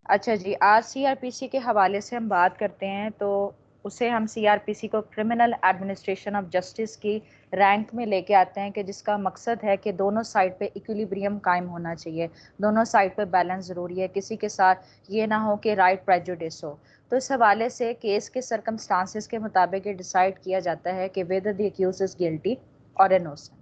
अच्छा जी, आज सीआरपीसी के हवाले से हम बात करते हैं। तो उसे हम सीआरपीसी को क्रिमिनल एडमिनिस्ट्रेशन ऑफ जस्टिस की रैंक में लेके आते हैं कि जिसका मकसद है कि दोनों साइड पे इक्विलिब्रियम कायम होना चाहिए, दोनों साइड पे बैलेंस ज़रूरी है, किसी के साथ ये ना हो कि राइट प्रेजुडिस हो। तो इस हवाले से केस के सरकमस्टांसिस के मुताबिक ये डिसाइड किया जाता है कि whether the accused is guilty और इनोसेंट।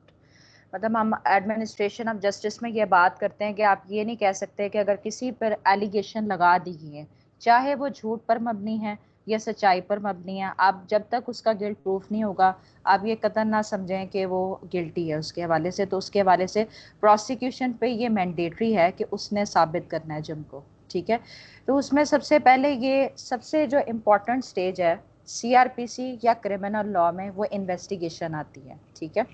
मतलब हम एडमिनिस्ट्रेशन ऑफ जस्टिस में ये बात करते हैं कि आप ये नहीं कह सकते कि अगर किसी पर एलिगेशन लगा दी गई है, चाहे वो झूठ पर मबनी है या सच्चाई पर मबनी है, आप जब तक उसका गिल्ट प्रूफ नहीं होगा, आप ये कतई ना समझें कि वो गिल्टी है उसके हवाले से। तो उसके हवाले से प्रोसिक्यूशन पे ये मैंडेटरी है कि उसने साबित करना है जुर्म को। ठीक है। तो उसमें सबसे पहले ये सबसे जो इम्पोर्टेंट स्टेज है सीआरपीसी या क्रिमिनल लॉ में, वो इन्वेस्टिगेशन आती है। ठीक है।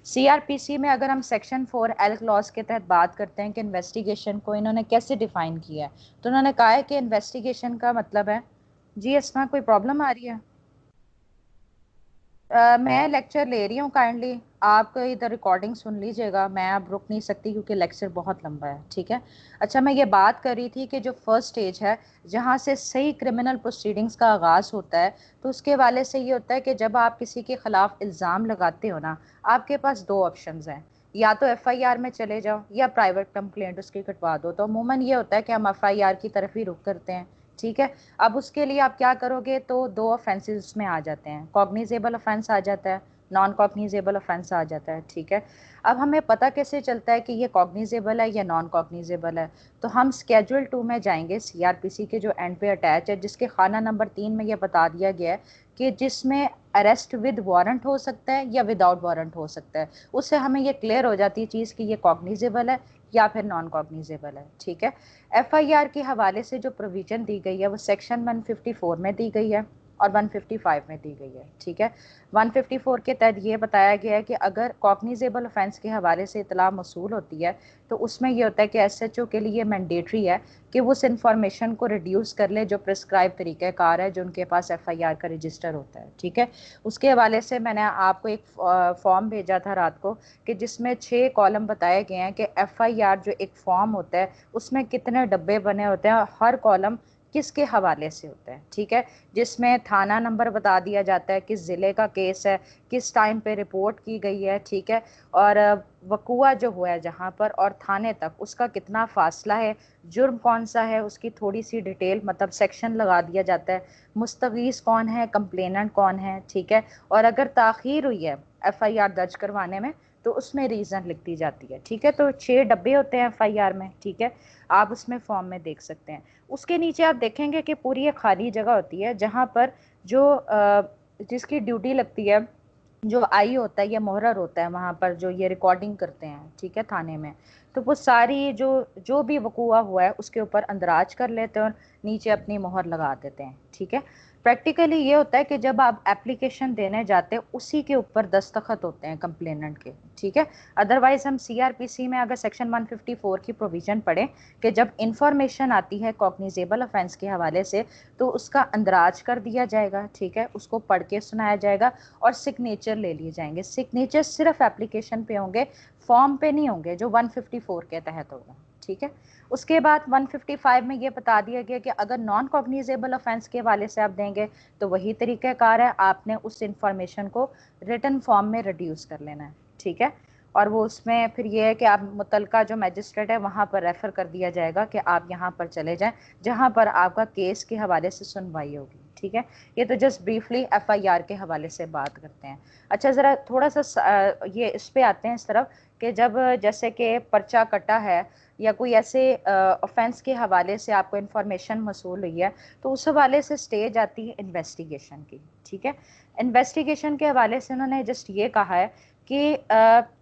सीआरपीसी में अगर हम सेक्शन 4 एल क्लॉज के तहत बात करते हैं कि इन्वेस्टिगेशन को इन्होंने कैसे डिफाइन किया है, तो उन्होंने कहा है कि इन्वेस्टिगेशन का मतलब है। जी इसमें कोई प्रॉब्लम आ रही है? मैं लेक्चर ले रही हूँ, काइंडली आप इधर रिकॉर्डिंग सुन लीजिएगा। मैं अब रुक नहीं सकती क्योंकि लेक्चर बहुत लंबा है। ठीक है। अच्छा, मैं ये बात कर रही थी कि जो फर्स्ट स्टेज है जहाँ से सही क्रिमिनल प्रोसीडिंग्स का आगाज होता है, तो उसके वाले से ये होता है कि जब आप किसी के खिलाफ इल्ज़ाम लगाते हो ना, आपके पास दो ऑप्शंस हैं। या तो एफआईआर में चले जाओ या प्राइवेट कंप्लेंट उसकी कटवा दो। तो अमूमन ये होता है कि हम एफआईआर की तरफ ही रुख करते हैं। ठीक है। अब उसके लिए आप क्या करोगे, तो दो ऑफेंसेस में आ जाते हैं, कॉग्निजेबल ऑफेंस आ जाता है, नॉन कॉग्निजेबल ऑफेंस आ जाता है। ठीक है। अब हमें पता कैसे चलता है कि ये कॉग्निजेबल है या नॉन कॉग्निजेबल है? तो हम स्केड्यूल 2 में जाएंगे सीआरपीसी के जो एंड पे अटैच है, जिसके खाना नंबर 3 में ये बता दिया गया है कि जिसमें अरेस्ट विद वारंट हो सकता है या विदाउट वारंट हो सकता है। उससे हमें ये क्लियर हो जाती है चीज़ कि ये कॉग्निजेबल है या फिर नॉन कॉग्निजेबल है। ठीक है। एफआईआर के हवाले से जो प्रोविजन दी गई है वो सेक्शन 154 में दी गई है और 155 में दी गई है। ठीक है। 154 के तहत ये बताया गया है कि अगर कॉग्निजेबल ऑफेंस के हवाले से इतला मौसूल होती है, तो उसमें ये होता है कि एसएचओ के लिए मैंडेटरी है कि वो उस इंफॉर्मेशन को रिड्यूस कर ले जो प्रिस्क्राइब तरीक़ाकार है जो उनके पास एफआईआर का रजिस्टर होता है। ठीक है। उसके हवाले से मैंने आपको एक फॉर्म भेजा था रात को कि जिसमें 6 कॉलम बताए गए हैं कि एफआईआर जो एक फॉर्म होता है उसमें कितने डब्बे बने होते हैं, हर कॉलम किसके हवाले से होता है। ठीक है। जिसमें थाना नंबर बता दिया जाता है, किस ज़िले का केस है, किस टाइम पे रिपोर्ट की गई है। ठीक है। और वकुआ जो हुआ है जहाँ पर और थाने तक उसका कितना फासला है, जुर्म कौन सा है उसकी थोड़ी सी डिटेल, मतलब सेक्शन लगा दिया जाता है, मुस्तगीस कौन है, कंप्लेनेंट कौन है। ठीक है। और अगर ताखीर हुई है एफआईआर दर्ज करवाने में तो उसमें रीज़न लिख दी जाती है। ठीक है। तो 6 डब्बे होते हैं एफआईआर में। ठीक है। आप उसमें फॉर्म में देख सकते हैं। उसके नीचे आप देखेंगे कि पूरी एक खाली जगह होती है जहाँ पर जो जिसकी ड्यूटी लगती है, जो आई होता है या मोहरर होता है वहाँ पर जो ये रिकॉर्डिंग करते हैं। ठीक है। थाने में तो वो सारी जो जो भी वकूआ हुआ है उसके ऊपर अंदराज कर लेते हैं और नीचे अपनी मोहर लगा देते हैं। ठीक है। प्रैक्टिकली ये होता है कि जब आप एप्लीकेशन देने जाते हैं उसी के ऊपर दस्तखत होते हैं कंप्लेनेंट के। ठीक है। अदरवाइज हम सीआरपीसी में अगर सेक्शन 154 की प्रोविजन पढ़ें कि जब इंफॉर्मेशन आती है कॉग्निजेबल ऑफेंस के हवाले से तो उसका अंदराज कर दिया जाएगा। ठीक है। उसको पढ़ के सुनाया जाएगा और सिग्नेचर ले लिए जाएंगे। सिग्नेचर सिर्फ एप्लीकेशन पे होंगे, फॉर्म पे नहीं होंगे जो 154 के तहत होगा। ठीक है। उसके बाद 155 में ये बता दिया गया कि अगर नॉन कॉग्निजेबल ऑफेंस के हवाले से आप देंगे तो वही तरीक़ाकार है, आपने उस इंफॉर्मेशन को रिटन फॉर्म में रिड्यूस कर लेना है। ठीक है। और वो उसमें फिर ये है कि आप मुतलका जो मजिस्ट्रेट है वहाँ पर रेफ़र कर दिया जाएगा कि आप यहाँ पर चले जाएं जहाँ पर आपका केस के हवाले से सुनवाई होगी। ठीक है। ये तो जस्ट ब्रीफली एफआईआर के हवाले से बात करते हैं। अच्छा, ज़रा थोड़ा सा ये इस पे आते हैं इस तरफ कि जब जैसे कि पर्चा कटा है या कोई ऐसे ऑफेंस के हवाले से आपको इन्फॉर्मेशन मौसूल हुई है तो उस हवाले से स्टेज आती है इन्वेस्टिगेशन की। ठीक है। इन्वेस्टिगेशन के हवाले से उन्होंने जस्ट ये कहा है कि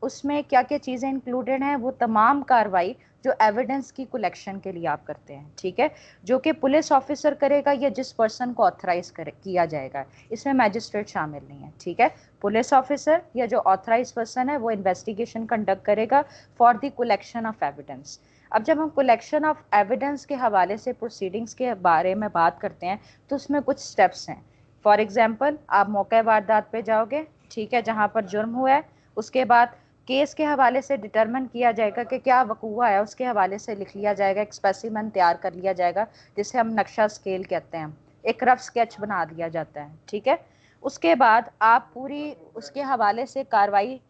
उसमें क्या क्या चीज़ें इंक्लूडेड हैं, वो तमाम कार्रवाई जो एविडेंस की कलेक्शन के लिए आप करते हैं। ठीक है। जो कि पुलिस ऑफिसर करेगा या जिस पर्सन को ऑथराइज किया जाएगा, इसमें मैजिस्ट्रेट शामिल नहीं है। ठीक है। पुलिस ऑफिसर या जो ऑथराइज पर्सन है वो इन्वेस्टिगेशन कंडक्ट करेगा for the collection of evidence. अब जब हम कलेक्शन ऑफ एविडेंस के हवाले से प्रोसीडिंग्स के बारे में बात करते हैं तो उसमें कुछ स्टेप्स हैं। फॉर एग्जांपल, आप मौके वारदात पे जाओगे। ठीक है। जहाँ पर जुर्म हुआ है, उसके बाद केस के हवाले से डिटरमिन किया जाएगा कि क्या वकूआ है, उसके हवाले से लिख लिया जाएगा, एक स्पेसिमेन तैयार कर लिया जाएगा जिसे हम नक्शा स्केल कहते हैं, एक रफ स्केच बना दिया जाता है, ठीक है। उसके बाद आप पूरी उसके हवाले से कार्रवाई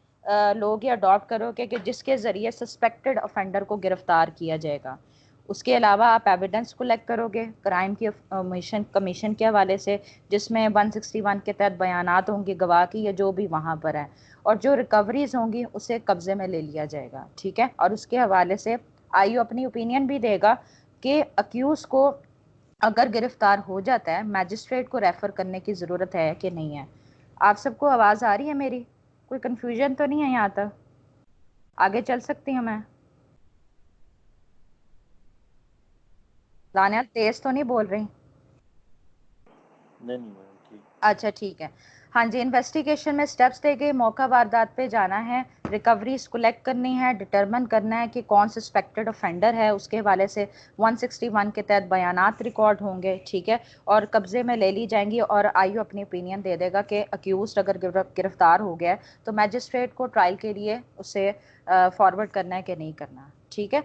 लोग या अडॉप्ट करोगे कि जिसके ज़रिए सस्पेक्टेड ऑफेंडर को गिरफ्तार किया जाएगा। उसके अलावा आप एविडेंस कलेक्ट करोगे क्राइम की कमीशन के हवाले से, जिसमें 161 के तहत बयानात होंगे गवाह की या जो भी वहाँ पर है, और जो रिकवरीज होंगी उसे कब्जे में ले लिया जाएगा, ठीक है। और उसके हवाले से आईओ अपनी ओपिनियन भी देगा कि अक्यूज को अगर गिरफ्तार हो जाता है मैजिस्ट्रेट को रेफर करने की ज़रूरत है कि नहीं है। आप सबको आवाज़ आ रही है मेरी? कोई कंफ्यूजन तो नहीं है यहाँ तक? आगे चल सकती हूँ मैं? दानियाल तेज तो नहीं बोल रही? नहीं नहीं मैडम ठीक। अच्छा ठीक है। हाँ जी, इन्वेस्टिगेशन में स्टेप्स थे कि मौका वारदात पे जाना है, रिकवरीज कलेक्ट करनी है, डिटरमिन करना है कि कौन सस्पेक्टेड ऑफेंडर है, उसके हवाले से 161 के तहत बयानात रिकॉर्ड होंगे, ठीक है, और कब्जे में ले ली जाएंगी। और आईओ अपनी ओपिनियन दे देगा कि अक्यूज अगर गिरफ्तार हो गया है तो मैजिस्ट्रेट को ट्रायल के लिए उसे फॉरवर्ड करना है कि नहीं करना, ठीक है।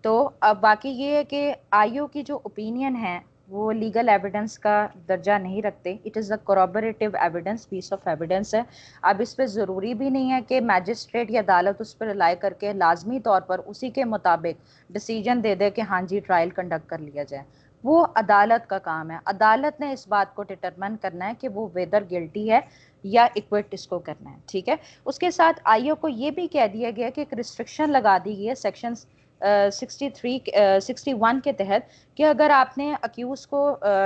तो अब बाकी ये है कि आईओ की जो ओपिनियन है वो लीगल एविडेंस का दर्जा नहीं रखते, it is a corroborative evidence, piece of evidence है। अब इस पर ज़रूरी भी नहीं है कि मैजिस्ट्रेट या अदालत उस पर रिलाई करके लाजमी तौर पर उसी के मुताबिक डिसीजन दे दे कि हाँ जी ट्रायल कंडक्ट कर लिया जाए। वो अदालत का काम है, अदालत ने इस बात को डिटरमिन करना है कि वो वेदर गिल्टी है या इक्विट इसको करना है, ठीक है। उसके साथ आईओ को ये भी कह दिया गया कि एक रिस्ट्रिक्शन लगा दी गई है सेक्शन 61 के तहत कि अगर आपने अक्यूज को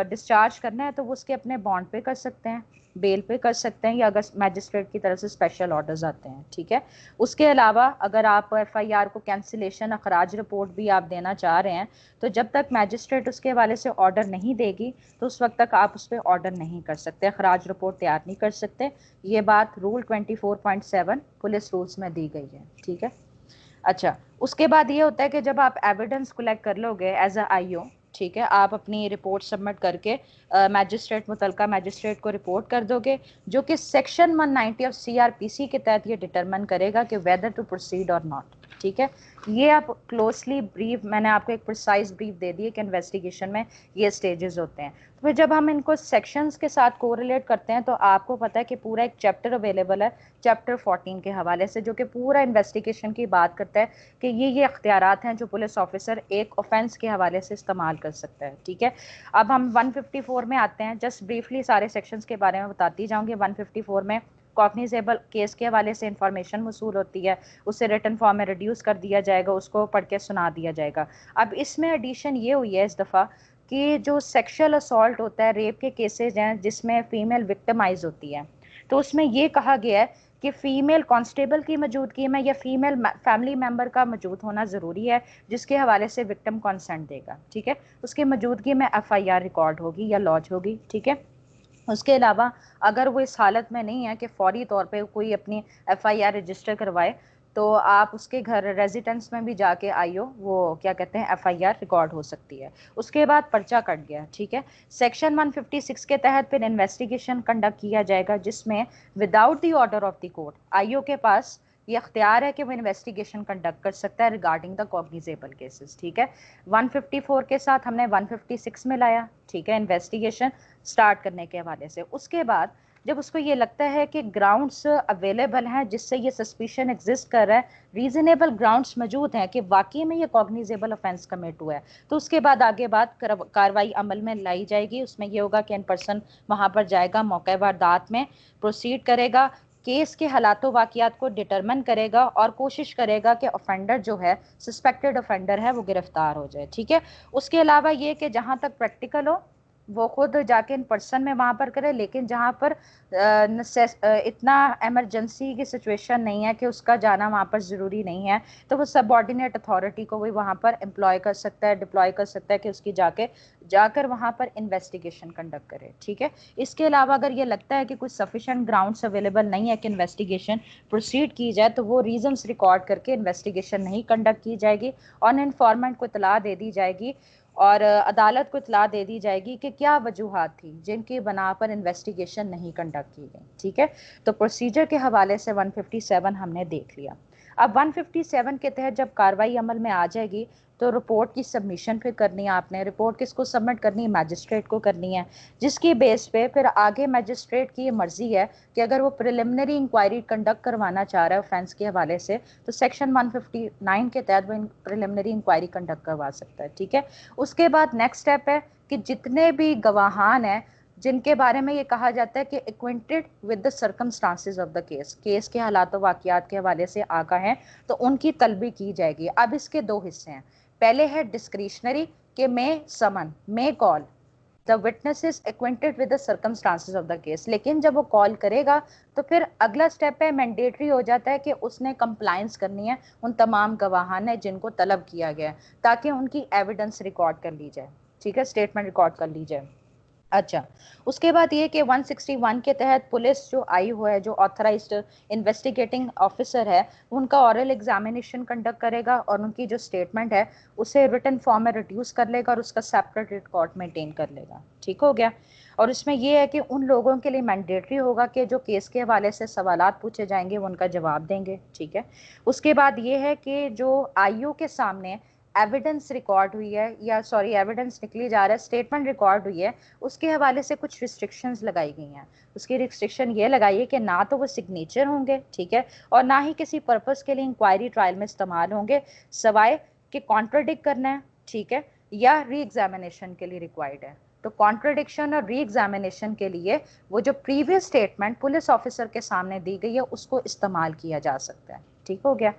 डिस्चार्ज करना है तो वो उसके अपने बॉन्ड पे कर सकते हैं, बेल पे कर सकते हैं, या अगर मैजिस्ट्रेट की तरफ से स्पेशल ऑर्डर्स आते हैं, ठीक है। उसके अलावा अगर आप एफआईआर को कैंसिलेशन अखराज रिपोर्ट भी आप देना चाह रहे हैं तो जब तक मैजिस्ट्रेट उसके हवाले से ऑर्डर नहीं देगी तो उस वक्त तक आप उस पर ऑर्डर नहीं कर सकते, अखराज रिपोर्ट तैयार नहीं कर सकते। ये बात रूल 24.7 पुलिस रूल्स में दी गई है, ठीक है। अच्छा, उसके बाद ये होता है कि जब आप एविडेंस कलेक्ट कर लोगे एज अ आईओ, ठीक है, आप अपनी रिपोर्ट सबमिट करके मैजिस्ट्रेट मुतलका मैजिस्ट्रेट को रिपोर्ट कर दोगे, जो कि सेक्शन 190 ऑफ सीआरपीसी के तहत ये डिटरमिन करेगा कि वेदर टू प्रोसीड और नॉट, ठीक है। ये आप क्लोजली ब्रीफ, मैंने आपको एक प्रिसाइज ब्रीफ दे दी है कि इन्वेस्टिगेशन में ये स्टेजेस होते हैं। तो फिर जब हम इनको सेक्शंस के साथ कोरिलेट करते हैं तो आपको पता है कि पूरा एक चैप्टर अवेलेबल है चैप्टर 14 के हवाले से, जो कि पूरा इन्वेस्टिगेशन की बात करता है कि ये अख्तियारात हैं जो पुलिस ऑफिसर एक ऑफेंस के हवाले से इस्तेमाल कर सकता है, ठीक है। अब हम 154 में आते हैं, जस्ट ब्रीफली सारे सेक्शंस के बारे में बताती जाऊंगी। 154 में कॉग्निजेबल केस के हवाले से इंफॉर्मेशन वसूल होती है, उसे रिटन फॉर्म में रिड्यूस कर दिया जाएगा, उसको पढ़ के सुना दिया जाएगा। अब इसमें एडिशन ये हुई है इस दफ़ा कि जो सेक्सुअल असॉल्ट होता है, रेप के केसेज हैं जिसमें फीमेल विक्टिमाइज होती है, तो उसमें ये कहा गया है कि फीमेल कांस्टेबल की मौजूदगी में या फीमेल फैमिली मेंबर का मौजूद होना ज़रूरी है जिसके हवाले से विक्टिम कंसेंट देगा, ठीक है। उसकी मौजूदगी में एफआईआर रिकॉर्ड होगी या लॉन्च होगी, ठीक है। उसके अलावा अगर वो इस हालत में नहीं है कि फौरी तौर पे कोई अपनी एफआईआर रजिस्टर करवाए तो आप उसके घर रेजिडेंस में भी जाके आईओ वो क्या कहते हैं एफआईआर रिकॉर्ड हो सकती है। उसके बाद पर्चा कट गया, ठीक है। सेक्शन 156 के तहत फिर इन्वेस्टिगेशन कंडक्ट किया जाएगा जिसमें without the order of the court IO के पास ये अख्तियार है कि वो इन्वेस्टिगेशन कंडक्ट कर सकता है रिगार्डिंग द कॉग्निजेबल केसेस, ठीक है। 154 के साथ हमने 156 में लाया, ठीक है, इन्वेस्टिगेशन स्टार्ट करने के हवाले से। उसके बाद जब उसको ये लगता है कि ग्राउंड्स अवेलेबल हैं जिससे ये सस्पिशन एग्जिस्ट कर रहा है, रीजनेबल ग्राउंड्स मौजूद हैं कि वाकई में ये कॉग्निजेबल ऑफेंस कमिट हुआ है, तो उसके बाद आगे बात कार्रवाई अमल में लाई जाएगी। उसमें ये होगा कि इन पर्सन वहाँ पर जाएगा, मौके वारदात में प्रोसीड करेगा, केस के हालातों वाकियात को डिटरमिन करेगा और कोशिश करेगा कि ऑफेंडर जो है सस्पेक्टेड ऑफेंडर है वो गिरफ्तार हो जाए, ठीक है। उसके अलावा ये कि जहाँ तक प्रैक्टिकल हो वो खुद जाके इन पर्सन में वहाँ पर करे, लेकिन जहाँ पर इतना इमरजेंसी की सिचुएशन नहीं है कि उसका जाना वहाँ पर ज़रूरी नहीं है तो वो सबऑर्डिनेट अथॉरिटी को भी वहाँ पर एम्प्लॉय कर सकता है, डिप्लॉय कर सकता है कि उसकी जाकर वहाँ पर इन्वेस्टिगेशन कंडक्ट करे, ठीक है। इसके अलावा अगर ये लगता है कि कुछ सफिशेंट ग्राउंड्स अवेलेबल नहीं है कि इन्वेस्टिगेशन प्रोसीड की जाए तो वो रीजंस रिकॉर्ड करके इन्वेस्टिगेशन नहीं कंडक्ट की जाएगी और इन्फॉर्मेंट को इतला दे दी जाएगी और अदालत को इतला दे दी जाएगी कि क्या वजूहात थी जिनकी बना पर इन्वेस्टिगेशन नहीं कंडक्ट की गई, ठीक है। तो प्रोसीजर के हवाले से 157 हमने देख लिया। अब 157 के तहत जब कार्रवाई अमल में आ जाएगी तो रिपोर्ट की सबमिशन फिर करनी है आपने। रिपोर्ट किसको सबमिट करनी है? मैजिस्ट्रेट को करनी है, जिसकी बेस पे फिर आगे मैजिस्ट्रेट की ये मर्जी है कि अगर वो प्रिलिमिनरी इंक्वायरी कंडक्ट करवाना चाह रहा है ऑफेंस के हवाले से तो सेक्शन 159 के तहत वो प्रिलिमिनरी इंक्वायरी कंडक्ट करवा सकता है। ठीक है, उसके बाद नेक्स्ट स्टेप है कि जितने भी गवाहान हैं जिनके बारे में ये कहा जाता है कि acquainted with the circumstances of the case, case के हालात वाकयात के हवाले से आगा हैं, तो उनकी तलबी की जाएगी। अब इसके दो हिस्से हैं, पहले है डिस्क्रिशनरी के may summon may call the witness is acquainted with the circumstances of the case, लेकिन जब वो कॉल करेगा तो फिर अगला स्टेप है मैंडेटरी हो जाता है कि उसने कंप्लायंस करनी है उन तमाम गवाहान ने जिनको तलब किया गया है, ताकि उनकी एविडेंस रिकॉर्ड कर ली जाए। ठीक है, स्टेटमेंट रिकॉर्ड कर ली जाए। अच्छा, उसके बाद ये कि 161 के तहत पुलिस जो आई हुआ है, जो ऑथराइज्ड इन्वेस्टिगेटिंग ऑफिसर है, उनका ऑरल एग्जामिनेशन कंडक्ट करेगा और उनकी जो स्टेटमेंट है उसे रिटन फॉर्म में रिड्यूस कर लेगा और उसका सेपरेट रिकॉर्ड मेंटेन कर लेगा। ठीक हो गया। और इसमें यह है कि उन लोगों के लिए मैंडेटरी होगा कि जो केस के हवाले से सवालात पूछे जाएंगे वो उनका जवाब देंगे। ठीक है, उसके बाद ये है कि जो आईओ के सामने एविडेंस रिकॉर्ड हुई है, या सॉरी एविडेंस निकली जा रहा है, स्टेटमेंट रिकॉर्ड हुई है, उसके हवाले से कुछ रिस्ट्रिक्शंस लगाई गई हैं। उसकी रिस्ट्रिक्शन ये लगाई है कि ना तो वो सिग्नेचर होंगे, ठीक है, और ना ही किसी पर्पस के लिए इंक्वायरी ट्रायल में इस्तेमाल होंगे, सवाए कि कॉन्ट्रडिक्ट करना है, ठीक है, या री एग्जामिनेशन के लिए रिक्वायर्ड है। तो कॉन्ट्रडिक्शन और री एग्जामिनेशन के लिए वो जो प्रीवियस स्टेटमेंट पुलिस ऑफिसर के सामने दी गई है उसको इस्तेमाल किया जा सकता है। ठीक हो गया।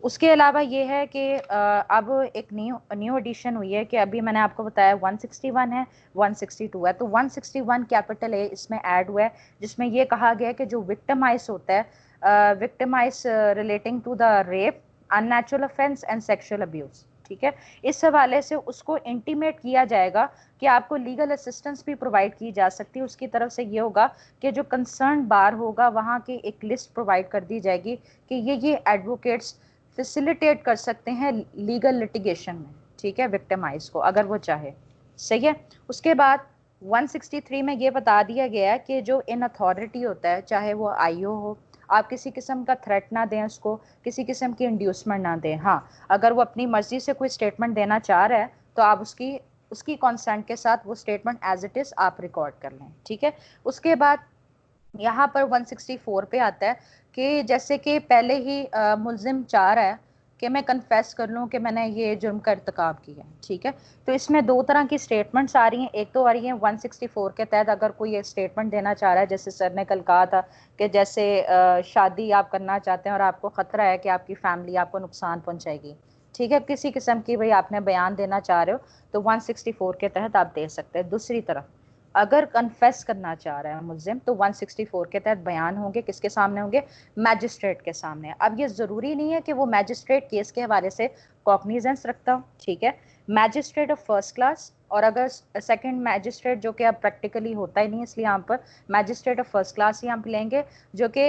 उसके अलावा ये है कि अब एक न्यू एडिशन हुई है कि अभी मैंने आपको बताया 161 है, 162 है, तो 161 कैपिटल ए इसमें ऐड हुआ है, जिसमें ये कहा गया है कि जो विक्टिमाइज होता है, victimise relating to the rape, unnatural offence and sexual abuse, ठीक है, इस हवाले से उसको इंटीमेट किया जाएगा कि आपको लीगल असिस्टेंस भी प्रोवाइड की जा सकती है। उसकी तरफ से ये होगा कि जो कंसर्न बार होगा वहाँ की एक लिस्ट प्रोवाइड कर दी जाएगी कि ये एडवोकेट्स फैसिलिटेट कर सकते हैं लीगल लिटिगेशन में, ठीक है, विक्टिमाइज को अगर वो चाहे। सही है। उसके बाद 163 में ये बता दिया गया है कि जो इन अथॉरिटी होता है, चाहे वो आईओ हो, आप किसी किस्म का थ्रेट ना दें उसको, किसी किस्म की इंड्यूसमेंट ना दें। हाँ, अगर वो अपनी मर्जी से कोई स्टेटमेंट देना चाह रहा है तो आप उसकी कंसेंट के साथ वो स्टेटमेंट एज इट इज आप रिकॉर्ड कर लें। ठीक है। उसके बाद यहाँ पर 164 पे आता है कि जैसे कि पहले ही मुल्जिम चाह रहा है कि मैं कन्फेस कर लूँ कि मैंने ये जुर्म का इर्तिकाब किया, ठीक है, तो इसमें दो तरह की स्टेटमेंट्स आ रही हैं। एक तो आ रही है 164 के तहत अगर कोई ये स्टेटमेंट देना चाह रहा है, जैसे सर ने कल कहा था कि जैसे शादी आप करना चाहते हैं और आपको खतरा है कि आपकी फैमिली आपको नुकसान पहुंचाएगी, ठीक है, किसी किस्म की भाई आपने बयान देना चाह रहे हो तो 164 के तहत आप दे सकते हैं। दूसरी तरफ अगर कन्फेस करना चाह रहा है मुल्जिम तो 164 के तहत बयान होंगे, किसके सामने होंगे? मैजिस्ट्रेट के सामने। अब ये जरूरी नहीं है कि वो मैजिस्ट्रेट केस के हवाले से कॉग्निजेंस रखता हो, ठीक है, मैजिस्ट्रेट ऑफ फर्स्ट क्लास, और अगर सेकंड मैजिस्ट्रेट जो कि अब प्रैक्टिकली होता ही नहीं इसलिए यहाँ पर मैजिस्ट्रेट ऑफ फर्स्ट क्लास ही हम लेंगे, जो कि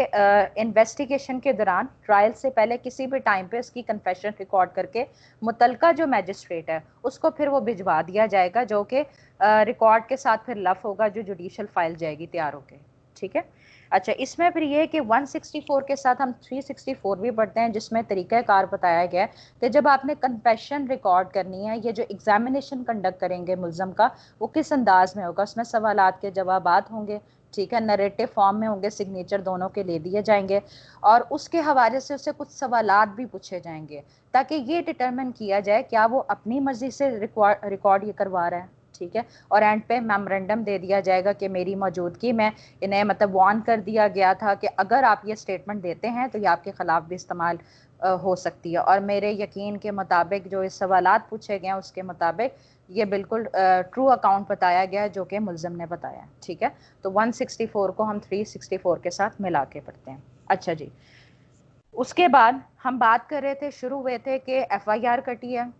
इन्वेस्टिगेशन के दौरान ट्रायल से पहले किसी भी टाइम पे उसकी कन्फेशन रिकॉर्ड करके मुतलका जो मैजिस्ट्रेट है उसको फिर वो भिजवा दिया जाएगा, जो कि रिकॉर्ड के साथ फिर लफ होगा जो जुडिशियल फाइल जाएगी तैयार होके। ठीक है। अच्छा, इसमें फिर ये है कि 164 के साथ हम 364 भी पढ़ते हैं, जिसमें तरीक़ाकार बताया गया है कि जब आपने कन्फेशन रिकॉर्ड करनी है, ये जो एग्जामिनेशन कंडक्ट करेंगे मुल्ज़म का वो किस अंदाज में होगा, उसमें सवालात के जवाबात होंगे, ठीक है, नरेटिव फॉर्म में होंगे, सिग्नेचर दोनों के ले दिए जाएंगे और उसके हवाले से उससे कुछ सवालात भी पूछे जाएंगे ताकि ये डिटरमिन किया जाए क्या वो अपनी मर्जी से रिकॉर्ड ये करवा रहा है, ठीक है, और एंड पे मेमोरेंडम दे दिया जाएगा कि मेरी मौजूदगी में इन्हें मतलब वार्न कर दिया गया था कि अगर आप ये स्टेटमेंट देते हैं तो ये आपके खिलाफ भी इस्तेमाल हो सकती है, और मेरे यकीन के मुताबिक जो इस सवालात पूछे गए हैं उसके मुताबिक ये बिल्कुल ट्रू अकाउंट बताया गया है जो कि मुल्ज़िम ने बताया। ठीक है, तो 164 को हम 364 के साथ मिला के पढ़ते हैं। अच्छा जी, उसके बाद हम बात कर रहे थे, शुरू हुए थे कि FIR कटी है,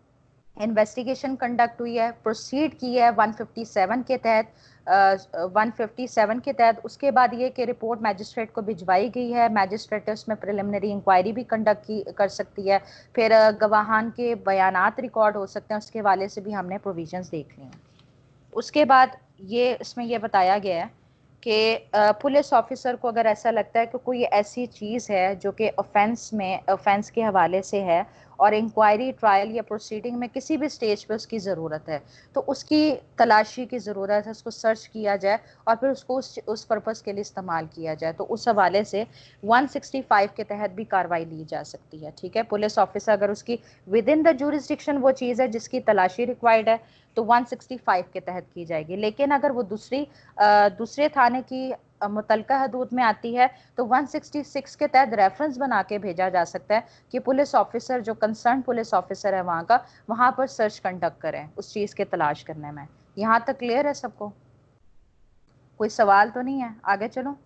इन्वेस्टिगेशन कंडक्ट हुई है, प्रोसीड की है 157 के तहत, 157 के तहत। उसके बाद ये कि रिपोर्ट मैजिस्ट्रेट को भिजवाई गई है, मैजिस्ट्रेट उसमें प्रिलिमिनरी इंक्वायरी भी कंडक्ट कर सकती है, फिर गवाहान के बयानात रिकॉर्ड हो सकते हैं, उसके वाले से भी हमने प्रोविजंस देख ली हैं। उसके बाद ये इसमें यह बताया गया है कि पुलिस ऑफिसर को अगर ऐसा लगता है कि कोई ऐसी चीज़ है जो कि ऑफेंस के हवाले से है और इंक्वायरी ट्रायल या प्रोसीडिंग में किसी भी स्टेज पे उसकी ज़रूरत है, तो उसकी तलाशी की ज़रूरत है, उसको सर्च किया जाए और फिर उसको उस पर्पज़ के लिए इस्तेमाल किया जाए, तो उस हवाले से 165 के तहत भी कार्रवाई ली जा सकती है। ठीक है, पुलिस ऑफिसर अगर उसकी विद इन द जुरिस्डिक्शन वो चीज़ है जिसकी तलाशी रिक्वायर्ड है तो 165 के तहत की जाएगी। लेकिन अगर वो दूसरे थाने की मुतलका हदूद में आती है तो 166 के तहत रेफरेंस बना के भेजा जा सकता है कि पुलिस ऑफिसर जो कंसर्न पुलिस ऑफिसर है वहां का, वहां पर सर्च कंडक्ट करें उस चीज के तलाश करने में। यहाँ तक क्लियर है सबको? कोई सवाल तो नहीं है? आगे चलो।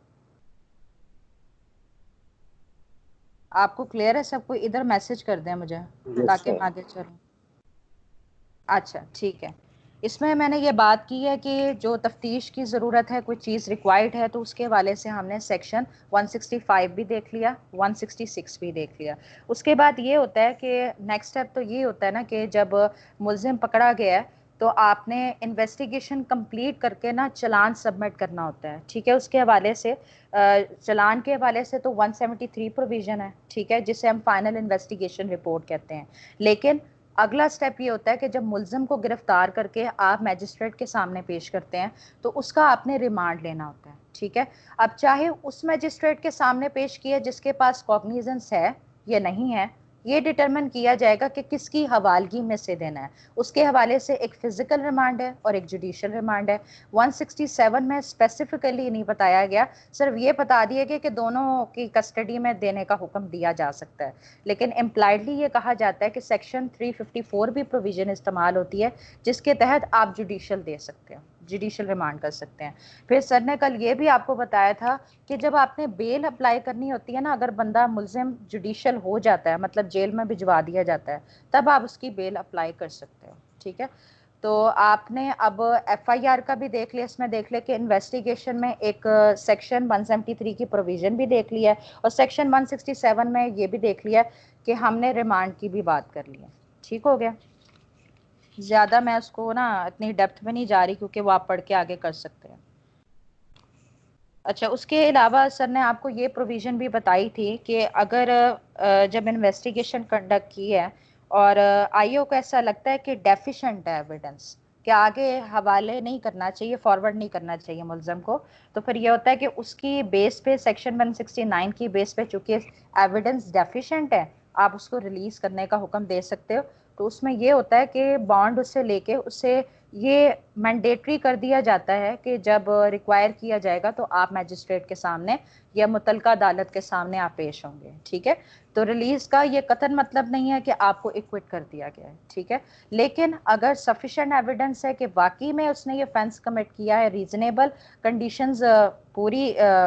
आपको क्लियर है सब? कोई इधर मैसेज कर दें मुझे यस ताकि मैं सर। आगे चलूं। अच्छा ठीक है। इसमें मैंने ये बात की है कि जो तफ्तीश की ज़रूरत है, कोई चीज़ रिक्वायर्ड है, तो उसके हवाले से हमने सेक्शन 165 भी देख लिया, 166 भी देख लिया। उसके बाद ये होता है कि नेक्स्ट स्टेप तो ये होता है ना कि जब मुलजिम पकड़ा गया है तो आपने इन्वेस्टिगेशन कंप्लीट करके ना चालान सबमिट करना होता है। ठीक है, उसके हवाले से चालान के हवाले से तो 173 प्रोविजन है, ठीक है, जिसे हम फाइनल इन्वेस्टिगेशन रिपोर्ट कहते हैं। लेकिन अगला स्टेप ये होता है कि जब मुलजिम को गिरफ्तार करके आप मैजिस्ट्रेट के सामने पेश करते हैं तो उसका आपने रिमांड लेना होता है। ठीक है, अब चाहे उस मैजिस्ट्रेट के सामने पेश किया जिसके पास कॉग्निजेंस है या नहीं है, ये डिटरमिन किया जाएगा कि किसकी हवालगी में से देना है। उसके हवाले से एक फिजिकल रिमांड है और एक जुडिशियल रिमांड है। 167 में स्पेसिफिकली नहीं बताया गया, सिर्फ ये बता दिया गया कि दोनों की कस्टडी में देने का हुक्म दिया जा सकता है। लेकिन इम्प्लाइडली ये कहा जाता है कि सेक्शन 354 भी प्रोविजन इस्तेमाल होती है जिसके तहत आप जुडिशियल दे सकते हैं, जुडिशियल रिमांड कर सकते हैं। फिर सर ने कल ये भी आपको बताया था कि जब आपने बेल अप्लाई करनी होती है ना, अगर बंदा मुलजिम जुडिशियल हो जाता है, मतलब जेल में भिजवा दिया जाता है, तब आप उसकी बेल अप्लाई कर सकते हो। ठीक है, तो आपने अब एफआईआर का भी देख लिया, इसमें देख लिया कि इन्वेस्टिगेशन में एक सेक्शन 173 की प्रोविजन भी देख लिया है और सेक्शन 167 में ये भी देख लिया कि हमने रिमांड की भी बात कर ली है। ठीक हो गया? ज़्यादा मैं उसको ना इतनी डेप्थ में नहीं जा रही क्योंकि वो आप पढ़ के आगे कर सकते हैं। अच्छा, उसके अलावा सर ने आपको ये प्रोविज़न भी बताई थी कि अगर जब इन्वेस्टिगेशन कंडक्ट की है और आईओ को ऐसा लगता है कि डेफिशिएंट है एविडेंस, कि आगे हवाले नहीं करना चाहिए, फॉरवर्ड नहीं करना चाहिए मुलजम को, तो फिर ये होता है कि उसकी बेस पे सेक्शन 169 की बेस पे चूंकि एविडेंस डेफिशिएंट है, आप उसको रिलीज करने का हुक्म दे सकते हो। तो उसमें ये होता है कि बॉन्ड उससे लेके उसे ये मैंडेटरी कर दिया जाता है कि जब रिक्वायर किया जाएगा तो आप मैजिस्ट्रेट के सामने या मुतलका अदालत के सामने आप पेश होंगे। ठीक है, तो रिलीज का ये कतन मतलब नहीं है कि आपको इक्विट कर दिया गया है। ठीक है, लेकिन अगर सफिशिएंट एविडेंस है कि वाकई में उसने ये ऑफेंस कमिट किया है, रीजनेबल कंडीशंस पूरी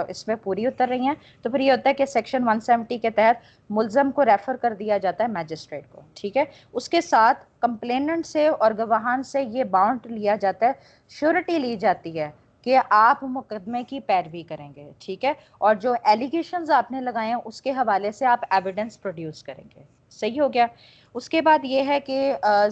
इसमें पूरी उतर रही हैं, तो फिर ये होता है कि सेक्शन 170 के तहत मुलजम को रेफर कर दिया जाता है मैजिस्ट्रेट को। ठीक है, उसके साथ कंप्लेनेंट से और गवाहान से ये बाउंड लिया जाता है, श्योरिटी ली जाती है कि आप मुकदमे की पैरवी करेंगे। ठीक है, और जो एलिगेशंस आपने लगाए हैं उसके हवाले से आप एविडेंस प्रोड्यूस करेंगे। सही हो गया? उसके बाद ये है कि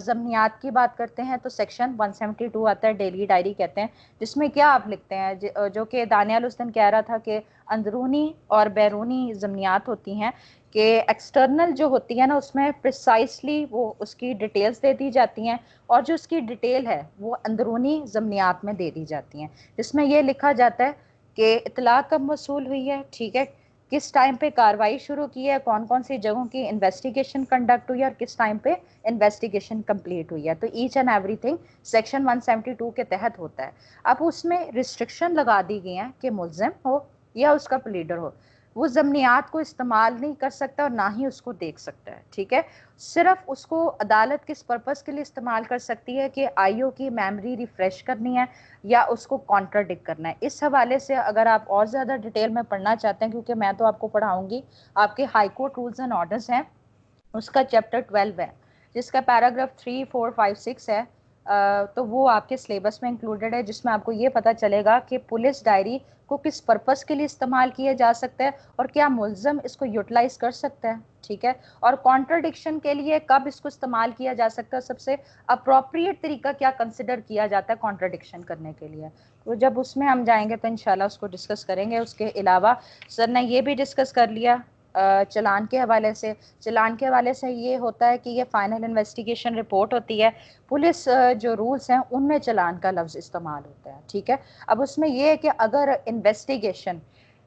ज़मनियात की बात करते हैं तो सेक्शन 172 आता है, डेली डायरी कहते हैं, जिसमें क्या आप लिखते हैं, जो कि दानियाल उस दिन कह रहा था कि अंदरूनी और बैरूनी ज़मनियात होती हैं, कि एक्सटर्नल जो होती है ना उसमें प्रिसाइसली वो उसकी डिटेल्स दे दी जाती हैं और जो उसकी डिटेल है वो अंदरूनी ज़मनियात में दे दी जाती हैं, जिसमें ये लिखा जाता है कि इतला कब वसूल हुई है, ठीक है, किस टाइम पे कार्रवाई शुरू की है, कौन कौन सी जगहों की इन्वेस्टिगेशन कंडक्ट हुई है और किस टाइम पे इन्वेस्टिगेशन कंप्लीट हुई है। तो ईच एंड एवरीथिंग सेक्शन 172 के तहत होता है। अब उसमें रिस्ट्रिक्शन लगा दी गई हैं कि मुलजिम हो या उसका प्लीडर हो, वो ज़मनियात को इस्तेमाल नहीं कर सकता और ना ही उसको देख सकता है। ठीक है, सिर्फ उसको अदालत किस पर्पस के लिए इस्तेमाल कर सकती है कि आईओ की मेमोरी रिफ्रेश करनी है या उसको कॉन्ट्राडिक्ट करना है। इस हवाले से अगर आप और ज़्यादा डिटेल में पढ़ना चाहते हैं, क्योंकि मैं तो आपको पढ़ाऊंगी, आपके high court rules and orders हैं, उसका चैप्टर 12 है जिसका पैराग्राफ 3, 4, 5, 6 है, तो वो आपके सिलेबस में इंक्लूडेड है, जिसमें आपको ये पता चलेगा कि पुलिस डायरी को किस पर्पस के लिए इस्तेमाल किया जा सकता है और क्या मुलजम इसको यूटिलाइज कर सकता है। ठीक है। और कॉन्ट्रडिक्शन के लिए कब इसको इस्तेमाल किया जा सकता है, सबसे अप्रोप्रिएट तरीका क्या कंसिडर किया जाता है कॉन्ट्रडिक्शन करने के लिए, तो जब उसमें हम जाएंगे तो इंशाल्लाह उसको डिस्कस करेंगे। उसके अलावा सर ने ये भी डिस्कस कर लिया चालान के हवाले से। चालान के हवाले से ये होता है कि ये फाइनल इन्वेस्टिगेशन रिपोर्ट होती है, पुलिस जो रूल्स हैं उनमें चालान का लफ्ज़ इस्तेमाल होता है, ठीक है। अब उसमें ये है कि अगर इन्वेस्टिगेशन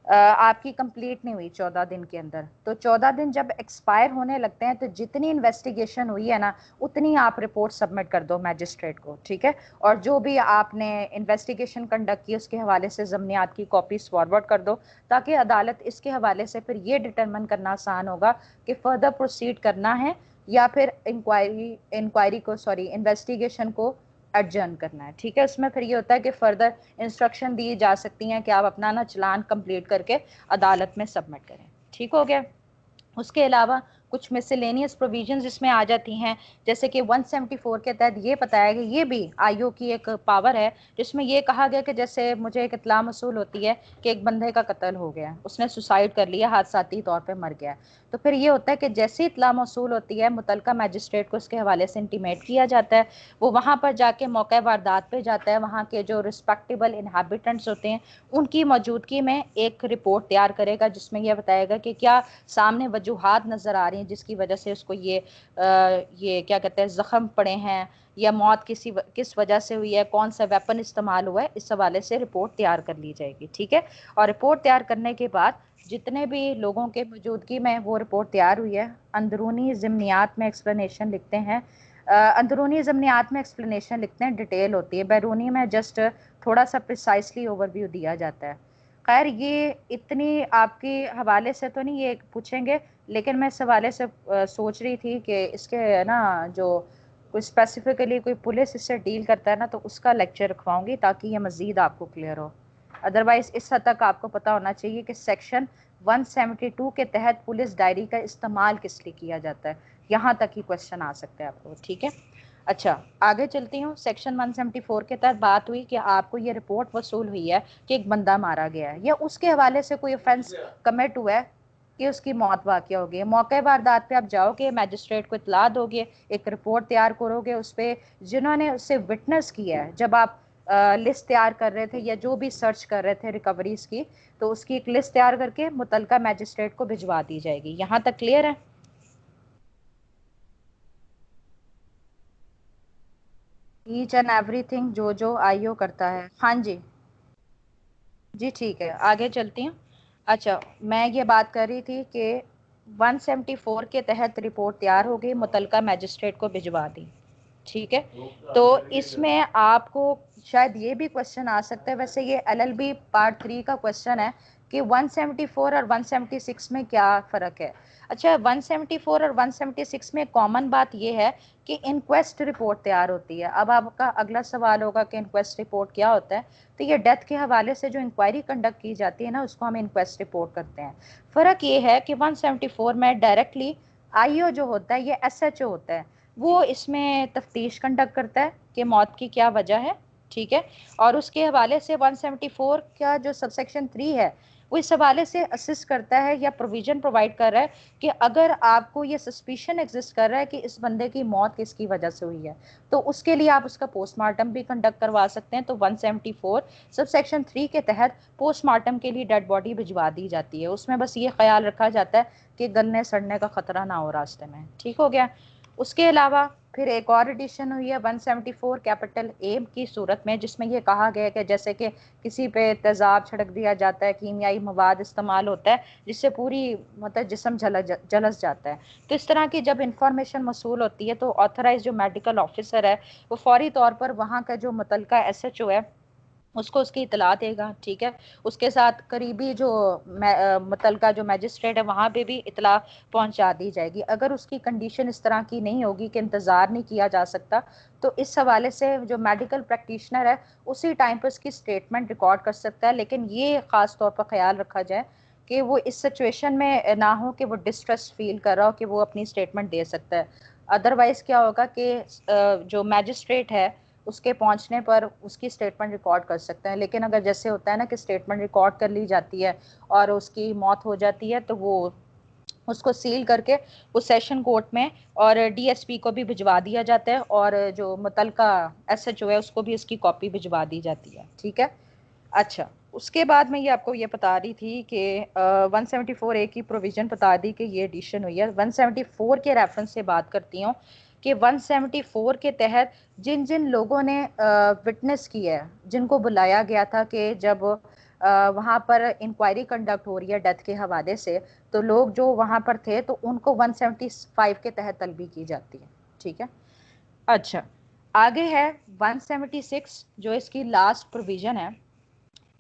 आपकी कंप्लीट नहीं हुई 14 दिन के अंदर, तो 14 दिन जब एक्सपायर होने लगते हैं तो जितनी इन्वेस्टिगेशन हुई है ना उतनी आप रिपोर्ट सबमिट कर दो मैजिस्ट्रेट को, ठीक है। और जो भी आपने इन्वेस्टिगेशन कंडक्ट की उसके हवाले से ज़मनियात की कॉपीज फॉरवर्ड कर दो, ताकि अदालत इसके हवाले से फिर ये डिटरमिन करना आसान होगा कि फर्दर प्रोसीड करना है या फिर इन्वेस्टिगेशन को एडजर्न करना है, ठीक है। उसमें फिर ये होता है कि फर्दर इंस्ट्रक्शन दी जा सकती हैं कि आप अपना ना चलान कंप्लीट करके अदालत में सबमिट करें, ठीक हो गया। उसके अलावा कुछ मिसलेनियस प्रोविजंस इसमें आ जाती हैं, जैसे कि 174 के तहत ये बताया गया, ये भी आईओ की एक पावर है, जिसमें ये कहा गया कि जैसे मुझे एक इत्तला मसूल होती है कि एक बंदे का कत्ल हो गया, उसने सुसाइड कर लिया, हादसाती तौर पे मर गया, तो फिर ये होता है कि जैसे ही इत्तला मसूल होती है मुतलका मैजिस्ट्रेट को इसके हवाले से इंटीमेट किया जाता है, वो वहाँ पर जाके मौके वारदात पे जाता है, वहाँ के जो रिस्पेक्टेबल इनहाबिटेंट्स होते हैं उनकी मौजूदगी में एक रिपोर्ट तैयार करेगा, जिसमें यह बताएगा कि क्या सामने वजूहात नज़र आ रही हैं जिसकी वजह से उसको ये क्या कहते हैं ज़ख्म पड़े हैं, या मौत किस वजह से हुई है, कौन सा वेपन इस्तेमाल हुआ है, इस हवाले से रिपोर्ट तैयार कर ली जाएगी, ठीक है। और रिपोर्ट तैयार करने के बाद जितने भी लोगों के मौजूदगी में वो रिपोर्ट तैयार हुई है, अंदरूनी ज़िमनियात में एक्सप्लेनेशन लिखते हैं, अंदरूनी ज़िमनियात में एक्सप्लेनेशन लिखते हैं, डिटेल होती है, बैरूनी में जस्ट थोड़ा सा प्रिसाइसली ओवरव्यू दिया जाता है। खैर ये इतनी आपके हवाले से तो नहीं ये पूछेंगे, लेकिन मैं इस हवाले से सोच रही थी कि इसके ना जो कोई स्पेसिफिकली कोई पुलिस इससे डील करता है ना तो उसका लेक्चर रखवाऊंगी ताकि ये मज़ीद आपको क्लियर हो। अदरवाइज इस हद तक आपको पता होना चाहिए कि सेक्शन 172 के तहत पुलिस डायरी का इस्तेमाल किस लिए किया जाता है, यहाँ तक ही क्वेश्चन आ सकते हैं आपको, ठीक है। अच्छा आगे चलती हूँ। सेक्शन 174 के तहत बात हुई कि आपको ये रिपोर्ट वसूल हुई है कि एक बंदा मारा गया है या उसके हवाले से कोई ऑफेंस कमिट हुआ है कि उसकी मौत वाक़या हो गई है। मौके वारदात पे आप जाओगे, मैजिस्ट्रेट को इतला दोगे, एक रिपोर्ट तैयार करोगे उस पर जिन्होंने उससे विटनेस किया है, जब आप लिस्ट तैयार कर रहे थे या जो भी सर्च कर रहे थे रिकवरीज की, तो उसकी एक लिस्ट तैयार करके मुतलका मैजिस्ट्रेट को भिजवा दी जाएगी। यहाँ तक क्लियर है? ईच एंड एवरीथिंग जो आईओ करता है, हाँ जी। जी ठीक है, आगे चलती हूँ। अच्छा मैं ये बात कर रही थी कि 174 के तहत रिपोर्ट तैयार हो गई, मुतलका मैजिस्ट्रेट को भिजवा दी, ठीक है। तो इसमें आपको शायद ये भी क्वेश्चन आ सकता है, वैसे ये एलएलबी पार्ट 3 का क्वेश्चन है कि 174 और 176 में क्या फ़र्क है। अच्छा 174 और 176 में कॉमन बात ये है कि इंक्वेस्ट रिपोर्ट तैयार होती है। अब आपका अगला सवाल होगा कि इंक्वेस्ट रिपोर्ट क्या होता है, तो ये डेथ के हवाले से जो इंक्वायरी कंडक्ट की जाती है ना उसको हम इंक्वेस्ट रिपोर्ट करते हैं। फ़र्क ये है कि 174 में डायरेक्टली आईओ जो होता है ये एसएचओ होता है, वो इसमें तफ्तीश कंडक्ट करता है कि मौत की क्या वजह है, ठीक है। और उसके हवाले से 174 का जो सबसेक्शन 3 है वो इस हवाले से असिस्ट करता है या प्रोविजन प्रोवाइड कर रहा है कि अगर आपको ये सस्पिशन एग्जिस्ट कर रहा है कि इस बंदे की मौत किसकी वजह से हुई है, तो उसके लिए आप उसका पोस्टमार्टम भी कंडक्ट करवा सकते हैं। तो 174 सब सेक्शन 3 के तहत पोस्टमार्टम के लिए डेड बॉडी भिजवा दी जाती है। उसमें बस ये ख्याल रखा जाता है कि गलने सड़ने का खतरा ना हो रास्ते में, ठीक हो गया। उसके अलावा फिर एक और एडिशन हुई है 174 कैपिटल ए की सूरत में, जिसमें ये कहा गया है कि जैसे कि किसी पे तेज़ाब छिड़क दिया जाता है, कीमियाई मवाद इस्तेमाल होता है जिससे पूरी मतलब जिस्म जलस जाता है, तो इस तरह की जब इंफॉर्मेशन मसूल होती है तो ऑथराइज जो मेडिकल ऑफिसर है वो फौरी तौर पर वहाँ का जो मुतलका एसएचओ है उसको उसकी इतला देगा, ठीक है। उसके साथ करीबी जो मुतलका जो मैजिस्ट्रेट है वहाँ पे भी इतला पहुँचा दी जाएगी। अगर उसकी कंडीशन इस तरह की नहीं होगी कि इंतज़ार नहीं किया जा सकता, तो इस हवाले से जो मेडिकल प्रैक्टिशनर है उसी टाइम पर उसकी स्टेटमेंट रिकॉर्ड कर सकता है। लेकिन ये ख़ास तौर पर ख्याल रखा जाए कि वो इस सिचुएशन में ना हो कि वो डिस्ट्रेस फील कर रहा हो कि वो अपनी स्टेटमेंट दे सकता है। अदरवाइज़ क्या होगा कि जो मैजिस्ट्रेट है उसके पहुंचने पर उसकी स्टेटमेंट रिकॉर्ड कर सकते हैं, लेकिन अगर जैसे होता है ना कि स्टेटमेंट रिकॉर्ड कर ली जाती है और उसकी मौत हो जाती है तो वो उसको सील करके वो सेशन कोर्ट में और डीएसपी को भी भिजवा दिया जाता है, और जो मुतलका एसएचओ है उसको भी उसकी कॉपी भिजवा दी जाती है। ठीक है। अच्छा, उसके बाद मैं ये आपको ये बता रही थी कि 174A की प्रोविजन बता दी कि ये एडिशन हुई है। 174 के रेफरेंस से बात करती हूँ कि 174 के तहत जिन जिन लोगों ने विटनेस की है, जिनको बुलाया गया था कि जब वहाँ पर इंक्वायरी कंडक्ट हो रही है डेथ के हवाले से, तो लोग जो वहाँ पर थे तो उनको 175 के तहत तलबी की जाती है। ठीक है। अच्छा, आगे है 176 जो इसकी लास्ट प्रोविजन है,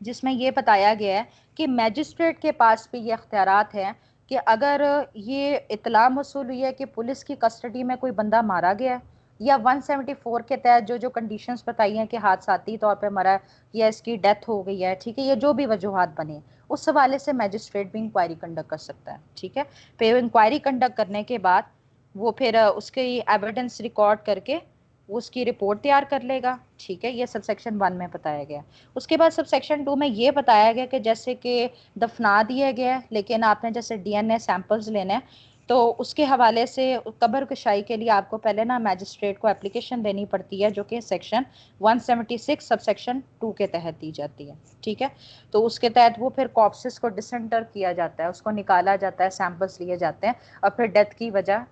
जिसमें ये बताया गया है कि मैजिस्ट्रेट के पास भी ये अख्तियारात हैं कि अगर ये इतला मौसूल हुई है कि पुलिस की कस्टडी में कोई बंदा मारा गया है, या 174 के तहत जो जो कंडीशंस बताई हैं कि हादसाती तौर पे मरा है या इसकी डेथ हो गई है, ठीक है, ये जो भी वजूहात बने, उस हवाले से मैजिस्ट्रेट भी इंक्वायरी कंडक्ट कर सकता है। ठीक है। फिर इंक्वायरी कंडक्ट करने के बाद वो फिर उसकी एविडेंस रिकॉर्ड करके उसकी रिपोर्ट तैयार कर लेगा। ठीक है, ये सब सेक्शन 1 में बताया गया। उसके बाद सब सेक्शन 2 में ये बताया गया कि जैसे कि दफना दिया गया है, लेकिन आपने जैसे डीएनए सैंपल्स लेने हैं, तो उसके हवाले से कब्र कुशाई के लिए आपको पहले ना मैजिस्ट्रेट को एप्लीकेशन देनी पड़ती है, जो कि सेक्शन 176 सब सेक्शन 2 के तहत दी जाती है। ठीक है। तो उसके तहत वो फिर कॉप्सिस को डिसेंटर किया जाता है, उसको निकाला जाता है, सैंपल्स लिए जाते हैं, और फिर डेथ की वजह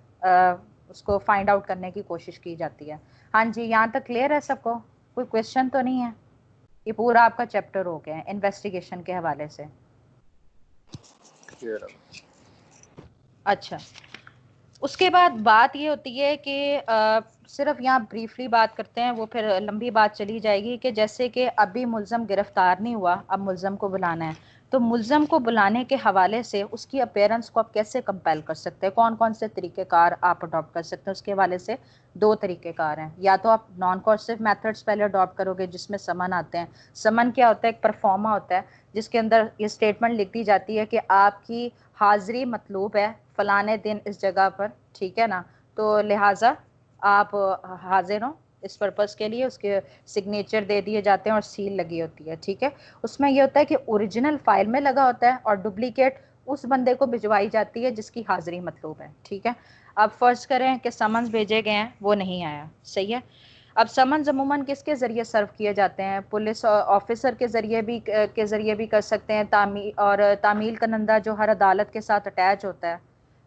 उसको फाइंड आउट करने की कोशिश की जाती है। हाँ जी, यहाँ तक क्लियर है सबको? कोई क्वेश्चन तो नहीं है? ये पूरा आपका चैप्टर हो गया है इन्वेस्टिगेशन के हवाले से। अच्छा, उसके बाद बात ये होती है कि सिर्फ यहाँ ब्रीफली बात करते हैं, वो फिर लंबी बात चली जाएगी कि जैसे कि अभी मुल्ज़म गिरफ्तार नहीं हुआ, अब मुल्ज़म को बुलाना है, तो मुल्ज़म को बुलाने के हवाले से उसकी अपीयरेंस को आप कैसे कंपेल कर सकते हैं, कौन कौन से तरीक़ेकार आप अडॉप्ट कर सकते हैं, उसके हवाले से 2 तरीक़ेकार हैं। या तो आप नॉन कोर्सिव मेथड्स पहले अडॉप्ट करोगे, जिसमें समन आते हैं। समन क्या होता है? एक परफॉर्मा होता है जिसके अंदर ये स्टेटमेंट लिख दी जाती है कि आपकी हाजिरी मतलूब है फलाने दिन इस जगह पर, ठीक है ना, तो लिहाजा आप हाजिर हो इस पर्पस के लिए। उसके सिग्नेचर दे दिए जाते हैं और सील लगी होती है। ठीक है। उसमें यह होता है कि ओरिजिनल फाइल में लगा होता है और डुप्लीकेट उस बंदे को भिजवाई जाती है जिसकी हाजिरी मतलूब है। ठीक है। अब फर्ज करें कि समन्स भेजे गए हैं, वो नहीं आया, सही है। अब समन्स अमूमन किसके ज़रिए सर्व किए जाते हैं? पुलिस ऑफिसर के ज़रिए भी कर सकते हैं, तामील कनंदा जो हर अदालत के साथ अटैच होता है,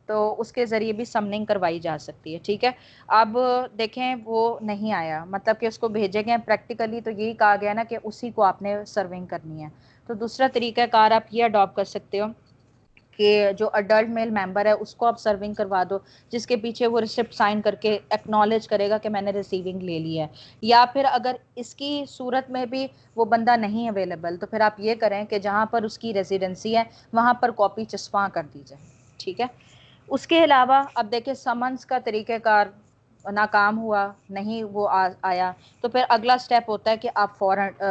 तो उसके ज़रिए भी समनिंग करवाई जा सकती है। ठीक है। अब देखें वो नहीं आया, मतलब कि उसको भेजे गए प्रैक्टिकली, तो यही कहा गया ना कि उसी को आपने सर्विंग करनी है। तो दूसरा तरीक़ाकार आप ये अडॉप्ट कर सकते हो कि जो अडल्ट मेल मेंबर है उसको आप सर्विंग करवा दो, जिसके पीछे वो रिसिप्ट साइन करके एक्नॉलेज करेगा कि मैंने रिसीविंग ले ली है। या फिर अगर इसकी सूरत में भी वो बंदा नहीं अवेलेबल, तो फिर आप ये करें कि जहाँ पर उसकी रेजिडेंसी है वहाँ पर कॉपी चस्पा कर दी जाए। ठीक है। उसके अलावा अब देखिए समन्स का तरीक़ेकार नाकाम हुआ, नहीं वो आया, तो फिर अगला स्टेप होता है कि आप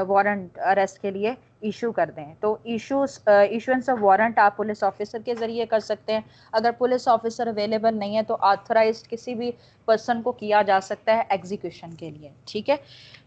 वारंट अरेस्ट के लिए इशू कर दें। तो इशुएंस ऑफ वारंट आप पुलिस ऑफिसर के ज़रिए कर सकते हैं। अगर पुलिस ऑफिसर अवेलेबल नहीं है तो ऑथराइज्ड किसी भी पर्सन को किया जा सकता है एग्जीक्यूशन के लिए। ठीक है।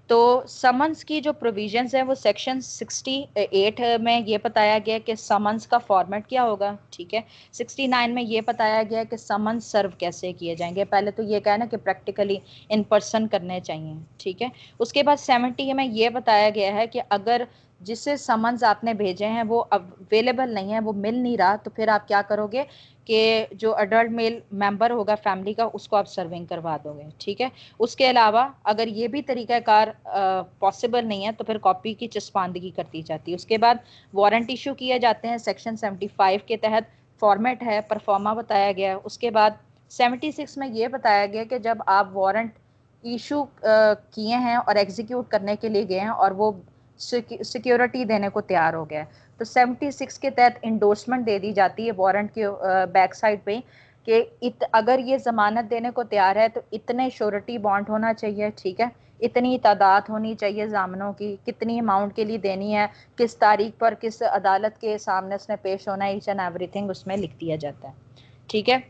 तो समन्स की जो प्रोविजंस हैं वो सेक्शन 68 में ये बताया गया कि समन्स का फॉर्मेट क्या होगा। ठीक है। 69 में ये बताया गया कि समन्स सर्व कैसे किए जाएंगे। पहले तो ये कहना कि प्रैक्टिकली इन पर्सन करने चाहिए। ठीक है। उसके बाद 70 में ये बताया गया है कि अगर जिसे समन्स आपने भेजे हैं वो अवेलेबल नहीं है, वो मिल नहीं रहा, तो फिर आप क्या करोगे कि जो अडल्ट मेल मेंबर होगा फैमिली का, उसको आप सर्विंग करवा दोगे। ठीक है। उसके अलावा अगर ये भी तरीक़ाकार पॉसिबल नहीं है तो फिर कॉपी की चस्पांदगी कर दी जाती है। उसके बाद वारंट इशू किए जाते हैं सेक्शन 75 के तहत। फॉर्मेट है परफॉर्मा बताया गया। उसके बाद 76 में ये बताया गया कि जब आप वारंट इशू किए हैं और एग्जीक्यूट करने के लिए गए हैं और वो सिक्योरिटी देने को तैयार हो गया है, तो 76 के तहत इंडोर्समेंट दे दी जाती है वारंट के बैक साइड पे कि अगर ये ज़मानत देने को तैयार है तो इतने श्योरिटी बॉन्ड होना चाहिए। ठीक है। इतनी तादाद होनी चाहिए जामनों की, कितनी अमाउंट के लिए देनी है, किस तारीख पर किस अदालत के सामने उसने पेश होना है, ईच एंड एवरीथिंग उसमें लिख दिया जाता है। ठीक है।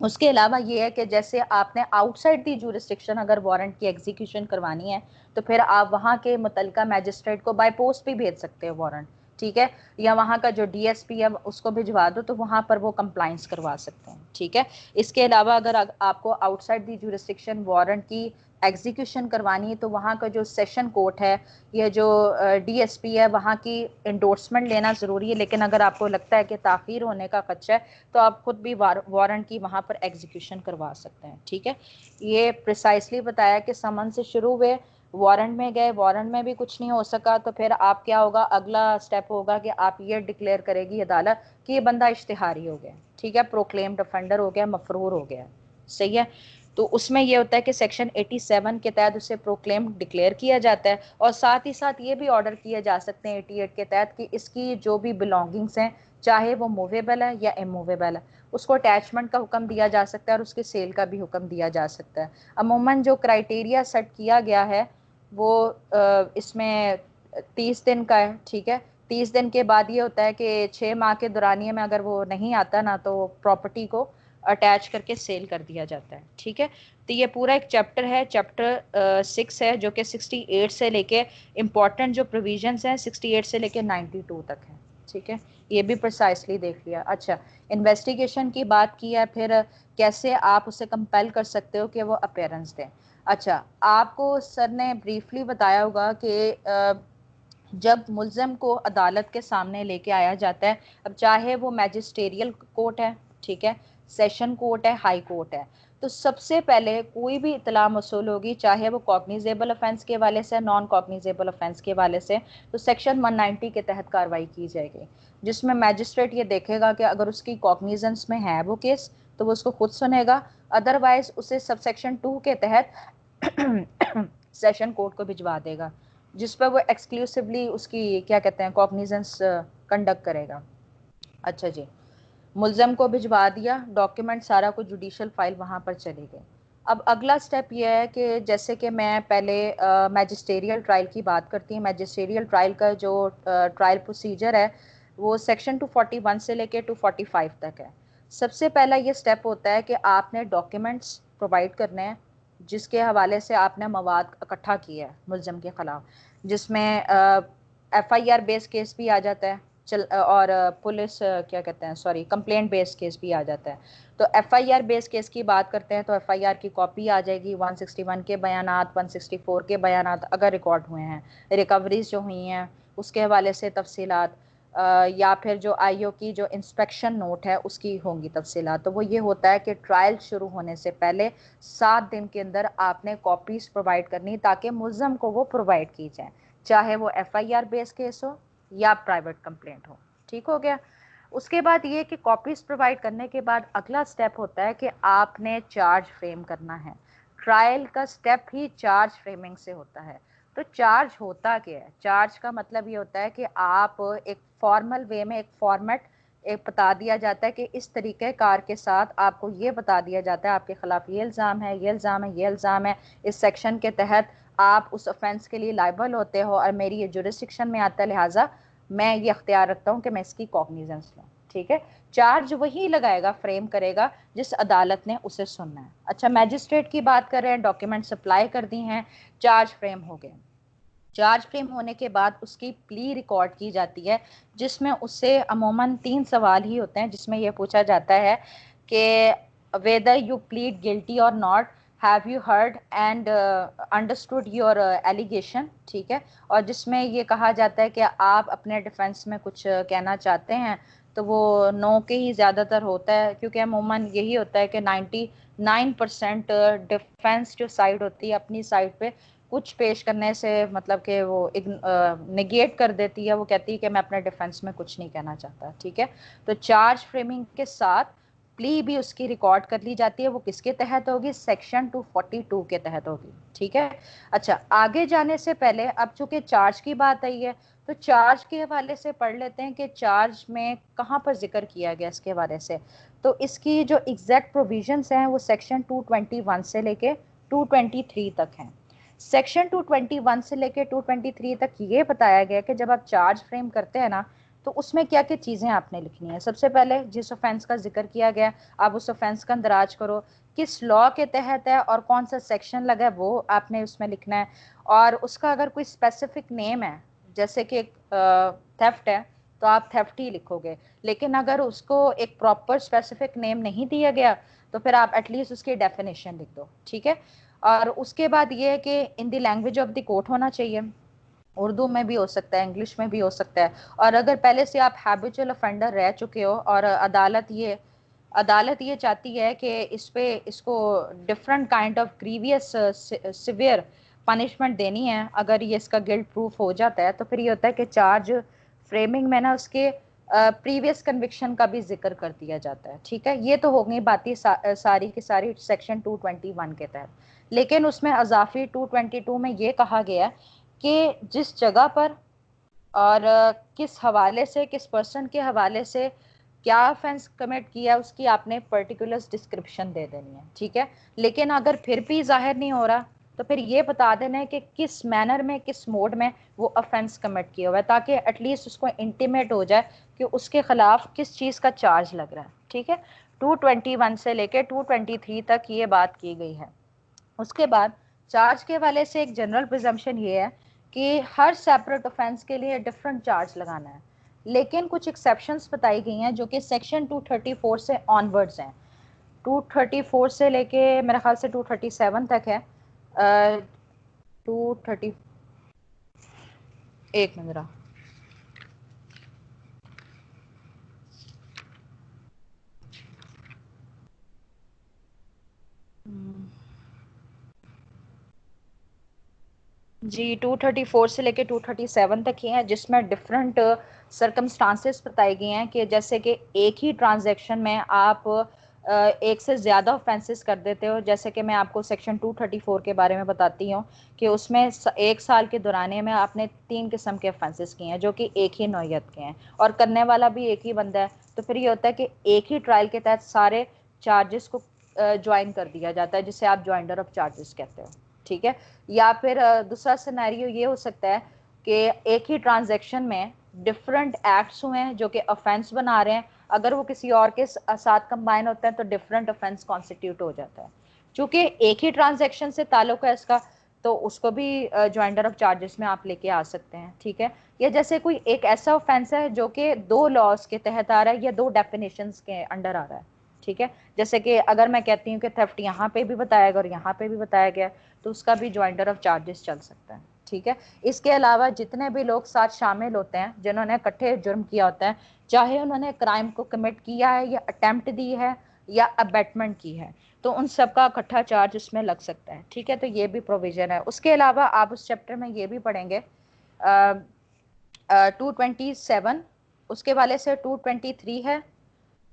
उसके अलावा ये है कि जैसे आपने आउटसाइड दी जुरिस्डिक्शन अगर वारंट की एग्जीक्यूशन करवानी है, तो फिर आप वहाँ के मुतलका मैजिस्ट्रेट को बाय पोस्ट भी भेज सकते हो वारंट, ठीक है, या वहाँ का जो डीएसपी है उसको भिजवा दो, तो वहाँ पर वो कंप्लाइंस करवा सकते हैं। ठीक है, इसके अलावा अगर आपको आउटसाइड दी जुरिस्डिक्शन वारंट की एग्जीक्यूशन करवानी है, तो वहाँ का जो सेशन कोर्ट है या जो डीएसपी है वहाँ की इंडोर्समेंट लेना ज़रूरी है। लेकिन अगर आपको लगता है कि ताख़ीर होने का खदशा है तो आप खुद भी वारंट की वहाँ पर एग्जीक्यूशन करवा सकते हैं। ठीक है, ये प्रिसाइसली बताया कि समन से शुरू हुए, वारंट में गए, वारंट में भी कुछ नहीं हो सका, तो फिर आप क्या होगा, अगला स्टेप होगा कि आप ये डिक्लेयर करेगी अदालत कि ये बंदा इश्तिहारी हो गया। ठीक है, प्रोक्लेम्ड ऑफेंडर हो गया, मफरूर हो गया। सही है, तो उसमें ये होता है कि सेक्शन 87 के तहत उसे प्रोक्लेम डिक्लेयर किया जाता है, और साथ ही साथ ये भी ऑर्डर किए जा सकते हैं 88 के तहत कि इसकी जो भी बिलोंगिंग्स हैं, चाहे वो मूवेबल है या इमूवेबल है, उसको अटैचमेंट का हुक्म दिया जा सकता है और उसके सेल का भी हुक्म दिया जा सकता है। अमूमन जो क्राइटेरिया सेट किया गया है वो इसमें 30 दिन का है। ठीक है, 30 दिन के बाद ये होता है कि 6 माह के दौरानिए में अगर वो नहीं आता ना, तो प्रॉपर्टी को अटैच करके सेल कर दिया जाता है। ठीक है, तो ये पूरा एक चैप्टर है, चैप्टर 6 है, जो कि 68 से लेके इम्पॉर्टेंट जो प्रोविजंस हैं 68 से लेके 92 तक है। ठीक है, ये भी प्रिसाइसली देख लिया। अच्छा, इन्वेस्टिगेशन की बात की है, फिर कैसे आप उसे कंपेल कर सकते हो कि वो अपीयरेंस दें। अच्छा, आपको सर ने ब्रीफली बताया होगा कि जब मुल्ज़म को अदालत के सामने लेके आया जाता है, अब चाहे वो मैजिस्ट्रियल कोर्ट है, ठीक है, सेशन कोर्ट है, हाई कोर्ट है, तो सबसे पहले कोई भी इतला मसूल होगी, चाहे वो कॉग्निजेबल ऑफेंस के वाले से, नॉन कॉग्निजेबल ऑफेंस के वाले से, तो सेक्शन 190 के तहत कार्रवाई की जाएगी, जिसमें मैजिस्ट्रेट ये देखेगा कि अगर उसकी कॉग्निजेंस में है वो केस तो वो उसको खुद सुनेगा, अदरवाइज उसे सब सेक्शन 2 के तहत सेशन कोर्ट को भिजवा देगा, जिस पर वो एक्सक्लूसिवली उसकी क्या कहते हैं कॉग्निजेंस कंडक्ट करेगा। अच्छा जी, मुल्ज़म को भिजवा दिया, डॉक्यूमेंट सारा कुछ जुडिशल फाइल वहाँ पर चली गई। अब अगला स्टेप यह है कि जैसे कि मैं पहले मैजिस्टेरियल ट्रायल की बात करती हूँ। मैजिस्टेरियल ट्रायल का जो ट्रायल प्रोसीजर है वो सेक्शन 241 से लेके 245 तक है। सबसे पहला ये स्टेप होता है कि आपने डॉक्यूमेंट्स प्रोवाइड करने हैं जिसके हवाले से आपने मवाद इकट्ठा किया है मुल्ज़म के ख़िलाफ़, जिसमें FIR बेस्ड केस भी आ जाता है, और पुलिस क्या कहते हैं, सॉरी, कंप्लेंट बेस्ड केस भी आ जाता है। तो FIR बेस्ड केस की बात करते हैं तो FIR की कॉपी आ जाएगी, 161 के बयानात, 164 के बयानात अगर रिकॉर्ड हुए हैं, रिकवरीज जो हुई हैं उसके हवाले से तफसीलात, या फिर जो IO की जो इंस्पेक्शन नोट है उसकी होंगी तफसीलात। तो वो ये होता है कि ट्रायल शुरू होने से पहले 7 दिन के अंदर आपने कॉपीज़ प्रोवाइड करनी ताकि मुल्ज़म को वो प्रोवाइड की जाए, चाहे वो FIR बेस्ड केस हो या प्राइवेट कंप्लेंट हो। ठीक हो गया। उसके बाद ये कि कॉपीज प्रोवाइड करने के बाद अगला स्टेप होता है कि आपने चार्ज फ्रेम करना है। ट्रायल का स्टेप ही चार्ज फ्रेमिंग से होता है। तो चार्ज होता क्या है? चार्ज का मतलब ये होता है कि आप एक फॉर्मल वे में एक फॉर्मेट एक बता दिया जाता है कि इस तरीके कार के साथ आपको ये बता दिया जाता है आपके खिलाफ ये इल्ज़ाम है, ये इल्ज़ाम है, ये इल्ज़ाम है, इस सेक्शन के तहत आप उस ऑफेंस के लिए लायबल होते हो और मेरी ये जुरिस्डिक्शन में आता है, लिहाजा मैं ये अख्तियार रखता हूँ कि मैं इसकी कॉग्निजेंस लूँ। ठीक है, चार्ज वही लगाएगा, फ्रेम करेगा जिस अदालत ने उसे सुनना है। अच्छा, मैजिस्ट्रेट की बात कर रहे हैं, डॉक्यूमेंट सप्लाई कर दी हैं, चार्ज फ्रेम हो गए। चार्ज फ्रेम होने के बाद उसकी प्ली रिकॉर्ड की जाती है, जिसमें उससे अमूमन 3 सवाल ही होते हैं, जिसमें यह पूछा जाता है कि वेदर यू प्लीड गिल्टी और not, have you heard and understood your allegation. ठीक है, और जिसमें ये कहा जाता है कि आप अपने डिफेंस में कुछ कहना चाहते हैं, तो वो नो के ही ज़्यादातर होता है, क्योंकि अमूमन यही होता है कि 99% डिफेंस जो साइड होती है अपनी साइड पे कुछ पेश करने से मतलब कि वो निगेट कर देती है, वो कहती है कि मैं अपने डिफेंस में कुछ नहीं कहना चाहता। ठीक है, तो चार्ज फ्रेमिंग के साथ प्ली भी उसकी रिकॉर्ड कर ली जाती है। वो किसके तहत होगी? सेक्शन 242 के तहत होगी। ठीक है, अच्छा, आगे जाने से पहले अब चूंकि चार्ज की बात आई है तो चार्ज के हवाले से पढ़ लेते हैं कि चार्ज में कहाँ पर जिक्र किया गया इसके हवाले से। तो इसकी जो एग्जैक्ट प्रोविजंस हैं वो सेक्शन 221 से लेके 223 तक हैं। सेक्शन 221 से लेके 223 तक ये बताया गया कि जब आप चार्ज फ्रेम करते हैं ना, तो उसमें क्या क्या चीज़ें आपने लिखनी है। सबसे पहले जिस ऑफेंस का जिक्र किया गया आप उस ऑफेंस का अंदराज करो, किस लॉ के तहत है और कौन सा सेक्शन लगा है वो आपने उसमें लिखना है, और उसका अगर कोई स्पेसिफिक नेम है, जैसे कि थेफ्ट है तो आप थेफ्ट ही लिखोगे। लेकिन अगर उसको एक प्रॉपर स्पेसिफिक नेम नहीं दिया गया तो फिर आप एटलीस्ट उसकी डेफिनेशन लिख दो, ठीक है। और उसके बाद ये है कि in the language of the court होना चाहिए। उर्दू में भी हो सकता है, इंग्लिश में भी हो सकता है। और अगर पहले से आप हैबिचुअल ऑफेंडर रह चुके हो और अदालत ये चाहती है कि इस पे इसको different kind of grievous severe punishment देनी है, अगर ये इसका गिल्ट प्रूफ हो जाता है, तो फिर ये होता है कि चार्ज फ्रेमिंग में ना उसके प्रीवियस कन्विक्शन का भी जिक्र कर दिया जाता है, ठीक है। ये तो हो गई बातें सारी की सारी सेक्शन 221 के तहत। लेकिन उसमें अजाफी 222 में ये कहा गया कि जिस जगह पर और किस हवाले से, किस पर्सन के हवाले से क्या ऑफेंस कमिट किया उसकी आपने पर्टिकुलर डिस्क्रिप्शन दे देनी है, ठीक है। लेकिन अगर फिर भी जाहिर नहीं हो रहा तो फिर ये बता देना है कि किस मैनर में, किस मोड में वो ऑफेंस कमिट किया हुआ है, ताकि एटलीस्ट उसको इंटीमेट हो जाए कि उसके खिलाफ किस चीज़ का चार्ज लग रहा है, ठीक है। 221 से लेकर 223 तक ये बात की गई है। उसके बाद चार्ज के हवाले से एक जनरल प्रिजम्पशन ये है कि हर सेपरेट ऑफेंस के लिए डिफरेंट चार्ज लगाना है। लेकिन कुछ एक्सेप्शंस बताई गई हैं जो कि सेक्शन 234 से ऑनवर्ड्स हैं। 234 से लेके मेरे ख्याल से 237 तक है। 230, एक मिनट जरा, जी 234 से लेके 237 तक ही हैं, जिसमें डिफरेंट सरकमस्टांसेस बताई गई हैं कि जैसे कि एक ही ट्रांजैक्शन में आप एक से ज़्यादा ऑफेंसेस कर देते हो। जैसे कि मैं आपको सेक्शन 234 के बारे में बताती हूँ कि उसमें एक साल के दौराने में आपने 3 किस्म के ऑफेंसेस किए हैं जो कि एक ही नौयत के हैं और करने वाला भी एक ही बंदा है। तो फिर ये होता है कि एक ही ट्रायल के तहत सारे चार्जेस को ज्वाइन कर दिया जाता है, जिसे आप ज्वाइंडर ऑफ चार्जेस कहते हो, ठीक है। या फिर दूसरा सिनेरियो ये हो सकता है कि एक ही ट्रांजैक्शन में डिफरेंट एक्ट्स हुए हैं जो कि ऑफेंस बना रहे हैं। अगर वो किसी और के साथ कंबाइन होते हैं तो डिफरेंट ऑफेंस कॉन्स्टिट्यूट हो जाता है। चूंकि एक ही ट्रांजैक्शन से ताल्लुक है इसका, तो उसको भी ज्वाइंडर ऑफ चार्जेस में आप लेके आ सकते हैं, ठीक है। या जैसे कोई एक ऐसा ऑफेंस है जो कि दो लॉज के तहत आ रहा है या दो डेफिनेशंस के अंडर आ रहा है, ठीक है। जैसे कि अगर मैं कहती हूँ कि थेफ्ट यहाँ पे भी बताया गया और यहाँ पे भी बताया गया, तो उसका भी ज्वाइंडर ऑफ चार्जेस चल सकता है, ठीक है। इसके अलावा जितने भी लोग साथ शामिल होते हैं जिन्होंने इकट्ठे जुर्म किया होता है, चाहे उन्होंने क्राइम को कमिट किया है या अटेम्प्ट दी है या अबेटमेंट की है, तो उन सब का इकट्ठा चार्ज उसमें लग सकता है, ठीक है। तो ये भी प्रोविजन है। उसके अलावा आप उस चैप्टर में ये भी पढ़ेंगे 227, उसके वाले से 223 है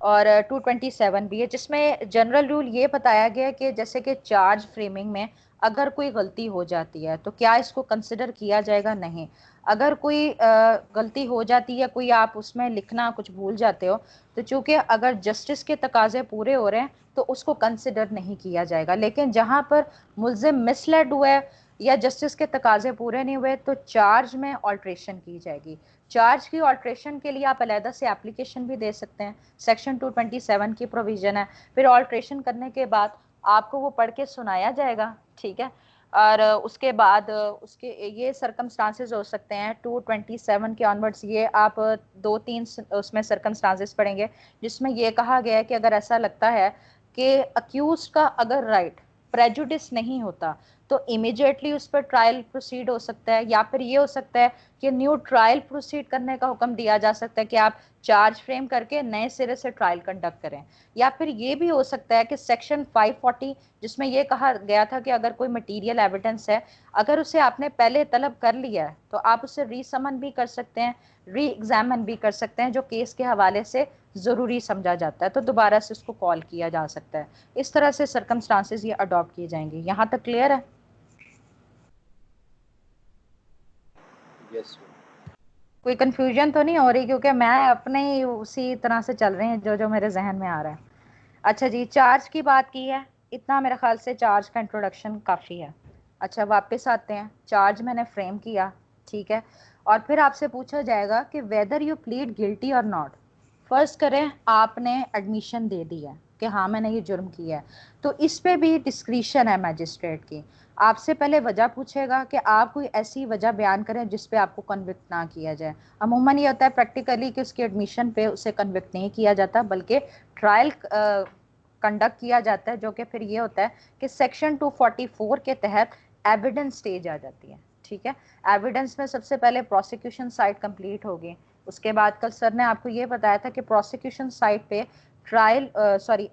और 227 भी है, जिसमें जनरल रूल ये बताया गया कि जैसे कि चार्ज फ्रेमिंग में अगर कोई गलती हो जाती है तो क्या इसको कंसिडर किया जाएगा, नहीं। अगर कोई गलती हो जाती है, कोई आप उसमें लिखना कुछ भूल जाते हो, तो चूंकि अगर जस्टिस के तकाजे पूरे हो रहे हैं तो उसको कंसिडर नहीं किया जाएगा। लेकिन जहां पर मुल्जिम मिसलेड हुआ है या जस्टिस के तकाजे पूरे नहीं हुए तो चार्ज में ऑल्ट्रेशन की जाएगी। चार्ज की ऑल्ट्रेशन के लिए आप अलहदा से एप्लीकेशन भी दे सकते हैं, सेक्शन 227 की प्रोविजन है। फिर ऑल्ट्रेशन करने के बाद आपको वो पढ़ के सुनाया जाएगा, ठीक है। और उसके बाद उसके ये सरकमस्टांसेस हो सकते हैं 227 के ऑनवर्ड्स। ये आप दो तीन उसमें सरकमस्टांसेस पढ़ेंगे जिसमें ये कहा गया है कि अगर ऐसा लगता है कि अक्यूज का अगर राइट प्रेजुडिस नहीं होता तो इमिडिएटली उस पर ट्रायल प्रोसीड हो सकता है। या फिर ये हो सकता है कि न्यू ट्रायल प्रोसीड करने का हुक्म दिया जा सकता है कि आप चार्ज फ्रेम करके नए सिरे से ट्रायल कंडक्ट करें। या फिर ये भी हो सकता है कि सेक्शन 540 जिसमें यह कहा गया था कि अगर कोई मटेरियल एविडेंस है, अगर उसे आपने पहले तलब कर लिया है तो आप उसे रीसमन भी कर सकते हैं, री एग्जामिन भी कर सकते हैं, जो केस के हवाले से ज़रूरी समझा जाता है तो दोबारा से उसको कॉल किया जा सकता है। इस तरह से सरकमस्टांसेस ये अडॉप्ट किए जाएंगे। यहाँ तक क्लियर है? यस। कोई कंफ्यूजन तो नहीं हो रही? क्योंकि मैं अपने ही उसी तरह से चल रहे हैं जो जो मेरे जहन में आ रहा है। अच्छा जी, चार्ज की बात की है, इतना मेरे ख्याल से चार्ज का इंट्रोडक्शन काफ़ी है। अच्छा वापस आते हैं, चार्ज मैंने फ्रेम किया, ठीक है। और फिर आपसे पूछा जाएगा कि वेदर यू प्लीड गिल्टी और नॉट। फर्स्ट करें, आपने एडमिशन दे दी है, कि हाँ मैंने ये जुर्म किया है, तो इस पे भी डिस्क्रिशन है मैजिस्ट्रेट की। आपसे पहले वजह पूछेगा कि आप कोई ऐसी वजह बयान करें जिस पे आपको कन्विक्ट ना किया जाए। अमूमन ये होता है प्रैक्टिकली कि उसकी एडमिशन पे उसे कन्विक्ट नहीं किया जाता, बल्कि ट्रायल कंडक्ट किया जाता है, जो कि फिर ये होता है कि सेक्शन 244 के तहत एविडेंस स्टेज आ जाती है। ठीक है, एविडेंस में सबसे पहले प्रोसिक्यूशन साइड कंप्लीट होगी। उसके बाद कल सर ने आपको ये बताया था कि प्रोसिक्यूशन साइड पे ट्रायल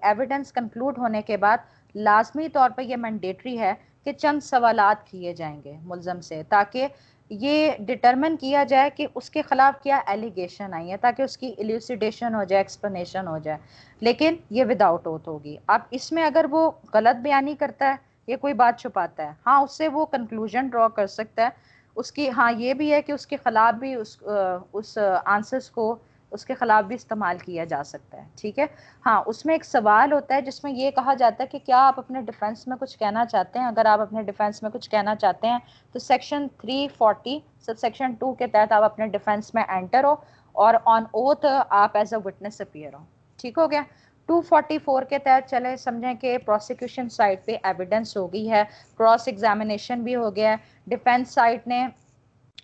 एविडेंस कंक्लूड होने के बाद लाजमी तौर पर यह मैंडेटरी है कि चंद सवालात किए जाएंगे मुलजम से, ताकि ये डिटरमिन किया जाए कि उसके खिलाफ क्या एलिगेशन आई है, ताकि उसकी इल्यूसिडेशन हो जाए, एक्सप्लेनेशन हो जाए। लेकिन ये विदाउट ओथ होगी। अब इसमें अगर वो गलत बयानी करता है, ये कोई बात छुपाता है, हाँ उससे वो कंक्लूजन ड्रॉ कर सकता है। उसकी हाँ ये भी है कि उसके खिलाफ भी उस आंसर्स को उसके खिलाफ भी इस्तेमाल किया जा सकता है। ठीक है, हाँ उसमें एक सवाल होता है जिसमें ये कहा जाता है कि क्या आप अपने डिफेंस में कुछ कहना चाहते हैं। अगर आप अपने डिफेंस में कुछ कहना चाहते हैं तो सेक्शन 340 सब सेक्शन 2 के तहत आप अपने डिफेंस में एंटर हो और ऑन ओथ आप एज अ विटनेस अपीयर हो। ठीक हो गया। 244 के तहत चले समझें कि प्रोसिक्यूशन साइड पे एविडेंस हो गई है, क्रॉस एग्जामिनेशन भी हो गया है, डिफेंस साइड ने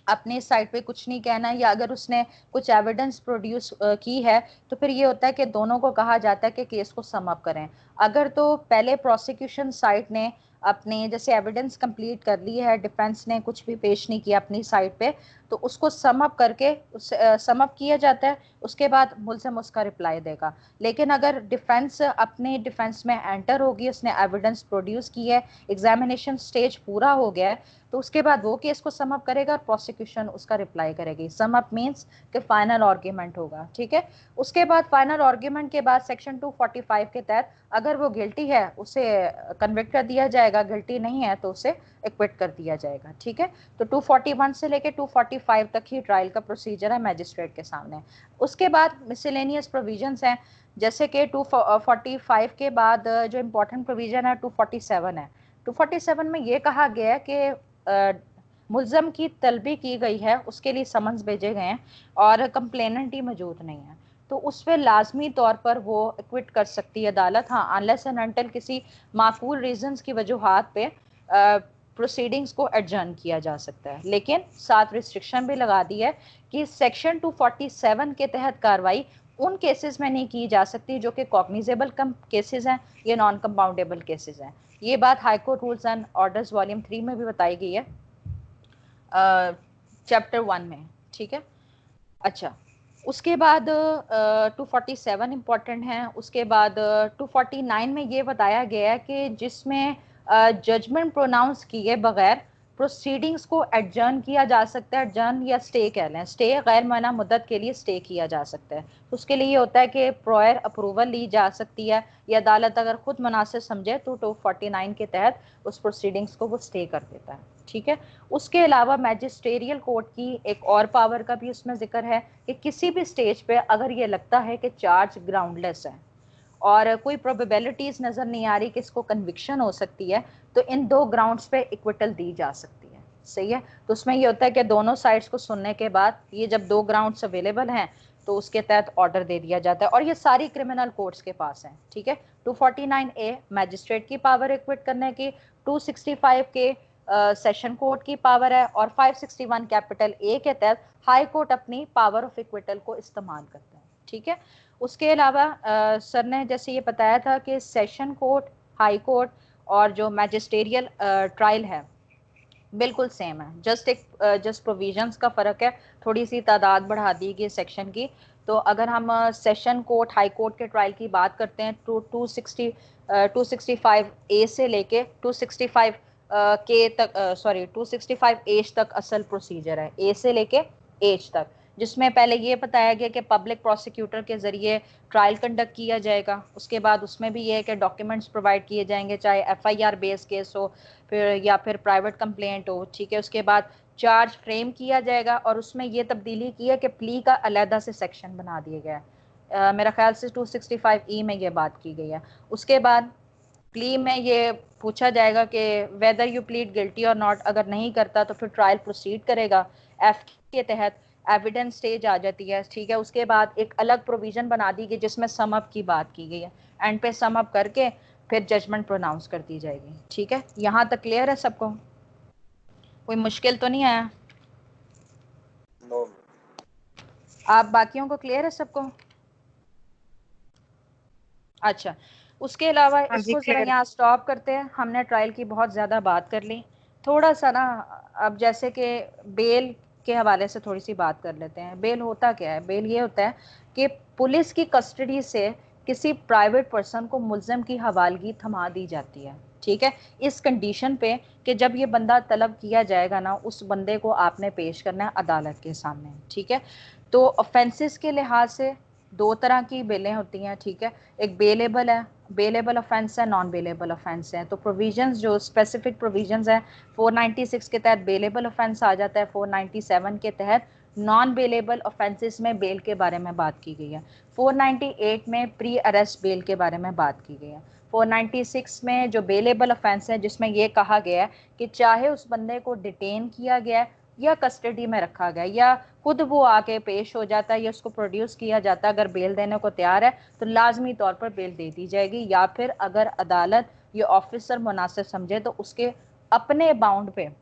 अपने साइड पे कुछ नहीं कहना, या अगर उसने कुछ एविडेंस प्रोड्यूस की है तो फिर ये होता है कि दोनों को कहा जाता है कि केस को सम अप करें। अगर तो पहले प्रोसिक्यूशन साइड ने अपने जैसे एविडेंस कंप्लीट कर ली है, डिफेंस ने कुछ भी पेश नहीं किया अपनी साइड पे, तो उसको सम अप करके सम अप किया जाता है। उसके बाद मुलजिम उसका रिप्लाई देगा। लेकिन अगर डिफेंस अपने डिफेंस में एंटर होगी, उसने एविडेंस प्रोड्यूस की है, एग्जामिनेशन स्टेज पूरा हो गया है, तो उसके बाद वो केस को सम अप करेगा और प्रोसिक्यूशन उसका रिप्लाई करेगी। सम अप मींस कि फाइनल आर्गुमेंट होगा। ठीक है, उसके बाद फाइनल आर्गुमेंट के बाद सेक्शन 245 के तहत अगर वो गिल्टी है उसे कन्विक्ट कर दिया जाएगा, गिल्टी नहीं है तो उसे एक्विट कर दिया जाएगा। ठीक है, तो 241 से लेके 245 तक ही ट्रायल का प्रोसीजर है मैजिस्ट्रेट के सामने। उसके बाद मिसलेनियस प्रोविजंस हैं, जैसे कि 245 के बाद जो इम्पोर्टेंट प्रोविजन है 247 है। 247 में ये कहा गया है कि मुल्ज़म की तलबी की गई है, उसके लिए समन्स भेजे गए हैं और कंप्लेनेंट ही मौजूद नहीं है, तो उस पर लाजमी तौर पर वो एक्विट कर सकती है अदालत। हाँ अनलेस एंड अनटिल किसी माकूल रीजंस की वजूहात पे प्रोसीडिंग्स को एडजर्न किया जा सकता है। लेकिन साथ रिस्ट्रिक्शन भी लगा दी है कि सेक्शन 247 के तहत कार्रवाई उन केसेस में नहीं की जा सकती जो कि कॉग्निजेबल केसेस हैं, ये नॉन कंपाउंडेबल केसेस हैं। ये बात high court rules and orders volume 3 में भी बताई गई है, चैप्टर 1 में। ठीक है, अच्छा उसके बाद 247 इम्पॉर्टेंट है। उसके बाद 249 में ये बताया गया है कि जिसमें जजमेंट प्रोनाउंस किए बगैर प्रोसीडिंग्स को एडजर्न किया जा सकता है। एडजर्न या स्टे कह लें, स्टे गैर माना मुद्दत के लिए स्टे किया जा सकता है। तो उसके लिए ये होता है कि प्रायर अप्रूवल ली जा सकती है, या अदालत अगर खुद मुनासिब समझे तो 249 के तहत उस प्रोसीडिंग्स को वो स्टे कर देता है। ठीक है, उसके अलावा मैजिस्ट्रियल कोर्ट की एक और पावर का भी उसमें जिक्र है कि किसी भी स्टेज पे अगर ये लगता है कि चार्ज ग्राउंडलेस है और कोई प्रोबेबिलिटीज नजर नहीं आ रही कि इसको कन्विक्शन हो सकती है, तो इन दो ग्राउंड्स पे इक्विटल दी जा सकती है। सही है, तो उसमें ये होता है कि दोनों साइड्स को सुनने के बाद ये जब दो ग्राउंड्स अवेलेबल हैं तो उसके तहत ऑर्डर दे दिया जाता है, और ये सारी क्रिमिनल कोर्ट्स के पास हैं। ठीक है, 249A मैजिस्ट्रेट की पावर इक्विट करने की, 265 के सेशन कोर्ट की पावर है, और 561 कैपिटल ए के तहत हाई कोर्ट अपनी पावर ऑफ इक्विटल को इस्तेमाल करते हैं। ठीक है, उसके अलावा सर ने जैसे ये बताया था कि सेशन कोर्ट, हाई कोर्ट और जो मैजिस्टेरियल ट्रायल है बिल्कुल सेम है, जस्ट प्रोविजंस का फ़र्क है, थोड़ी सी तादाद बढ़ा दी गई सेक्शन की। तो अगर हम सेशन कोर्ट, हाई कोर्ट के ट्रायल की बात करते हैं तो 265A से लेके 265 के तक, 265 एज तक असल प्रोसीजर है, ए से लेके एज तक, जिसमें पहले ये बताया गया कि पब्लिक प्रोसिक्यूटर के ज़रिए ट्रायल कंडक्ट किया जाएगा। उसके बाद उसमें भी ये है कि डॉक्यूमेंट्स प्रोवाइड किए जाएंगे, चाहे FIR बेस्ड केस हो फिर या फिर प्राइवेट कंप्लेंट हो। ठीक है, उसके बाद चार्ज फ्रेम किया जाएगा, और उसमें ये तब्दीली की है कि प्ली का अलहदा से सेक्शन बना दिया गया है। मेरा ख्याल से 265E में ये बात की गई है। उसके बाद प्ली में ये पूछा जाएगा कि वेदर यू प्लीड गिल्टी और नॉट, अगर नहीं करता तो फिर ट्रायल प्रोसीड करेगा F के तहत। एविडेंस स्टेज आ जाती है, ठीक है। उसके बाद एक अलग प्रोविजन बना दी गई जिसमें सम अप की बात की गई है, एंड पे सम अप करके फिर जजमेंट प्रोनाउंस कर दी जाएगी, ठीक है। यहाँ तक क्लियर है सबको, कोई मुश्किल तो नहीं आया? नो। आप बाकियों को क्लियर है सबको? अच्छा, उसके अलावा हाँ जी इसको ज़रा क्लियर। यहाँ स्टॉप करते हैं, हमने ट्रायल की बहुत ज़्यादा बात कर ली, थोड़ा सा ना अब जैसे कि बेल के हवाले से थोड़ी सी बात कर लेते हैं। बेल होता क्या है? बेल ये होता है कि पुलिस की कस्टडी से किसी प्राइवेट पर्सन को मुल्ज़िम की हवालगी थमा दी जाती है, ठीक है, इस कंडीशन पे कि जब ये बंदा तलब किया जाएगा ना, उस बंदे को आपने पेश करना है अदालत के सामने, ठीक है। तो ऑफेंसेस के लिहाज से दो तरह की बेलें होती हैं, ठीक है। एक बेलेबल है, बेलेबल ऑफेंस है, नॉन बेलेबल ऑफेंस है। तो प्रोविजंस जो स्पेसिफिक प्रोविजंस हैं, 496 के तहत बेलेबल ऑफेंस आ जाता है, 497 के तहत नॉन बेलेबल ऑफेंसेस में बेल के बारे में बात की गई है, 498 में प्री अरेस्ट बेल के बारे में बात की गई है, 496 में जो बेलेबल ऑफेंस है जिसमें यह कहा गया है कि चाहे उस बंदे को डिटेन किया गया है या कस्टडी में रखा गया या खुद वो आके पेश हो जाता है या उसको प्रोड्यूस किया जाता है, अगर बेल देने को तैयार है तो लाजमी तौर पर बेल दे दी जाएगी, या फिर अगर अदालत या ऑफिसर मुनासिब समझे तो उसके अपने बाउंड पे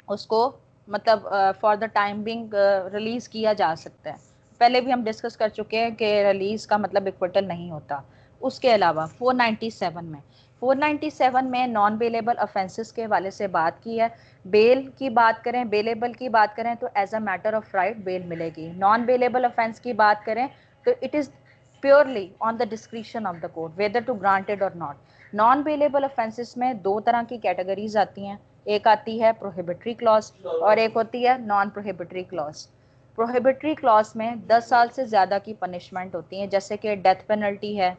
उसको मतलब for the time being release किया जा सकता है। पहले भी हम डिस्कस कर चुके हैं कि रिलीज का मतलब इक्वटल नहीं होता। उसके अलावा 497 में नॉन बेलेबल ऑफेंसेस के हवाले से बात की है। बेल की बात करें, बेलेबल की बात करें तो as a matter of right bail मिलेगी। नॉन बेलेबल ऑफेंस की बात करें तो it is purely on the discretion of the court whether to granted और नॉट। नॉन बेलेबल ऑफेंसेस में दो तरह की कैटेगरीज आती हैं, एक आती है प्रोहिबिटरी क्लॉज और एक होती है non prohibitory clause. Prohibitory clause में 10 साल से ज़्यादा की पनिशमेंट होती है, जैसे कि डेथ पेनल्टी है,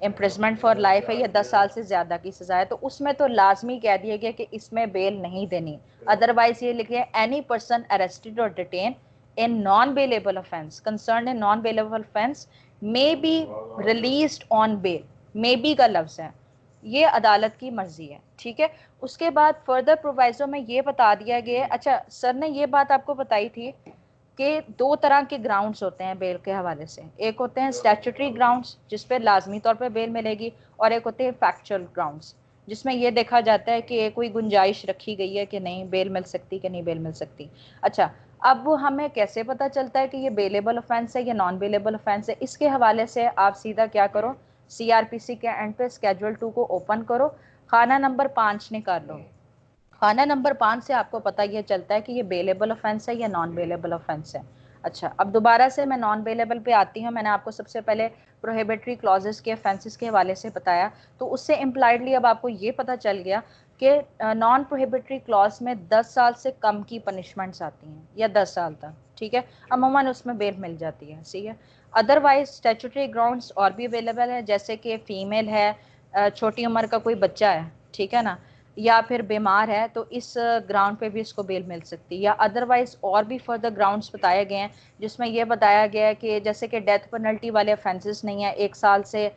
इम्प्रिजमेंट फॉर लाइफ है या 10 साल से ज़्यादा की सज़ा है, तो उसमें तो लाजमी कह दिया गया कि इसमें बेल नहीं देनी। अदरवाइज ये लिखे एनी पर्सन अरेस्टेड और detain in non bailable offence concern in non bailable offence may be released on bail. May be का लफ्ज़ है, ये अदालत की मर्जी है, ठीक है। उसके बाद फर्दर प्रोवाइजो में ये बता दिया गया है, अच्छा सर ने ये बात आपको बताई थी कि दो तरह के ग्राउंड्स होते हैं बेल के हवाले से, एक होते हैं स्टैट्यूटरी ग्राउंड्स जिस पे लाजमी तौर पे बेल मिलेगी, और एक होते हैं फैक्चुअल ग्राउंड्स जिसमें यह देखा जाता है कि कोई गुंजाइश रखी गई है कि नहीं बेल मिल सकती कि नहीं बेल मिल सकती। अच्छा, अब हमें कैसे पता चलता है कि ये बेलेबल ऑफेंस है या नॉन बेलेबल ऑफेंस है? इसके हवाले से आप सीधा क्या करो, सीआरपीसी के एंड पे स्केड्यूल 2 को ओपन करो, खाना नंबर 5 निकाल लो। खाना नंबर 5 से आपको पता ये चलता है कि ये बेलेबल ऑफेंस है या नॉन बेलेबल ऑफेंस है। अच्छा, अब दोबारा से मैं नॉन बेलेबल पे आती हूँ। मैंने आपको सबसे पहले प्रोहिबिटरी क्लॉजेस के ऑफेंसेस के हवाले से बताया, तो उससे इम्प्लाइडली अब आपको ये पता चल गया कि नॉन प्रोहिबिटरी क्लॉज में 10 साल से कम की पनिशमेंट्स आती हैं या 10 साल तक, ठीक है, अमूमन उसमें बेल मिल जाती है, सही है। अदरवाइज स्टैट्यूटरी ग्राउंड्स और भी अवेलेबल है, जैसे कि फीमेल है, छोटी उम्र का कोई बच्चा है, ठीक है ना, या फिर बीमार है, तो इस ग्राउंड पे भी इसको बेल मिल सकती है। या अदरवाइज और भी फर्दर ग्राउंड्स बताए गए हैं जिसमें यह बताया गया है कि जैसे कि डेथ पेनल्टी वाले ऑफेंसेस नहीं है, 1 साल से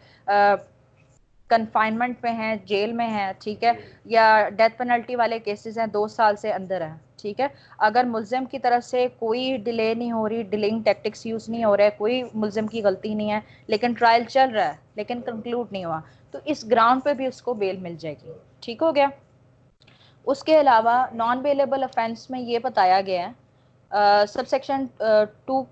कन्फाइनमेंट में हैं, जेल में हैं, ठीक है, या डेथ पेनल्टी वाले केसेस हैं 2 साल से अंदर है, ठीक है। अगर मुल्जिम की तरफ से कोई डिले नहीं हो रही, डिलेइंग टैक्टिक्स यूज़ नहीं हो रहा है, कोई मुल्जिम की गलती नहीं है, लेकिन ट्रायल चल रहा है लेकिन कंक्लूड नहीं हुआ, तो इस ग्राउंड पे भी उसको बेल मिल जाएगी, ठीक हो गया। उसके अलावा नॉन बेलेबल ऑफेंस में ये बताया गया है सबसेक्शन 2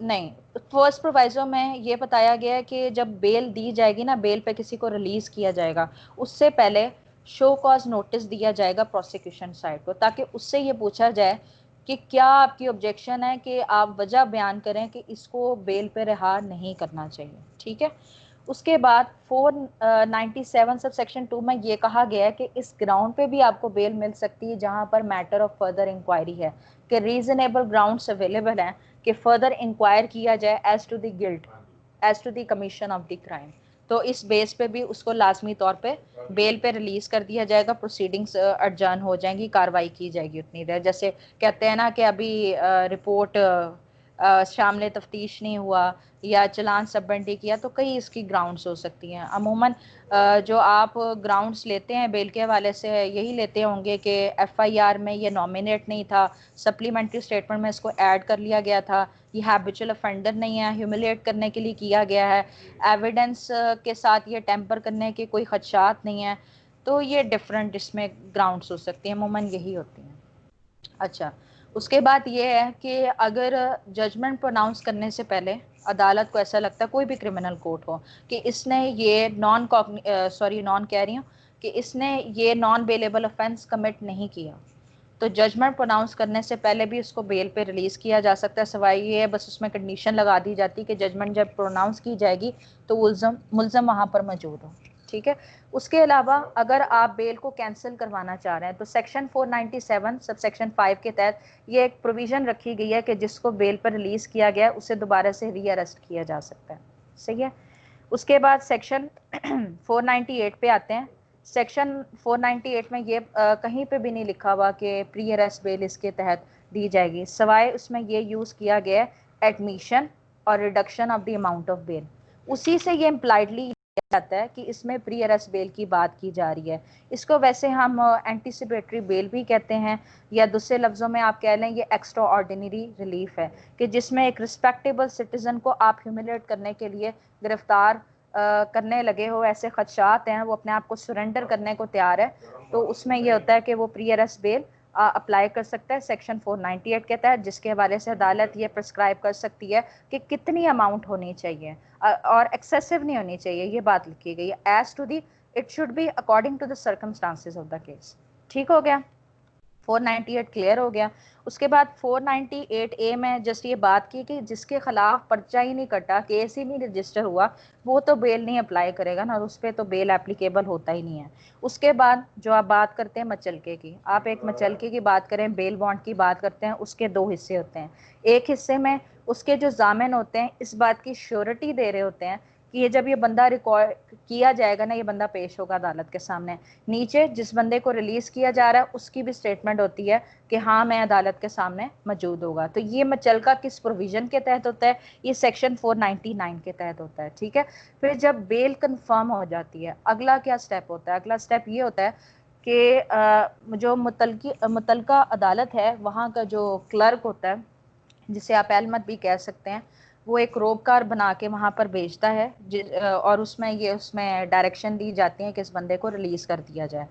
नहीं, फर्स्ट प्रोवाइजो में ये बताया गया है कि जब बेल दी जाएगी ना, बेल पे किसी को रिलीज किया जाएगा, उससे पहले शो कॉज नोटिस दिया जाएगा प्रोसिक्यूशन साइड को, ताकि उससे ये पूछा जाए कि क्या आपकी ऑब्जेक्शन है कि आप वजह बयान करें कि इसको बेल पे रिहा नहीं करना चाहिए, ठीक है। उसके बाद 497 सब सेक्शन 2 में ये कहा गया है कि इस ग्राउंड पे भी आपको बेल मिल सकती है जहां पर मैटर ऑफ फर्दर इंक्वायरी है, कि रीजनेबल ग्राउंड्स अवेलेबल हैं कि फर्दर इंक्वायर किया जाए as to the guilt, as to the commission of the crime, तो इस बेस पे भी उसको लाजमी तौर पे बेल पे रिलीज कर दिया जाएगा, प्रोसीडिंग्स अडजर्न हो जाएंगी, कार्रवाई की जाएगी उतनी देर, जैसे कहते हैं ना कि अभी रिपोर्ट शामिल तफ्तीश नहीं हुआ या चालान सबेंडी किया, तो कई इसकी ग्राउंड्स हो सकती हैं। अमूमन जो आप ग्राउंड्स लेते हैं बेल के हवाले से यही लेते होंगे कि एफआईआर में ये नॉमिनेट नहीं था, सप्लीमेंट्री स्टेटमेंट में इसको ऐड कर लिया गया था, ये हैबिचुअल ऑफेंडर नहीं है, ह्यूमिलेट करने के लिए किया गया है, एविडेंस के साथ ये टेम्पर करने के कोई खदशात नहीं है। तो ये डिफरेंट इसमें ग्राउंड्स हो सकती हैं, अमूमन यही होती हैं। अच्छा, उसके बाद ये है कि अगर जजमेंट प्रोनाउंस करने से पहले अदालत को ऐसा लगता है, कोई भी क्रिमिनल कोर्ट हो, कि इसने ये नॉन कह रही हूँ कि इसने ये नॉन बेलेबल ऑफेंस कमिट नहीं किया, तो जजमेंट प्रोनाउंस करने से पहले भी उसको बेल पे रिलीज किया जा सकता है। सवाई ये है बस उसमें कंडीशन लगा दी जाती है कि जजमेंट जब प्रोनाउंस की जाएगी तो मुलजम वहां पर मौजूद हो। ठीक है। उसके अलावा अगर आप बेल को कैंसिल करवाना चाह रहे हैं तो सेक्शन 497 सब सेक्शन 5 के तहत ये एक प्रोविजन रखी गई है कि जिसको बेल पर रिलीज किया गया है उसे दोबारा से री अरेस्ट किया जा सकता है। सही है। उसके बाद सेक्शन 498 पे आते हैं। सेक्शन 498 में ये कहीं पे भी नहीं लिखा हुआ कि प्री अरेस्ट बेल इसके तहत दी जाएगी, सवाए उसमें ये यूज़ किया गया है एडमिशन और reduction of the amount of bail. उसी से ये इम्प्लाइडली जाता है कि इसमें प्री अरेस्ट बेल की बात की जा रही है। इसको वैसे हम एंटीसिपेटरी बेल भी कहते हैं, या दूसरे लफ्ज़ों में आप कह लें ये एक्स्ट्रा ऑर्डिनरी रिलीफ है, कि जिसमें एक रिस्पेक्टेबल सिटीजन को आप ह्यूमिलेट करने के लिए गिरफ्तार करने लगे हो, ऐसे खदशात हैं, वो अपने आप को सरेंडर करने को तैयार है, तो उसमें ये होता है कि वो प्री अरेस्ट बेल अप्लाई कर सकता है सेक्शन 498 के तहत, जिसके हवाले से अदालत ये प्रिस्क्राइब कर सकती है कि कितनी अमाउंट होनी चाहिए और एक्सेसिव नहीं होनी चाहिए, ये बात लिखी गई है। As to the it should be according to the circumstances of the case. ठीक हो गया, 498 क्लियर हो गया। उसके बाद 498 ए में जस्ट ये बात की कि जिसके खिलाफ पर्चा ही नहीं कटा, केस ही नहीं रजिस्टर हुआ, वो तो बेल नहीं अप्लाई करेगा ना, और उस पर तो बेल एप्लीकेबल होता ही नहीं है। उसके बाद जो आप बात करते हैं मचलके की, आप एक मचलके की बात करें, बेल बॉन्ड की बात करते हैं, उसके दो हिस्से होते हैं। एक हिस्से में उसके जो जामिन होते हैं इस बात की श्योरिटी दे रहे होते हैं कि ये जब ये बंदा रिकॉर्ड किया जाएगा ना, ये बंदा पेश होगा अदालत के सामने, नीचे जिस बंदे को रिलीज किया जा रहा है उसकी भी स्टेटमेंट होती है कि हाँ मैं अदालत के सामने मौजूद होगा। तो ये मचलका किस प्रोविजन के तहत होता है? ये सेक्शन 499 के तहत होता है। ठीक है। फिर जब बेल कंफर्म हो जाती है, अगला क्या स्टेप होता है? अगला स्टेप ये होता है कि जो मुतलका अदालत है वहाँ का जो क्लर्क होता है, जिसे आप एलमत भी कह सकते हैं, वो एक रोबकार बना के वहाँ पर भेजता है और उसमें डायरेक्शन दी जाती है कि इस बंदे को रिलीज कर दिया जाए।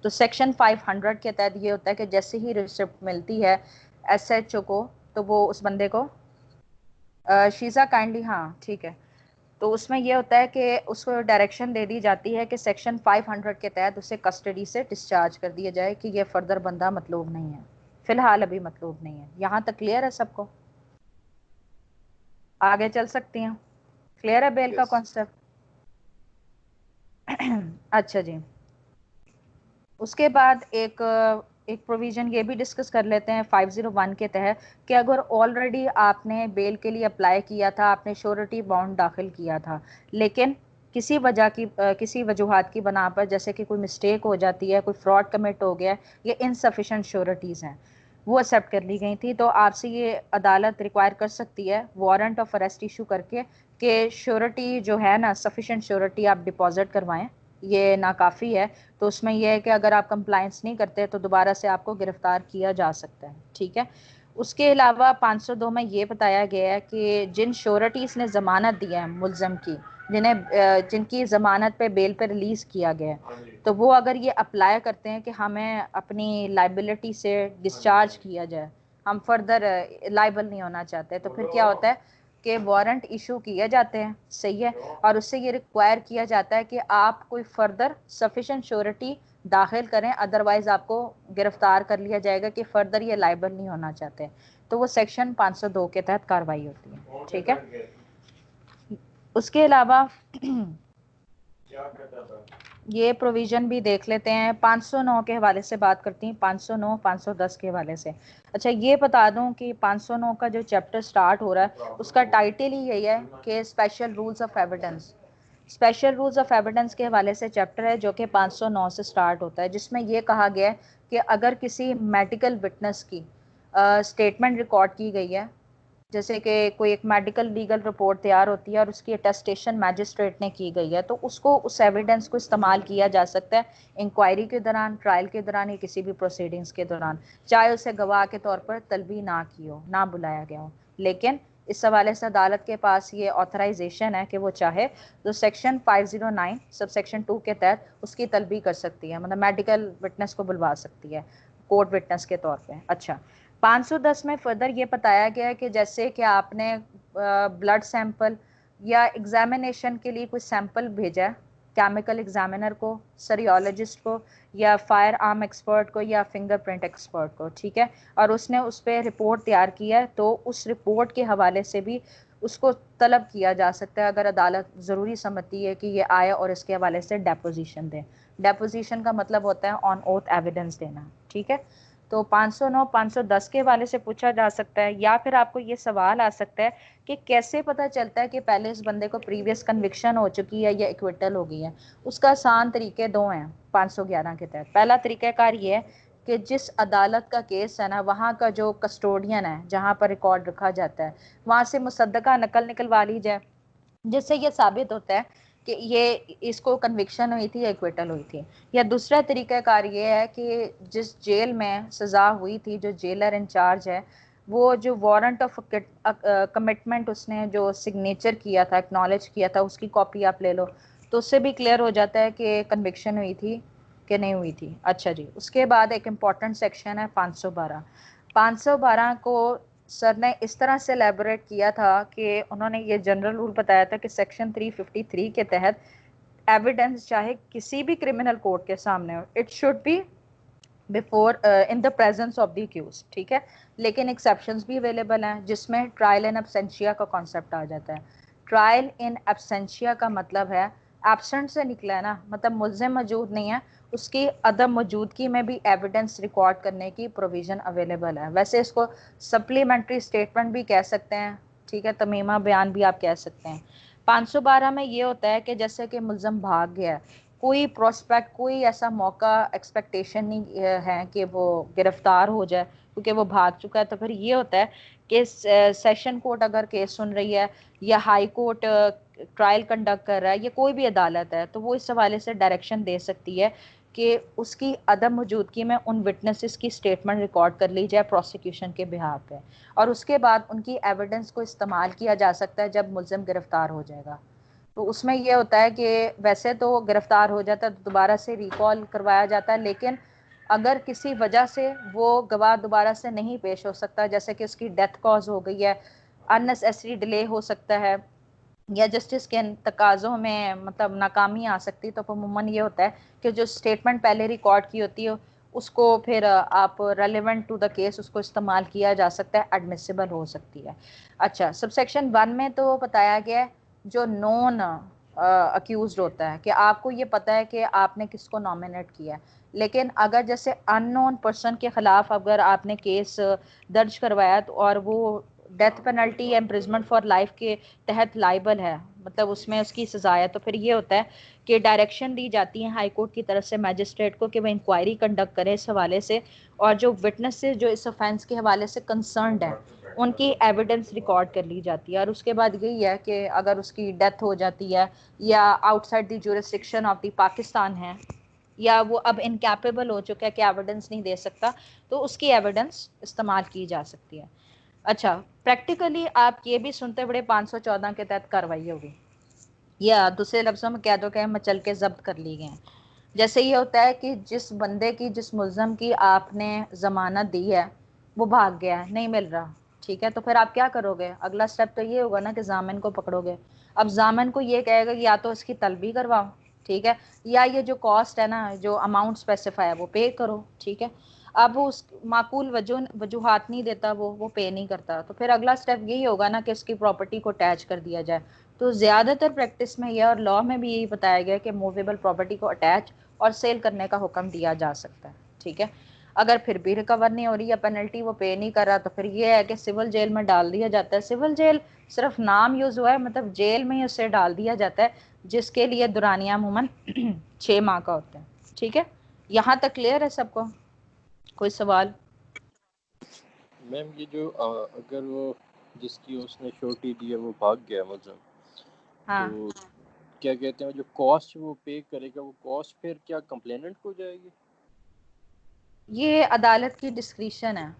तो सेक्शन 500 के तहत ये होता है कि जैसे ही रिसिप्ट मिलती है एसएचओ को, तो वो उस बंदे को शीजा काइंडली, हाँ ठीक है, तो उसमें यह होता है कि उसको डायरेक्शन दे दी जाती है कि सेक्शन 500 के तहत उसे कस्टडी से डिस्चार्ज कर दिया जाए कि ये फर्दर बंदा मतलूब नहीं है, फिलहाल अभी मतलूब नहीं है। यहाँ तक क्लियर है सबको? आगे चल सकती हैं? क्लियर है बेल का कॉन्सेप्ट? अच्छा जी। उसके बाद एक प्रोविजन ये भी डिस्कस कर लेते हैं 501 के तहत कि अगर ऑलरेडी आपने बेल के लिए अप्लाई किया था, आपने श्योरिटी बॉन्ड दाखिल किया था, लेकिन किसी वजूहात की बना पर, जैसे कि कोई मिस्टेक हो जाती है, कोई फ्रॉड कमिट हो गया, ये इनसफिशेंट श्योरिटीज़ हैं, वो एक्सेप्ट कर ली गई थी, तो आपसे ये अदालत रिक्वायर कर सकती है वारंट ऑफ अरेस्ट इशू करके कि श्योरिटी जो है ना, सफिशेंट श्योरिटी आप डिपॉजिट करवाएं, ये नाकाफ़ी है। तो उसमें यह है कि अगर आप कंप्लाइंस नहीं करते तो दोबारा से आपको गिरफ्तार किया जा सकता है। ठीक है। उसके अलावा 502 में ये बताया गया है कि जिन श्योरिटीज़ ने ज़मानत दी है मुलजम की, जिनकी ज़मानत पे बेल पे रिलीज़ किया गया है, तो वो अगर ये अप्लाई करते हैं कि हमें अपनी लाइबिलिटी से डिस्चार्ज किया जाए, हम फर्दर लाइबल नहीं होना चाहते, तो फिर क्या होता है कि वारंट इशू किए जाते हैं। सही है। और उससे ये रिक्वायर किया जाता है कि आप कोई फर्दर सफिशेंट श्योरिटी दाखिल करें, अदरवाइज आपको गिरफ्तार कर लिया जाएगा कि फर्दर ये लाइबल नहीं होना चाहते। तो वो सेक्शन 502 के तहत कार्रवाई होती है। ठीक है। उसके अलावा ये प्रोविजन भी देख लेते हैं, 509 के हवाले से बात करती हैं, 509 510 के हवाले से। अच्छा, ये बता दूं कि 509 का जो चैप्टर स्टार्ट हो रहा है उसका टाइटल ही यही है कि special rules of evidence. Special rules of evidence के हवाले से चैप्टर है जो कि 509 से स्टार्ट होता है, जिसमें ये कहा गया है कि अगर किसी मेडिकल विटनेस की स्टेटमेंट रिकॉर्ड की गई है जैसे कि कोई एक मेडिकल लीगल रिपोर्ट तैयार होती है और उसकी अटेस्टेशन मैजिस्ट्रेट ने की गई है, तो उसको, उस एविडेंस को इस्तेमाल किया जा सकता है इंक्वायरी के दौरान, ट्रायल के दौरान या किसी भी प्रोसीडिंग्स के दौरान, चाहे उसे गवाह के तौर पर तलबी ना की हो, ना बुलाया गया हो। लेकिन इस हवाले से अदालत के पास ये ऑथराइजेशन है कि वो चाहे तो सेक्शन 509 सब सेक्शन 2 के तहत उसकी तलबी कर सकती है, मतलब मेडिकल विटनेस को बुलवा सकती है कोर्ट विटनेस के तौर पे। अच्छा, 510 में फर्दर ये बताया गया है कि जैसे कि आपने ब्लड सैंपल या एग्जामिनेशन के लिए कोई सैंपल भेजा है केमिकल एग्जामिनर को, सरियोलॉजिस्ट को, या फायर आर्म एक्सपर्ट को, या फिंगरप्रिंट एक्सपर्ट को, ठीक है, और उसने उस पर रिपोर्ट तैयार किया है, तो उस रिपोर्ट के हवाले से भी उसको तलब किया जा सकता है अगर अदालत ज़रूरी समझती है कि ये आए और इसके हवाले से डेपोजिशन दें। डेपोजिशन का मतलब होता है ऑन ओथ एविडेंस देना, ठीक है। तो 509 510 के हवाले से पूछा जा सकता है, या फिर आपको ये सवाल आ सकता है कि कैसे पता चलता है कि पहले इस बंदे को प्रीवियस कन्विक्शन हो चुकी है या इक्विटल हो गई है। उसका आसान तरीके दो हैं 511 के तहत। पहला तरीक़ाकार ये है कि जिस अदालत का केस है ना, वहाँ का जो कस्टोडियन है जहाँ पर रिकॉर्ड रखा जाता है, वहाँ से मुसद्दका नकल निकलवा ली जाए, जिससे ये साबित होता है कि ये इसको कन्विक्शन हुई थी या इक्विटल हुई थी। या दूसरा तरीक़ाकार ये है कि जिस जेल में सज़ा हुई थी, जो जेलर इंचार्ज है, वो जो वारंट ऑफ कमिटमेंट उसने जो सिग्नेचर किया था, एक्नॉलेज किया था, उसकी कॉपी आप ले लो, तो उससे भी क्लियर हो जाता है कि कन्विक्शन हुई थी कि नहीं हुई थी। अच्छा जी, उसके बाद एक इम्पॉर्टेंट सेक्शन है 512। 512 को सर ने इस तरह से एलेबोरेट किया था कि उन्होंने ये जनरल रूल बताया था कि सेक्शन 353 के तहत एविडेंस चाहे किसी भी क्रिमिनल कोर्ट के सामने हो, it should be before in the presence of the accused, ठीक है। लेकिन एक्सेप्शंस भी अवेलेबल हैं जिसमें ट्रायल इन एब्सेंशिया का कॉन्सेप्ट आ जाता है। ट्रायल इन एब्सेंशिया का मतलब है एब्सेंट से निकला है ना, मतलब मुल्ज़िम मौजूद नहीं है, उसकी अदम मौजूदगी में भी एविडेंस रिकॉर्ड करने की प्रोविज़न अवेलेबल है। वैसे इसको सप्लीमेंट्री स्टेटमेंट भी कह सकते हैं, ठीक है, तमीमा बयान भी आप कह सकते हैं। 512 में ये होता है कि जैसे कि मुल्ज़िम भाग गया, कोई प्रोस्पेक्ट, कोई ऐसा मौका एक्सपेक्टेशन नहीं है कि वो गिरफ्तार हो जाए क्योंकि वो भाग चुका है, तो फिर ये होता है कि सेशन कोर्ट अगर केस सुन रही है या हाई कोर्ट ट्रायल कंडक्ट कर रहा है या कोई भी अदालत है, तो वो इस हवाले से डायरेक्शन दे सकती है कि उसकी अदम मौजूदगी में उन विटनेसेस की स्टेटमेंट रिकॉर्ड कर ली जाए प्रोसिक्यूशन के बिहाफ पे, और उसके बाद उनकी एविडेंस को इस्तेमाल किया जा सकता है जब मुल्ज़िम गिरफ्तार हो जाएगा। तो उसमें ये होता है कि वैसे तो गिरफ्तार हो जाता है तो दोबारा से रिकॉल करवाया जाता है, लेकिन अगर किसी वजह से वो गवाह दोबारा से नहीं पेश हो सकता, जैसे कि उसकी डेथ कॉज हो गई है, अननेसेसरी डिले हो सकता है, या जस्टिस के तकाज़ों में मतलब नाकामी आ सकती है, तो अमूमन ये होता है कि जो स्टेटमेंट पहले रिकॉर्ड की होती है उसको फिर आप रेलिवेंट टू द केस उसको इस्तेमाल किया जा सकता है, एडमिसिबल हो सकती है। अच्छा, सबसेक्शन 1 में तो बताया गया है जो नॉन अक्यूज्ड होता है कि आपको ये पता है कि आपने किसको नॉमिनेट किया है, लेकिन अगर जैसे अननोन पर्सन के खिलाफ अगर आपने केस दर्ज करवाया तो और वो डेथ पेनल्टी या इम्प्रिजमेंट फॉर लाइफ के तहत लाइबल है, मतलब उसमें उसकी सजा है, तो फिर ये होता है कि डायरेक्शन दी जाती है हाई कोर्ट की तरफ से मैजिस्ट्रेट को कि वह इंक्वायरी कंडक्ट करे इस हवाले से, और जो विटनेसेस जो इस ऑफेंस के हवाले से कंसर्न्ड हैं उनकी एविडेंस रिकॉर्ड कर ली जाती है। और उसके बाद यही है कि अगर उसकी डेथ हो जाती है या outside the jurisdiction of the Pakistan है, या वो अब इनकैपेबल हो चुका है कि एविडेंस नहीं दे सकता, तो उसकी एविडेंस इस्तेमाल की जा सकती है। अच्छा, प्रैक्टिकली आप ये भी सुनते बड़े 514 के तहत कार्रवाई होगी, या दूसरे लफ्ज़ों में कह दो कि मचल के जब्त कर ली गए हैं। जैसे ये होता है कि जिस बंदे की, जिस मुल्ज़म की आपने ज़मानत दी है वो भाग गया है, नहीं मिल रहा, ठीक है, तो फिर आप क्या करोगे? अगला स्टेप तो ये होगा ना कि जामिन को पकड़ोगे। अब जामिन को ये कहेगा कि या तो इसकी तलबी करवाओ, ठीक है, या ये जो कॉस्ट है ना, जो अमाउंट स्पेसिफाई है वो पे करो, ठीक है। अब उस माकूल वजूहात नहीं देता, वो पे नहीं करता, तो फिर अगला स्टेप यही होगा ना कि उसकी प्रॉपर्टी को अटैच कर दिया जाए। तो ज़्यादातर प्रैक्टिस में यह और लॉ में भी यही बताया गया कि मूवेबल प्रॉपर्टी को अटैच और सेल करने का हुक्म दिया जा सकता है, ठीक है। अगर फिर भी रिकवर नहीं हो रही या पेनल्टी वो पे नहीं कर रहा, तो फिर ये है कि सिविल जेल में डाल दिया जाता है। सिविल जेल सिर्फ नाम यूज़ हुआ है, मतलब जेल में ही उसे डाल दिया जाता है, जिसके लिए दुरानिया अमूमन 6 माह का होता है, ठीक है। यहाँ तक क्लियर है सबको? कोई सवाल? मैम ये जो अगर वो जिसकी उसने श्योरिटी दी है वो भाग गया मुझे, हाँ, तो क्या कहते हैं जो कॉस्ट वो पे करेगा वो कॉस्ट फिर क्या कंप्लेनेंट को जाएगी? ये अदालत की डिस्क्रिशन है,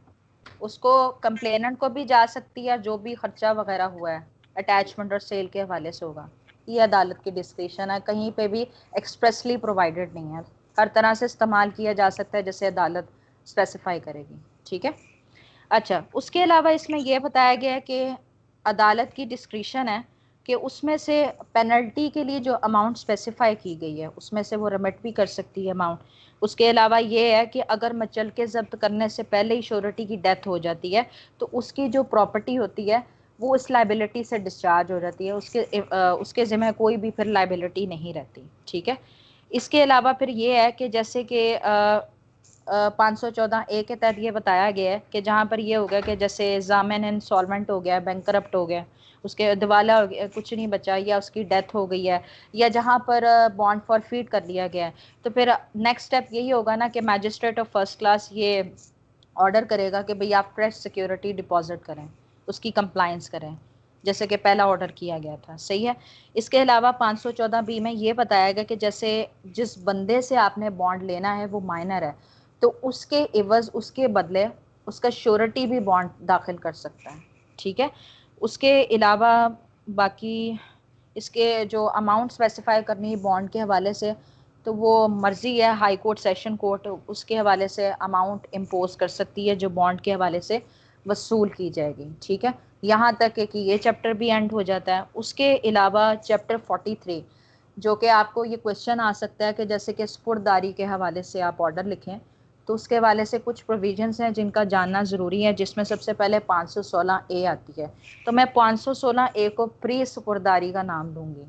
उसको कंप्लेनेंट को भी जा सकती है, जो भी खर्चा वगैरह हुआ है अटैचमेंट और सेल के हवाले से होगा। ये अदालत की डिस्क्रिशन है, कहीं पे भी एक्सप्रेसली प्रोवाइडेड नहीं है, हर तरह से इस्तेमाल किया जा सकता है जैसे अदालत स्पेसिफाई करेगी। ठीक है। अच्छा, उसके अलावा इसमें यह बताया गया है कि अदालत की डिस्क्रिशन है कि उसमें से पेनल्टी के लिए जो अमाउंट स्पेसिफाई की गई है उसमें से वो रिमिट भी कर सकती है अमाउंट। उसके अलावा ये है कि अगर मचल के जब्त करने से पहले ही श्योरिटी की डेथ हो जाती है तो उसकी जो प्रॉपर्टी होती है वो इस लाइबिलिटी से डिस्चार्ज हो जाती है, उसके ज़िम्मे कोई भी फिर लाइबिलिटी नहीं रहती। ठीक है। इसके अलावा फिर ये है कि जैसे कि 514 ए के तहत ये बताया गया है कि जहाँ पर ये हो गया कि जैसे जामिन इंसॉल्वेंट हो गया, बैंक करप्ट हो गया, उसके दिवाला हो गया, कुछ नहीं बचा, या उसकी डेथ हो गई है, या जहाँ पर बॉन्ड फॉरफीट कर लिया गया है, तो फिर नेक्स्ट स्टेप यही होगा ना कि मैजिस्ट्रेट ऑफ फर्स्ट क्लास ये ऑर्डर करेगा कि भाई आप फ्रेश सिक्योरिटी डिपॉजिट करें, उसकी कंप्लायंस करें, जैसे कि पहला ऑर्डर किया गया था। सही है। इसके अलावा 514 बी में ये बताया गया कि जैसे जिस बंदे से आपने बॉन्ड लेना है वो माइनर है, तो उसके इवज, उसके बदले उसका श्योरिटी भी बॉन्ड दाखिल कर सकता है। ठीक है। उसके अलावा बाकी इसके जो अमाउंट स्पेसिफाई करनी है बॉन्ड के हवाले से, तो वो मर्जी है हाई कोर्ट, सेशन कोर्ट उसके हवाले से अमाउंट इम्पोज कर सकती है जो बॉन्ड के हवाले से वसूल की जाएगी। ठीक है। यहाँ तक है कि ये चैप्टर भी एंड हो जाता है। उसके अलावा चैप्टर 43, जो कि आपको ये क्वेश्चन आ सकता है कि जैसे कि स्पुर्दारी के हवाले से आप ऑर्डर लिखें, तो उसके हवाले से कुछ प्रोविजंस हैं जिनका जानना ज़रूरी है, जिसमें सबसे पहले 516 ए आती है। तो मैं 516 ए को प्री सुपुर्दारी का नाम दूंगी।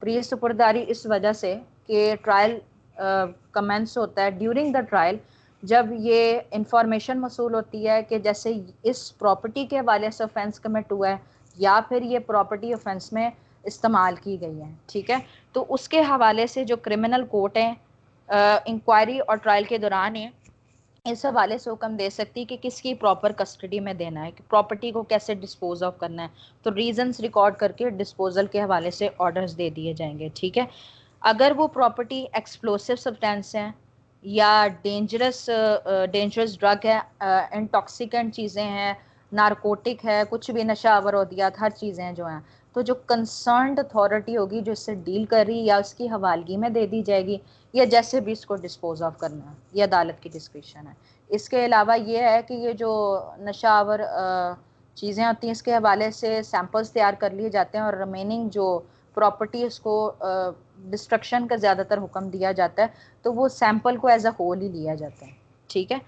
प्री सुपुर्दारी इस वजह से कि ट्रायल कमेंस होता है, ड्यूरिंग द ट्रायल जब ये इंफॉर्मेशन मसूल होती है कि जैसे इस प्रॉपर्टी के हवाले से ऑफेंस कमिट हुआ है या फिर ये प्रॉपर्टी ऑफेंस में इस्तेमाल की गई है। ठीक है। तो उसके हवाले से जो क्रिमिनल कोर्ट है इंक्वायरी और ट्रायल के दौरान है इस हवाले से हुक्म दे सकती है कि किसकी प्रॉपर कस्टडी में देना है, कि प्रॉपर्टी को कैसे डिस्पोज ऑफ करना है, तो रीजंस रिकॉर्ड करके डिस्पोजल के हवाले से ऑर्डर्स दे दिए जाएंगे। ठीक है। अगर वो प्रॉपर्टी एक्सप्लोसिव सब्सटेंस है या डेंजरस ड्रग है, इंटॉक्सिकेंट चीज़ें हैं, नारकोटिक है, कुछ भी नशा आवर अद्वियात, हर चीज़ें जो हैं, तो जो कंसर्न्ड अथॉरिटी होगी जो इससे डील कर रही या उसकी हवालगी में दे दी जाएगी, या जैसे भी इसको डिस्पोज ऑफ करना है, ये अदालत की डिस्क्रिप्शन है। इसके अलावा ये है कि ये जो नशा आवर चीज़ें होती हैं इसके हवाले से सैंपल्स तैयार कर लिए जाते हैं और रिमेनिंग जो प्रॉपर्टी उसको डिस्ट्रक्शन का ज़्यादातर हुक्म दिया जाता है, तो वो सैंपल को एज अ होल ही लिया जाता है। ठीक है।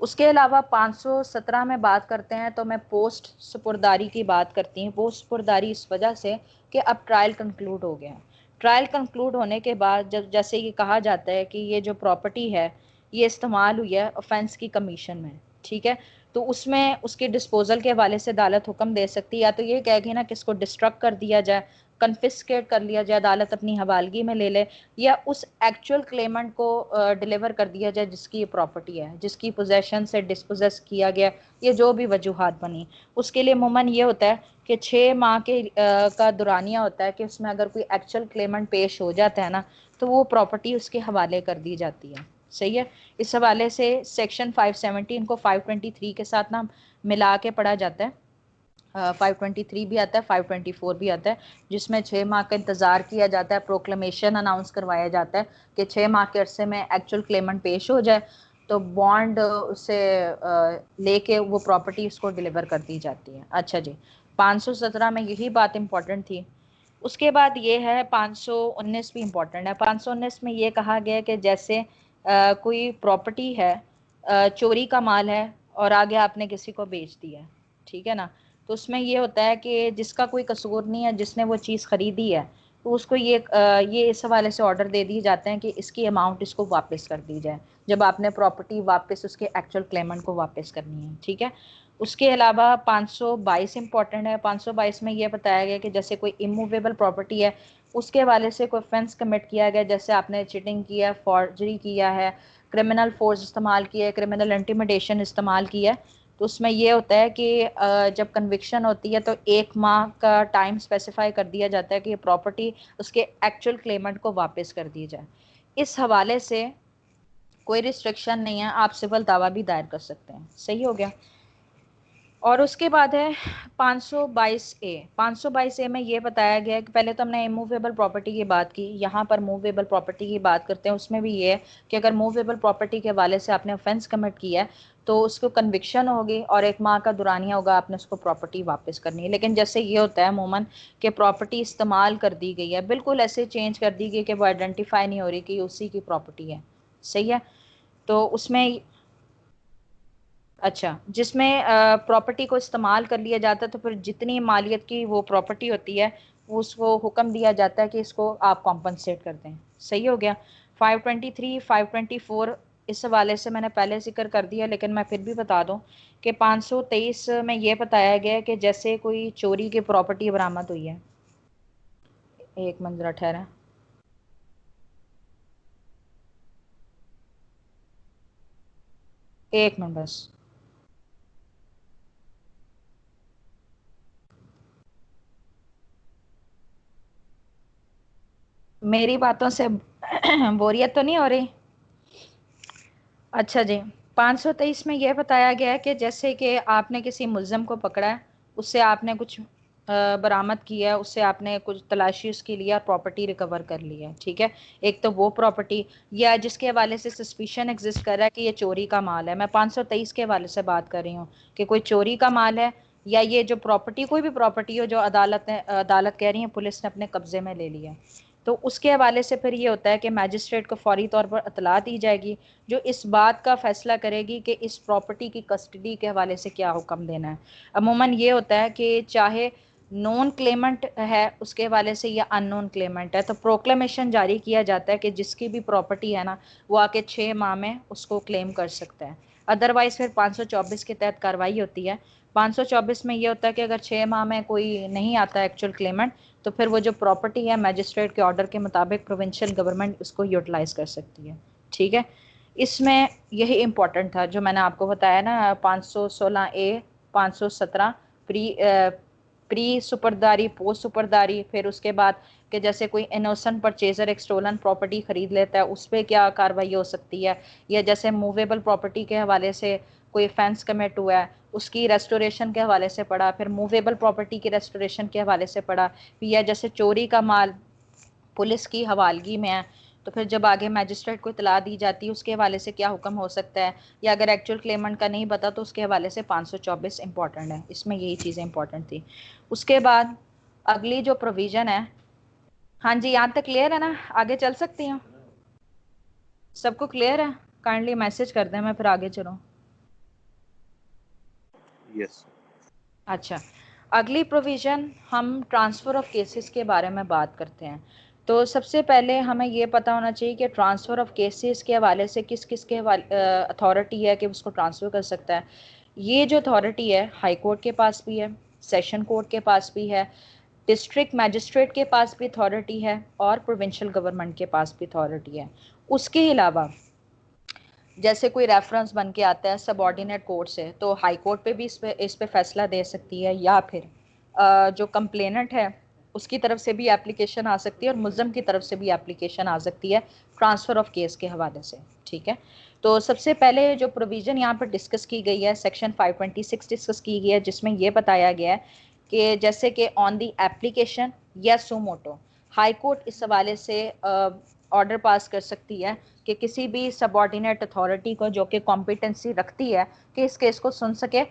उसके अलावा 517 में बात करते हैं तो मैं पोस्ट सुपुर्दारी की बात करती हूँ। पोस्ट सुपुर्दारी इस वजह से कि अब ट्रायल कंक्लूड हो गया है। ट्रायल कंक्लूड होने के बाद जब जैसे ये कहा जाता है कि ये जो प्रॉपर्टी है ये इस्तेमाल हुई है ऑफेंस की कमीशन में। ठीक है। तो उसमें उसके डिस्पोजल के हवाले से अदालत हुक्म दे सकती है, या तो ये कहेगी ना कि इसको डिस्ट्रक्ट कर दिया जाए, कन्फिस्केट कर लिया जाए, अदालत अपनी हवालगी में ले ले, या उस एक्चुअल क्लेमेंट को डिलीवर कर दिया जाए जिसकी ये प्रॉपर्टी है, जिसकी पोजेशन से डिस्पोजेस किया गया, ये जो भी वजूहात बनी। उसके लिए अमूमन ये होता है कि 6 माह के का दुरानिया होता है कि उसमें अगर कोई एक्चुअल क्लेमेंट पेश हो जाता है ना तो वो प्रॉपर्टी उसके हवाले कर दी जाती है। सही है। इस हवाले से सेक्शन 517 को 523 के साथ ना मिला के पढ़ा जाता है। 523 भी आता है, 524 भी आता है, जिसमें 6 माह का इंतज़ार किया जाता है, प्रोक्लेमेशन अनाउंस करवाया जाता है कि 6 माह के अरसे में एक्चुअल क्लेमेंट पेश हो जाए तो बॉन्ड उसे लेके वो प्रॉपर्टी उसको डिलीवर कर दी जाती है। अच्छा जी, 517 में यही बात इंपॉर्टेंट थी। उसके बाद ये है 519 भी इम्पोर्टेंट है। 519 में ये कहा गया कि जैसे कोई प्रॉपर्टी है, चोरी का माल है और आगे आपने किसी को बेच दिया। ठीक है ना। तो उसमें ये होता है कि जिसका कोई कसूर नहीं है, जिसने वो चीज़ खरीदी है, तो उसको ये इस हवाले से ऑर्डर दे दिए जाते हैं कि इसकी अमाउंट इसको वापस कर दी जाए, जब आपने प्रॉपर्टी वापस उसके एक्चुअल क्लेमेंट को वापस करनी है। ठीक है। उसके अलावा 522 इंपॉर्टेंट है। 522 में ये बताया गया कि जैसे कोई इमूवेबल प्रॉपर्टी है उसके हवाले से कोई ऑफेंस कमिट किया गया, जैसे आपने चीटिंग किया, फॉर्जरी किया है, क्रिमिनल फोर्स इस्तेमाल किया है, क्रिमिनल इंटिमिडेशन इस्तेमाल किया है, तो उसमें ये होता है कि जब कन्विक्शन होती है तो 1 माह का टाइम स्पेसिफाई कर दिया जाता है कि ये प्रॉपर्टी उसके एक्चुअल क्लेमेंट को वापस कर दी जाए। इस हवाले से कोई रिस्ट्रिक्शन नहीं है, आप सिविल दावा भी दायर कर सकते हैं। सही हो गया। और उसके बाद है 522A। 522A में ये बताया गया है कि पहले तो हमने इमूवेबल प्रॉपर्टी की बात की, यहाँ पर मूवेबल प्रॉपर्टी की बात करते हैं। उसमें भी ये है कि अगर मूवेबल प्रॉपर्टी के हवाले से आपने ऑफेंस कमिट किया है तो उसको कन्विक्शन होगी और 1 माह का दुरानिया होगा, आपने उसको प्रॉपर्टी वापस करनी है। लेकिन जैसे ये होता है अमूमन कि प्रॉपर्टी इस्तेमाल कर दी गई है, बिल्कुल ऐसे चेंज कर दी गई कि वो आइडेंटिफाई नहीं हो रही कि उसी की प्रॉपर्टी है। सही है। तो उसमें अच्छा, जिसमें प्रॉपर्टी को इस्तेमाल कर लिया जाता है तो फिर जितनी मालियत की वो प्रॉपर्टी होती है उसको हुक्म दिया जाता है कि इसको आप कॉम्पनसेट कर दें। सही हो गया। 523 524 इस हवाले से मैंने पहले जिक्र कर दिया, लेकिन मैं फिर भी बता दूं कि 523 में ये बताया गया है कि जैसे कोई चोरी की प्रॉपर्टी बरामद हुई है। एक मिनट जरा ठहरा। एक मिनट बस। मेरी बातों से बोरियत तो नहीं हो रही? अच्छा जी। 523 में यह बताया गया है कि जैसे कि आपने किसी मुल्ज़िम को पकड़ा है, उससे आपने कुछ बरामद किया है, उससे आपने कुछ तलाशी उसकी लिया, प्रॉपर्टी रिकवर कर ली है। ठीक है। एक तो वो प्रॉपर्टी, या जिसके हवाले से सस्पिशन एग्जिस्ट कर रहा है कि ये चोरी का माल है। मैं 523 के हवाले से बात कर रही हूँ कि कोई चोरी का माल है, या ये जो प्रॉपर्टी कोई भी प्रॉपर्टी हो जो अदालत कह रही है पुलिस ने अपने कब्जे में ले लिया है, तो उसके हवाले से फिर ये होता है कि मैजिस्ट्रेट को फौरी तौर पर इतला दी जाएगी, जो इस बात का फैसला करेगी कि इस प्रॉपर्टी की कस्टडी के हवाले से क्या हुक्म देना है। अमूमन ये होता है कि चाहे नॉन क्लेमेंट है उसके हवाले से या अननोन क्लेमेंट है, तो प्रोक्लेमेशन जारी किया जाता है कि जिसकी भी प्रॉपर्टी है ना, वो आके 6 माह में उसको क्लेम कर सकता है। अदरवाइज फिर 524 के तहत कार्रवाई होती है। 524 में ये होता है कि अगर 6 माह में कोई नहीं आता एक्चुअल क्लेमेंट, तो फिर वो जो प्रॉपर्टी है मैजिस्ट्रेट के ऑर्डर के मुताबिक प्रोविंशियल गवर्नमेंट उसको यूटिलाइज कर सकती है। ठीक है। इसमें यही इम्पोर्टेंट था जो मैंने आपको बताया ना, 516A, 517 प्री प्री सुपरदारी, पोस्ट सुपरदारी, फिर उसके बाद कि जैसे कोई इनोसेंट परचेजर एक स्टोलन प्रॉपर्टी खरीद लेता है उस पर क्या कार्रवाई हो सकती है, या जैसे मूवेबल प्रॉपर्टी के हवाले से कोई फेंस कमिट हुआ है उसकी रेस्टोरेशन के हवाले से पढ़ा, फिर मूवेबल प्रॉपर्टी की रेस्टोरेशन के हवाले से पढ़ा, या जैसे चोरी का माल पुलिस की हवालगी में है तो फिर जब आगे मैजिस्ट्रेट को इतला दी जाती है उसके हवाले से क्या हुक्म हो सकता है, या अगर एक्चुअल क्लेमेंट का नहीं पता तो उसके हवाले से 524 इंपॉर्टेंट है। इसमें यही चीज़ें इंपॉर्टेंट थी। उसके बाद अगली जो प्रोविजन है, हाँ जी यहाँ तक क्लियर है ना, आगे चल सकती हूँ? सबको क्लियर है? काइंडली मैसेज कर दें, मैं फिर आगे चलूँ। यस। अच्छा, अगली प्रोविज़न हम ट्रांसफ़र ऑफ केसेस के बारे में बात करते हैं। तो सबसे पहले हमें ये पता होना चाहिए कि ट्रांसफ़र ऑफ केसेस के हवाले से किस किस के अथॉरिटी है कि उसको ट्रांसफ़र कर सकता है। ये जो अथॉरिटी है हाई कोर्ट के पास भी है, सेशन कोर्ट के पास भी है, डिस्ट्रिक्ट मैजिस्ट्रेट के पास भी अथॉरिटी है, और प्रोविंशियल गवर्नमेंट के पास भी अथॉरिटी है। उसके अलावा जैसे कोई रेफरेंस बन के आता है सबऑर्डिनेट कोर्ट से, तो हाई कोर्ट पे भी इस पे फैसला दे सकती है, या फिर जो कंप्लेनेंट है उसकी तरफ से भी एप्लीकेशन आ सकती है और मुल्ज़म की तरफ से भी एप्लीकेशन आ सकती है ट्रांसफ़र ऑफ केस के हवाले से। ठीक है। तो सबसे पहले जो प्रोविज़न यहाँ पर डिस्कस की गई है सेक्शन 526 डिस्कस की गई है, जिसमें ये बताया गया है कि जैसे कि ऑन दी एप्लीकेशन या सुमोटो, हाई कोर्ट इस हवाले से ऑर्डर पास कर सकती है कि किसी भी सबऑर्डिनेट अथॉरिटी को जो कि कॉम्पिटेंसी रखती है कि इस केस को सुन सके,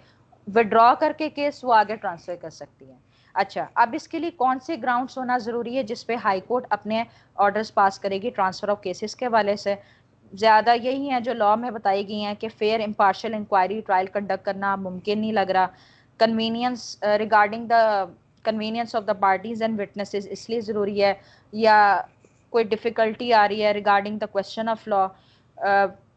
विड्रॉ करके केस वो आगे ट्रांसफर कर सकती है। अच्छा, अब इसके लिए कौन से ग्राउंड्स होना ज़रूरी है जिस पे हाई कोर्ट अपने ऑर्डर्स पास करेगी ट्रांसफ़र ऑफ केसेस के हवाले से? ज़्यादा यही हैं जो लॉ में बताई गई हैं कि fair impartial inquiry trial conduct करना मुमकिन नहीं लग रहा, convenience regarding the convenience of the parties and witnesses इसलिए ज़रूरी है, या कोई डिफ़िकल्टी आ रही है regarding the question of law,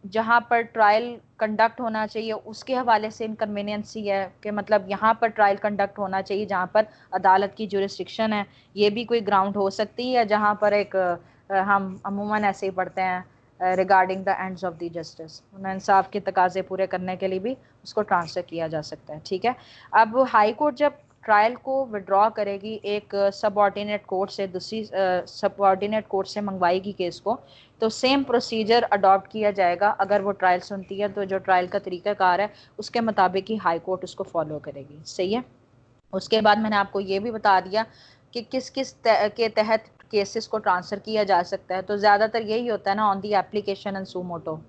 जहाँ पर ट्रायल कंडक्ट होना चाहिए उसके हवाले से इनकन्वीनियंसी है कि मतलब यहाँ पर ट्रायल कंडक्ट होना चाहिए जहाँ पर अदालत की जुरिस्डिक्शन है, ये भी कोई ग्राउंड हो सकती है, जहाँ पर एक हम अमूमन ऐसे ही पढ़ते हैं regarding the ends of the justice, इंसाफ के तकाजे पूरे करने के लिए भी उसको ट्रांसफ़र किया जा सकता है। ठीक है, अब हाई कोर्ट जब ट्रायल को विड्रॉ करेगी एक सबऑर्डिनेट कोर्ट से दूसरी सबऑर्डिनेट कोर्ट से मंगवाएगी केस को, तो सेम प्रोसीजर अडॉप्ट किया जाएगा। अगर वो ट्रायल सुनती है तो जो ट्रायल का तरीक़ाकार है उसके मुताबिक ही हाई कोर्ट उसको फॉलो करेगी। सही है। उसके बाद मैंने आपको ये भी बता दिया कि किस किस के तहत केसेस को ट्रांसफ़र किया जा सकता है। तो ज़्यादातर यही होता है ना, ऑन दी एप्लीकेशन एंड सू मोटो।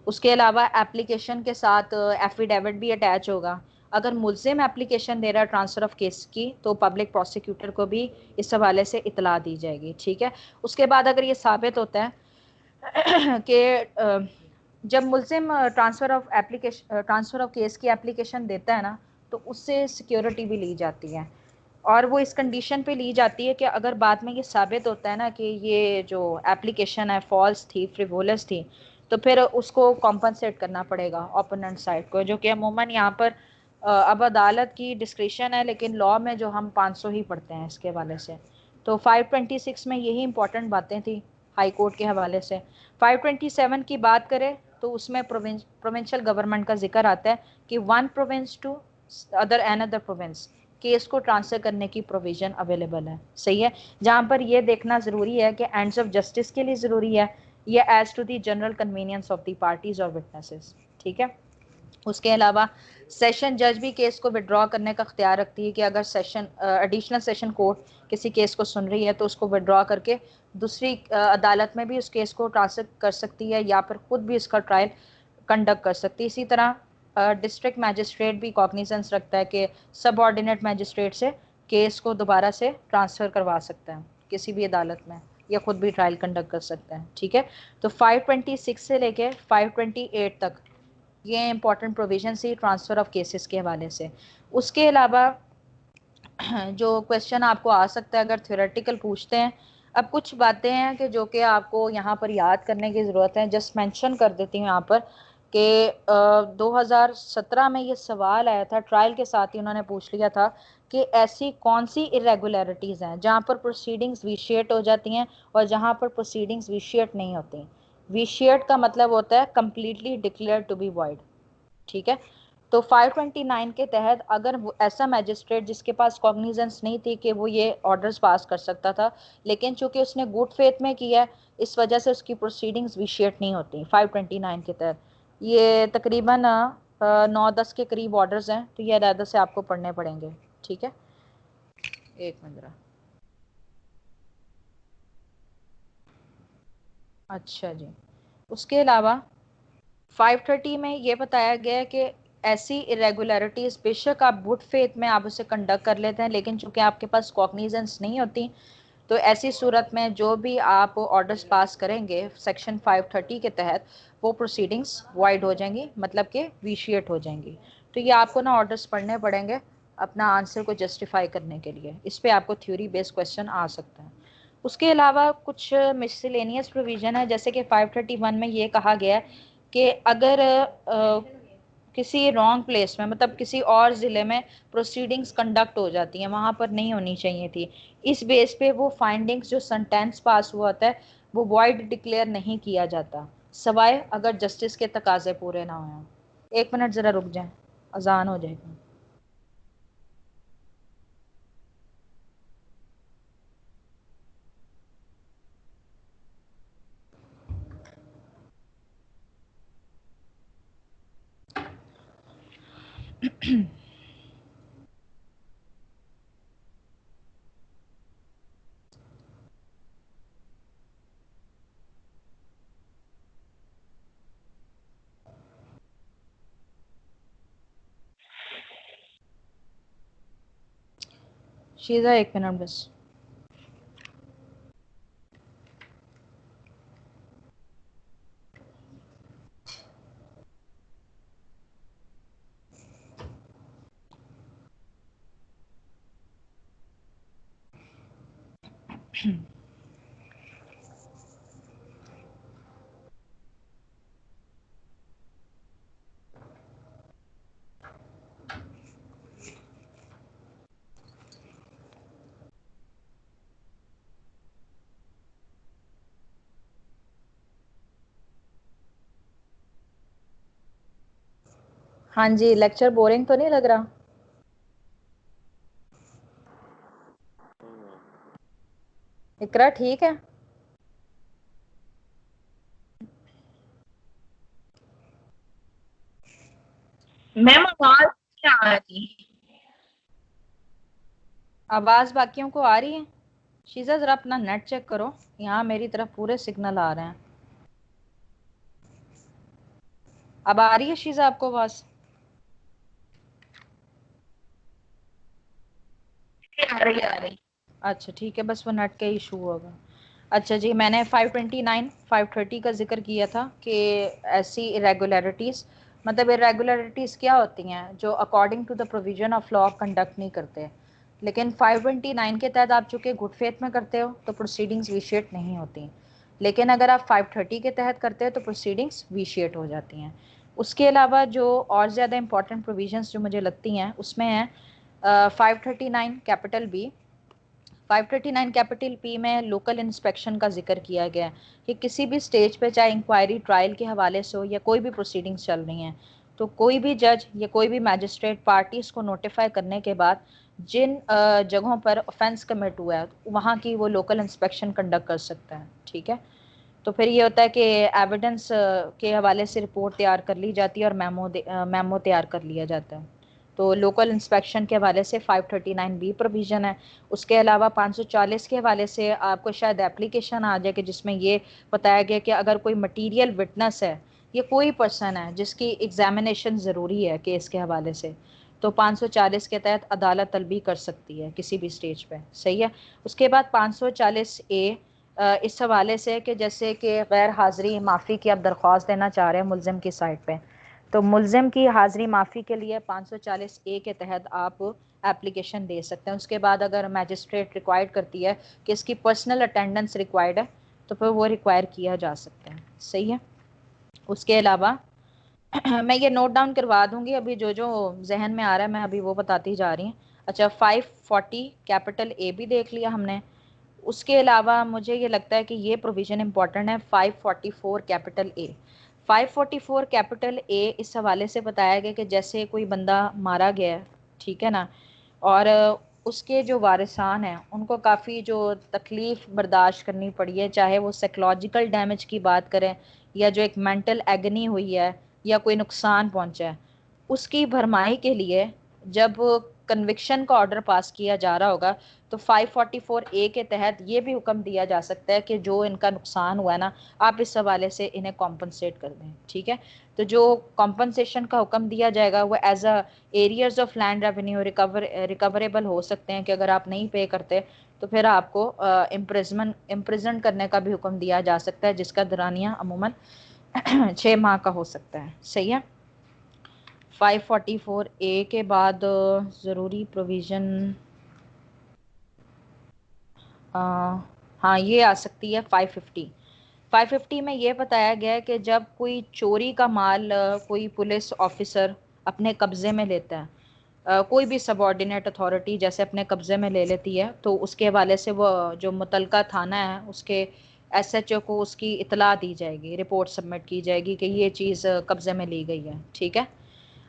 उसके अलावा एप्लीकेशन के साथ एफिडेविट भी अटैच होगा। अगर मुल्ज़िम एप्लीकेशन दे रहा है ट्रांसफ़र ऑफ केस की, तो पब्लिक प्रोसिक्यूटर को भी इस हवाले से इतला दी जाएगी। ठीक है। उसके बाद अगर ये साबित होता है कि जब मुल्ज़िम ट्रांसफ़र ऑफ केस की एप्लीकेशन देता है ना, तो उससे सिक्योरिटी भी ली जाती है, और वो इस कंडीशन पे ली जाती है कि अगर बाद में ये साबित होता है ना कि ये जो एप्लीकेशन है फॉल्स थी, फ्रिवोलस थी, तो फिर उसको कॉम्पनसेट करना पड़ेगा ओपोनेंट साइड को, जो कि अमूमन यहाँ पर अब अदालत की डिस्क्रिशन है, लेकिन लॉ में जो हम 500 ही पढ़ते हैं इसके हवाले से। तो 526 में यही इंपॉर्टेंट बातें थी हाई कोर्ट के हवाले से। 527 की बात करें तो उसमें प्रोविंशियल गवर्नमेंट का जिक्र आता है कि one province to other another province case को ट्रांसफर करने की प्रोविजन अवेलेबल है। सही है। जहाँ पर यह देखना ज़रूरी है कि एंड्स ऑफ जस्टिस के लिए ज़रूरी है या as to the general convenience of the parties और विटनेसेस। ठीक है। उसके अलावा सेशन जज भी केस को विड्रॉ करने का अख्तियार रखती है कि अगर एडिशनल सेशन कोर्ट किसी केस को सुन रही है तो उसको विड्रॉ करके दूसरी अदालत में भी उस केस को ट्रांसफर कर सकती है, या फिर खुद भी इसका ट्रायल कंडक्ट कर सकती है। इसी तरह डिस्ट्रिक्ट मैजिस्ट्रेट भी कॉग्निजेंस रखता है कि सब ऑर्डिनेट मैजिस्ट्रेट से केस को दोबारा से ट्रांसफ़र करवा सकता है किसी भी अदालत में, या खुद भी ट्रायल कंडक्ट कर सकता है। ठीक है। तो 526 से लेके 528 तक ये इंपॉर्टेंट प्रोविजन थी ट्रांसफ़र ऑफ केसेस के हवाले से। उसके अलावा जो क्वेश्चन आपको आ सकता है अगर थ्योरेटिकल पूछते हैं, अब कुछ बातें हैं कि जो कि आपको यहाँ पर याद करने की ज़रूरत है। जस्ट मेंशन कर देती हूँ यहाँ पर कि 2017 में ये सवाल आया था, ट्रायल के साथ ही उन्होंने पूछ लिया था कि ऐसी कौन सी इरेगुलरिटीज़ हैं जहाँ पर प्रोसीडिंग्स विशिएट हो जाती हैं और जहाँ पर प्रोसीडिंग्स विशिएट नहीं होती। विशिएट का मतलब होता है completely declare to be void. ठीक है। तो 529 के तहत अगर ऐसा मैजिस्ट्रेट जिसके पास कॉग्निजेंस नहीं थी कि वो ये ऑर्डर्स पास कर सकता था, लेकिन चूंकि उसने गुड फेथ में किया, इस वजह से उसकी प्रोसीडिंग्स विशिएट नहीं होती 529 के तहत। ये तकरीबन 9-10 के करीब ऑर्डर्स हैं, तो ये अलहदा से आपको पढ़ने पड़ेंगे। ठीक है, एक मिनट। अच्छा जी। उसके अलावा 530 में ये बताया गया है कि ऐसी इरेगुलरिटीज़ बेशक आप गुड फेथ में आप उसे कंडक्ट कर लेते हैं, लेकिन चूंकि आपके पास कॉग्निजेंस नहीं होती, तो ऐसी सूरत में जो भी आप ऑर्डर्स पास करेंगे सेक्शन 530 के तहत, वो प्रोसीडिंग्स वाइड हो जाएंगी, मतलब कि विशिएट हो जाएंगी। तो ये आपको ना ऑर्डर्स पढ़ने पड़ेंगे अपना आंसर को जस्टिफाई करने के लिए। इस पर आपको थ्योरी बेस्ड क्वेश्चन आ सकता है। उसके अलावा कुछ मिसलेनियस प्रोविज़न है, जैसे कि 531 में ये कहा गया है कि अगर किसी रॉन्ग प्लेस में, मतलब किसी और ज़िले में प्रोसीडिंग्स कंडक्ट हो जाती हैं, वहाँ पर नहीं होनी चाहिए थी, इस बेस पे वो फाइंडिंग्स जो सेंटेंस पास हुआ होता है वो वॉइड डिक्लेयर नहीं किया जाता, सवाए अगर जस्टिस के तकाजे पूरे ना हों। एक मिनट ज़रा रुक जाएं, अजान हो जाएगी। शीज़ा एक मिनट बस। हाँ जी, लेक्चर बोरिंग तो नहीं लग रहा? इकरा ठीक है? मैम आवाज नहीं आ रही। आवाज बाकियों को आ रही है? शीजा जरा अपना नेट चेक करो, यहाँ मेरी तरफ पूरे सिग्नल आ रहे हैं। अब आ रही है शीजा आपको आवाज? आ रही। अच्छा ठीक है, बस वो नेट का इशू होगा। अच्छा जी, मैंने 529 530 का जिक्र किया था कि ऐसी इरेगुलरिटीज़, मतलब इरेगुलरिटीज़ क्या होती हैं जो according to the provision of law conduct नहीं करते। लेकिन 529 के तहत आप चूँकि गुड फेथ में करते हो तो प्रोसीडिंग्स विशिएट नहीं होती, लेकिन अगर आप 530 के तहत करते हो तो प्रोसीडिंग्स विशिएट हो जाती हैं। उसके अलावा जो और ज़्यादा इंपॉर्टेंट प्रोविजंस जो मुझे लगती हैं उसमें है 539 कैपिटल बी। 539 कैपिटल पी में लोकल इंस्पेक्शन का जिक्र किया गया है कि किसी भी स्टेज पे, चाहे इंक्वायरी ट्रायल के हवाले से हो या कोई भी प्रोसीडिंग्स चल रही हैं, तो कोई भी जज या कोई भी मैजिस्ट्रेट पार्टीज को नोटिफाई करने के बाद जिन जगहों पर ऑफेंस कमिट हुआ है वहाँ की वो लोकल इंस्पेक्शन कंडक्ट कर सकता है। ठीक है, तो फिर ये होता है कि एविडेंस के हवाले से रिपोर्ट तैयार कर ली जाती है और मेमो तैयार कर लिया जाता है। तो लोकल इंस्पेक्शन के हवाले से 539 बी प्रोविज़न है। उसके अलावा 540 के हवाले से आपको शायद एप्लीकेशन आ जाए कि जिसमें ये बताया गया कि अगर कोई मटीरियल विटनेस है या कोई पर्सन है जिसकी एग्जामिनेशन ज़रूरी है केस के हवाले से, तो 540 के तहत अदालत तलबी कर सकती है किसी भी स्टेज पे। सही है। उसके बाद 540 ए इस हवाले से कि जैसे कि गैर हाज़िरी माफ़ी की आप दरख्वास्त देना चाह रहे हैं मुलजिम की साइड पे, तो मुलजिम की हाज़िरी माफ़ी के लिए 540 ए के तहत आप एप्लीकेशन दे सकते हैं। उसके बाद अगर मैजिस्ट्रेट रिक्वायर्ड करती है कि इसकी पर्सनल अटेंडेंस रिक्वायर्ड है तो फिर वो रिक्वायर किया जा सकता है। सही है। उसके अलावा मैं ये नोट डाउन करवा दूंगी, अभी जो जो जहन में आ रहा है मैं अभी वो बताती जा रही हूँ। अच्छा, 540 कैपिटल ए भी देख लिया हमने। उसके अलावा मुझे ये लगता है कि ये प्रोविज़न इंपॉर्टेंट है, 544 कैपिटल ए। 544 कैपिटल ए इस हवाले से बताया गया कि जैसे कोई बंदा मारा गया है, ठीक है ना, और उसके जो वारिसान हैं उनको काफ़ी जो तकलीफ़ बर्दाश्त करनी पड़ी है, चाहे वो साइकोलॉजिकल डैमेज की बात करें या जो एक मेंटल एगनी हुई है या कोई नुकसान पहुंचा है, उसकी भरमाई के लिए जब कन्विक्शन का ऑर्डर पास किया जा रहा होगा तो 544 ए के तहत ये भी हुक्म दिया जा सकता है कि जो इनका नुकसान हुआ है ना, आप इस हवाले से इन्हें कॉम्पनसेट कर दें। ठीक है, तो जो कॉम्पनसेशन का हुक्म दिया जाएगा वो as a arrears of land revenue recoverable हो सकते हैं कि अगर आप नहीं पे करते तो फिर आपको इम्प्रिजन करने का भी हुक्म दिया जा सकता है, जिसका दरानिया अमूमन 6 माह का हो सकता है। सही है। 544 ए के बाद ज़रूरी प्रोविज़न, हाँ ये आ सकती है 550। 550 में ये बताया गया है कि जब कोई चोरी का माल कोई पुलिस ऑफिसर अपने कब्जे में लेता है, कोई भी सबॉर्डिनेट अथॉरिटी जैसे अपने कब्जे में ले लेती है, तो उसके हवाले से वो जो मुतलका थाना है उसके एसएचओ को उसकी इतला दी जाएगी, रिपोर्ट सबमिट की जाएगी कि ये चीज़ कब्जे में ली गई है। ठीक है।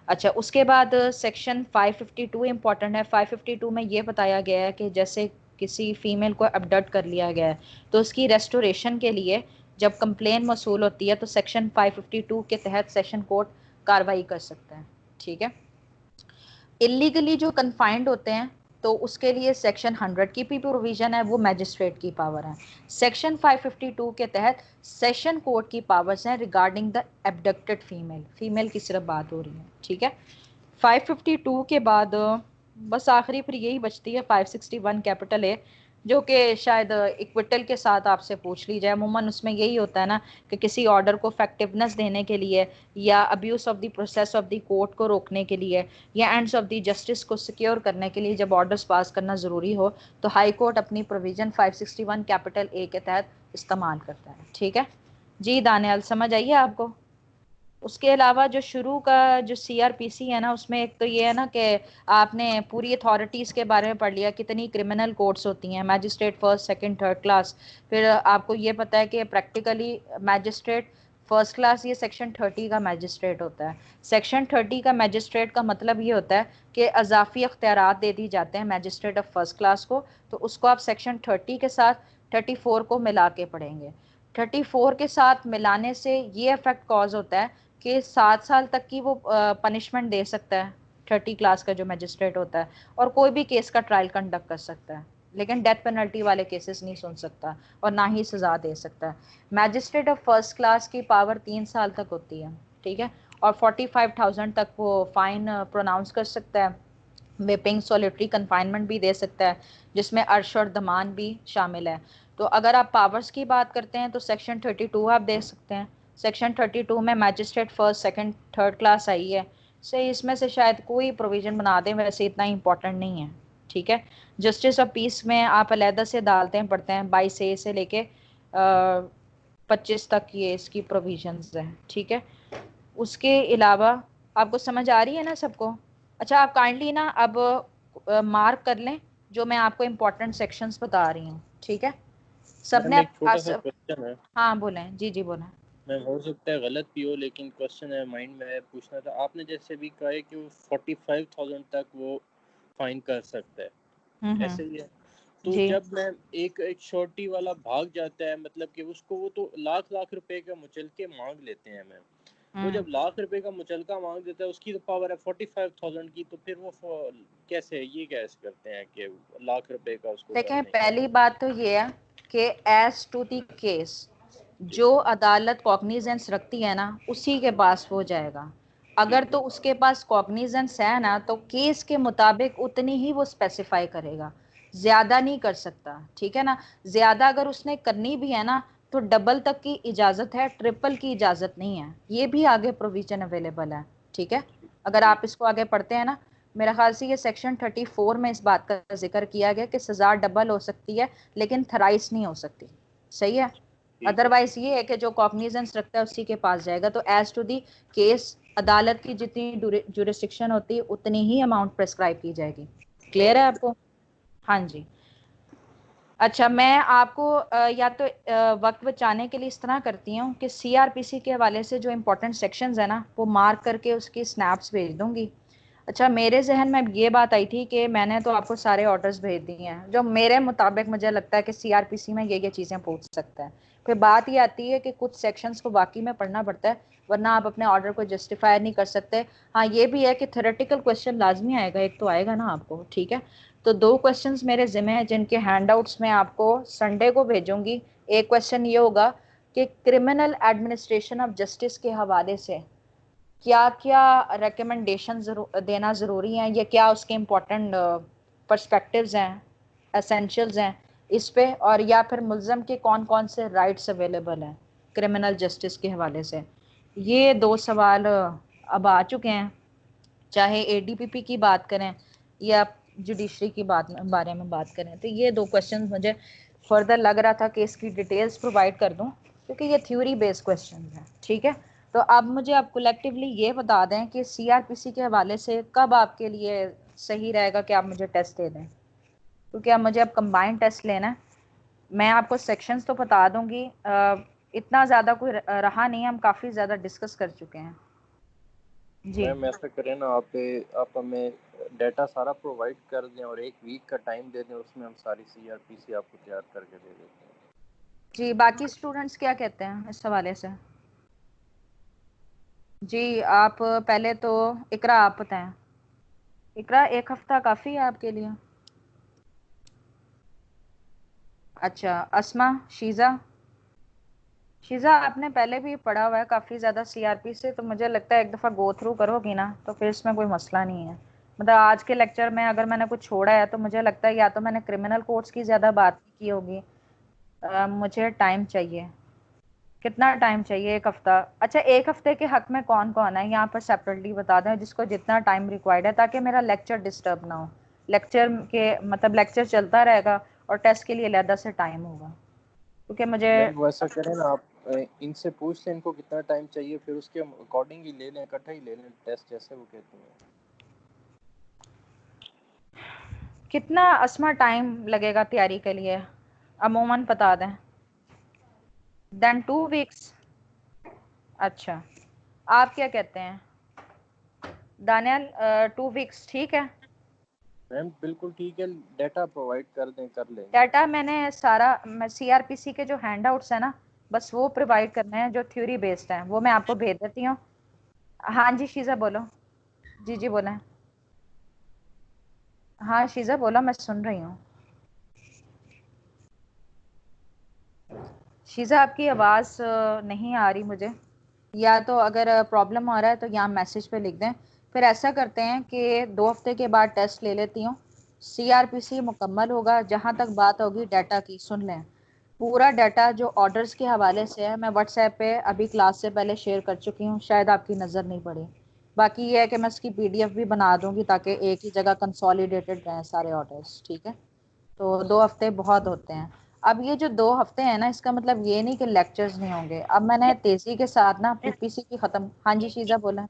अच्छा, उसके बाद सेक्शन 552 इम्पॉर्टेंट है। 552 में ये बताया गया है कि जैसे किसी फीमेल को अबडक्ट कर लिया गया है तो उसकी रेस्टोरेशन के लिए जब कंप्लेन मौसूल होती है तो सेक्शन 552 के तहत सेशन कोर्ट कार्रवाई कर सकता है। ठीक है। इलीगली जो कन्फाइंड होते हैं तो उसके लिए सेक्शन 100 की भी प्रोविजन है, वो मैजिस्ट्रेट की पावर है। सेक्शन 552 के तहत सेशन कोर्ट की पावर्स हैं regarding the abducted female, female की सिर्फ बात हो रही है। ठीक है। 552 के बाद बस आखिरी फिर यही बचती है 561 कैपिटल ए, जो कि शायद इक्विटल के साथ आपसे पूछ ली जाए। अमूमन उसमें यही होता है ना कि किसी ऑर्डर को इफेक्टिवनेस देने के लिए या abuse of the process of the court को रोकने के लिए या एंड्स ऑफ द जस्टिस को सिक्योर करने के लिए जब ऑर्डर्स पास करना ज़रूरी हो तो हाई कोर्ट अपनी प्रोविज़न 561 कैपिटल ए के तहत इस्तेमाल करता है। ठीक है जी दानियाल, समझ आइए आपको? उसके अलावा जो शुरू का जो सीआरपीसी है ना, उसमें एक तो ये है ना कि आपने पूरी अथॉरिटीज़ के बारे में पढ़ लिया, कितनी क्रिमिनल कोर्ट्स होती हैं, magistrate first second third class. फिर आपको ये पता है कि प्रैक्टिकली मैजिस्ट्रेट फर्स्ट क्लास ये सेक्शन 30 का मैजिस्ट्रेट होता है। सेक्शन 30 का मैजिस्ट्रेट का मतलब ये होता है कि अजाफी अख्तियारात दे दी जाते हैं मैजिस्ट्रेट ऑफ फर्स्ट क्लास को, तो उसको आप सेक्शन 30 के साथ 34 को मिला के पढ़ेंगे। 34 के साथ मिलाने से ये इफेक्ट कॉज होता है कि 7 साल तक की वो पनिशमेंट दे सकता है 30 क्लास का जो मैजिस्ट्रेट होता है, और कोई भी केस का ट्रायल कंडक्ट कर सकता है, लेकिन डेथ पेनल्टी वाले केसेस नहीं सुन सकता और ना ही सजा दे सकता है। मैजिस्ट्रेट ऑफ फर्स्ट क्लास की पावर 3 साल तक होती है, ठीक है, और 45,000 तक वो फाइन प्रोनाउंस कर सकता है। वेपिंग सॉलिटरी कन्फाइनमेंट भी दे सकता है, जिसमें अर्श और दमान भी शामिल है। तो अगर आप पावर्स की बात करते हैं तो सेक्शन 32 आप देख सकते हैं। सेक्शन 32 में magistrate first second third class आई है, से इसमें से शायद कोई प्रोविजन बना दें, वैसे इतना इंपॉर्टेंट नहीं है, ठीक है। जस्टिस ऑफ पीस में आप अलहदा से डालते पढ़ते हैं 22A से लेके 25 तक ये इसकी प्रोविजंस हैं, ठीक है। उसके अलावा आपको समझ आ रही है ना सबको? अच्छा, आप काइंडली ना अब मार्क कर लें जो मैं आपको इम्पोर्टेंट सेक्शंस बता रही हूँ, ठीक है। सबने मैम एक छोटा पास। सा क्वेश्चन है। हाँ बोलें, जी जी बोलें। मैम हो सकता है गलत भी हो, लेकिन क्वेश्चन है माइंड में है, पूछना था। आपने जैसे भी कहा है कि वो 45,000 तक वो फाइन कर सकता है, ऐसे ही है। तो जी जब मैं एक एक छोटी वाला भाग जाता है, मतलब कि उसको वो तो लाख लाख रुपए का मुचलके मांग लेते हैं मैम। वो जब लाख रुपए का मुचलका मांग देता है, उसकी तो पावर है 45,000 की, तो फिर वो कैसे ये कैसे करते हैं कि लाख रुपए का उसको कर देखें, दें? पहली बात तो ये है कि एज टू दी केस जी जो अदालत कॉग्निजेंस रखती है ना, उसी के पास वो जाएगा। अगर ठीक तो है। उसके पास कॉग्निजेंस है ना, तो केस के मुताबिक उतनी ही वो स्पेसिफाई करेगा, ज्यादा नहीं कर सकता, ठीक है ना। ज्यादा अगर उसने करनी भी है ना, तो डबल तक की इजाजत है, ट्रिपल की इजाजत नहीं है। ये भी आगे प्रोविजन अवेलेबल है, ठीक है। अगर आप इसको आगे पढ़ते हैं ना, मेरा ख्याल से ये सेक्शन 34 में इस बात का जिक्र किया गया कि सजा डबल हो सकती है, लेकिन थराइस नहीं हो सकती, सही है। ठीक है। अदरवाइज ये है कि जो कॉग्निजेंस रखता है उसी के पास जाएगा। तो एज टू दी केस अदालत की जितनी जुरिस्डिक्शन होती है उतनी ही अमाउंट प्रेस्क्राइब की जाएगी। क्लियर है आपको? हाँ जी। अच्छा, मैं आपको या तो वक्त बचाने के लिए इस तरह करती हूँ कि सीआरपीसी के हवाले से जो इम्पोर्टेंट सेक्शंस है ना, वो मार्क करके उसकी स्नैप्स भेज दूंगी। अच्छा, मेरे जहन में ये बात आई थी कि मैंने तो आपको सारे ऑर्डर्स भेज दिए हैं जो मेरे मुताबिक मुझे लगता है कि सीआरपीसी में ये चीज़ें पूछ सकता है। फिर बात ये आती है कि कुछ सेक्शंस को बाकी में पढ़ना पड़ता है, वरना आप अपने ऑर्डर को जस्टिफाई नहीं कर सकते। हाँ, ये भी है कि थ्योरेटिकल क्वेश्चन लाजमी आएगा, एक तो आएगा ना आपको, ठीक है। तो 2 क्वेश्चंस मेरे जिम्मे हैं जिनके हैंडआउट्स में आपको संडे को भेजूंगी। एक क्वेश्चन ये होगा कि क्रिमिनल एडमिनिस्ट्रेशन ऑफ जस्टिस के हवाले से क्या क्या रिकमेंडेशन देना ज़रूरी है, या क्या उसके इम्पोर्टेंट पर्सपेक्टिव्स हैं, एसेंशियल्स हैं इस पे, और या फिर मुल्ज़म के कौन कौन से राइट्स अवेलेबल हैं क्रिमिनल जस्टिस के हवाले से। ये 2 सवाल अब आ चुके हैं, चाहे एडीपीपी की बात करें या जुडिशरी की बारे में बात करें। तो ये 2 क्वेश्चन मुझे फर्दर लग रहा था कि इसकी डिटेल्स प्रोवाइड कर दूं, क्योंकि ये थ्योरी बेस्ड क्वेश्चन हैं, ठीक है। तो अब मुझे आप कलेक्टिवली ये बता दें कि सीआरपीसी के हवाले से कब आपके लिए सही रहेगा कि आप मुझे टेस्ट दे दें, क्योंकि अब मुझे अब कंबाइंड टेस्ट लेना है। मैं आपको सेक्शंस तो बता दूंगी, इतना ज़्यादा कोई रहा नहीं, हम काफ़ी ज़्यादा डिस्कस कर चुके हैं जी। मैम ऐसा करें ना, आप हमें डाटा सारा प्रोवाइड कर दें और एक वीक का टाइम दे दें, उसमें हम सारी सीआरपीसी आपको तैयार करके दे देते हैं। जी, बाकी स्टूडेंट्स क्या कहते हैं इस हवाले से? जी, आप पहले तो इकरा आप बताएं। इकरा, 1 हफ्ता काफ़ी है आपके लिए? अच्छा, अस्मा, शीज़ा। शीज़ा, आपने पहले भी पढ़ा हुआ है काफ़ी ज़्यादा सीआरपी से, तो मुझे लगता है एक दफ़ा गो थ्रू करोगी ना तो फिर इसमें कोई मसला नहीं है। मतलब आज के लेक्चर में अगर मैंने कुछ छोड़ा है तो मुझे लगता है या तो मैंने क्रिमिनल कोर्ट्स की ज़्यादा बात नहीं की होगी। मुझे टाइम चाहिए। कितना टाइम चाहिए? 1 हफ्ता? अच्छा, 1 हफ्ते के हक में कौन कौन है यहाँ पर सेपरेटली बता दें, जिसको जितना टाइम रिक्वायर्ड है, ताकि मेरा लेक्चर डिस्टर्ब ना हो। लेक्चर के मतलब लेक्चर चलता रहेगा और टेस्ट के लिए अलहदा से टाइम होगा, क्योंकि मुझे। मैम वो ऐसा करें ना, आप इनसे पूछ लें इनको कितना टाइम चाहिए, फिर उसके अकॉर्डिंग ही ले लें, इकट्ठा ही ले लें टेस्ट, जैसे वो कहते हैं। कितना अस्मा टाइम लगेगा तैयारी के लिए अमूमन बता दें? Then 2 weeks. अच्छा, आप क्या कहते हैं दानियाल? 2 वीक्स ठीक है? मैम बिल्कुल ठीक है, डाटा प्रोवाइड कर दें, कर लेंगे। डाटा मैंने सारा, मैं सीआरपीसी के जो हैंडआउट्स है ना, बस वो प्रोवाइड करने हैं जो थ्योरी बेस्ड हैं, वो मैं आपको भेज देती हूँ। हाँ जी शीजा बोलो। जी जी बोलें। हाँ शीजा बोलो, मैं सुन रही हूँ। शीजा आपकी आवाज़ नहीं आ रही मुझे, या तो अगर प्रॉब्लम आ रहा है तो यहाँ मैसेज पे लिख दें। फिर ऐसा करते हैं कि 2 हफ्ते के बाद टेस्ट ले लेती हूँ, सीआरपीसी मुकम्मल होगा। जहाँ तक बात होगी डाटा की, सुन लें पूरा डाटा जो ऑर्डर्स के हवाले से है, मैं व्हाट्सएप पे अभी क्लास से पहले शेयर कर चुकी हूँ, शायद आपकी नज़र नहीं पड़ी। बाकी ये है कि मैं इसकी पीडीएफ भी बना दूंगी ताकि एक ही जगह कंसोलिडेटेड रहें सारे ऑर्डर्स, ठीक है? तो 2 हफ्ते बहुत होते हैं। अब ये जो 2 हफ्ते हैं ना, इसका मतलब ये नहीं कि लेक्चर्स नहीं होंगे। अब मैंने तेजी के साथ ना पीपीसी की खत्म। हाँ जी शीजा बोला।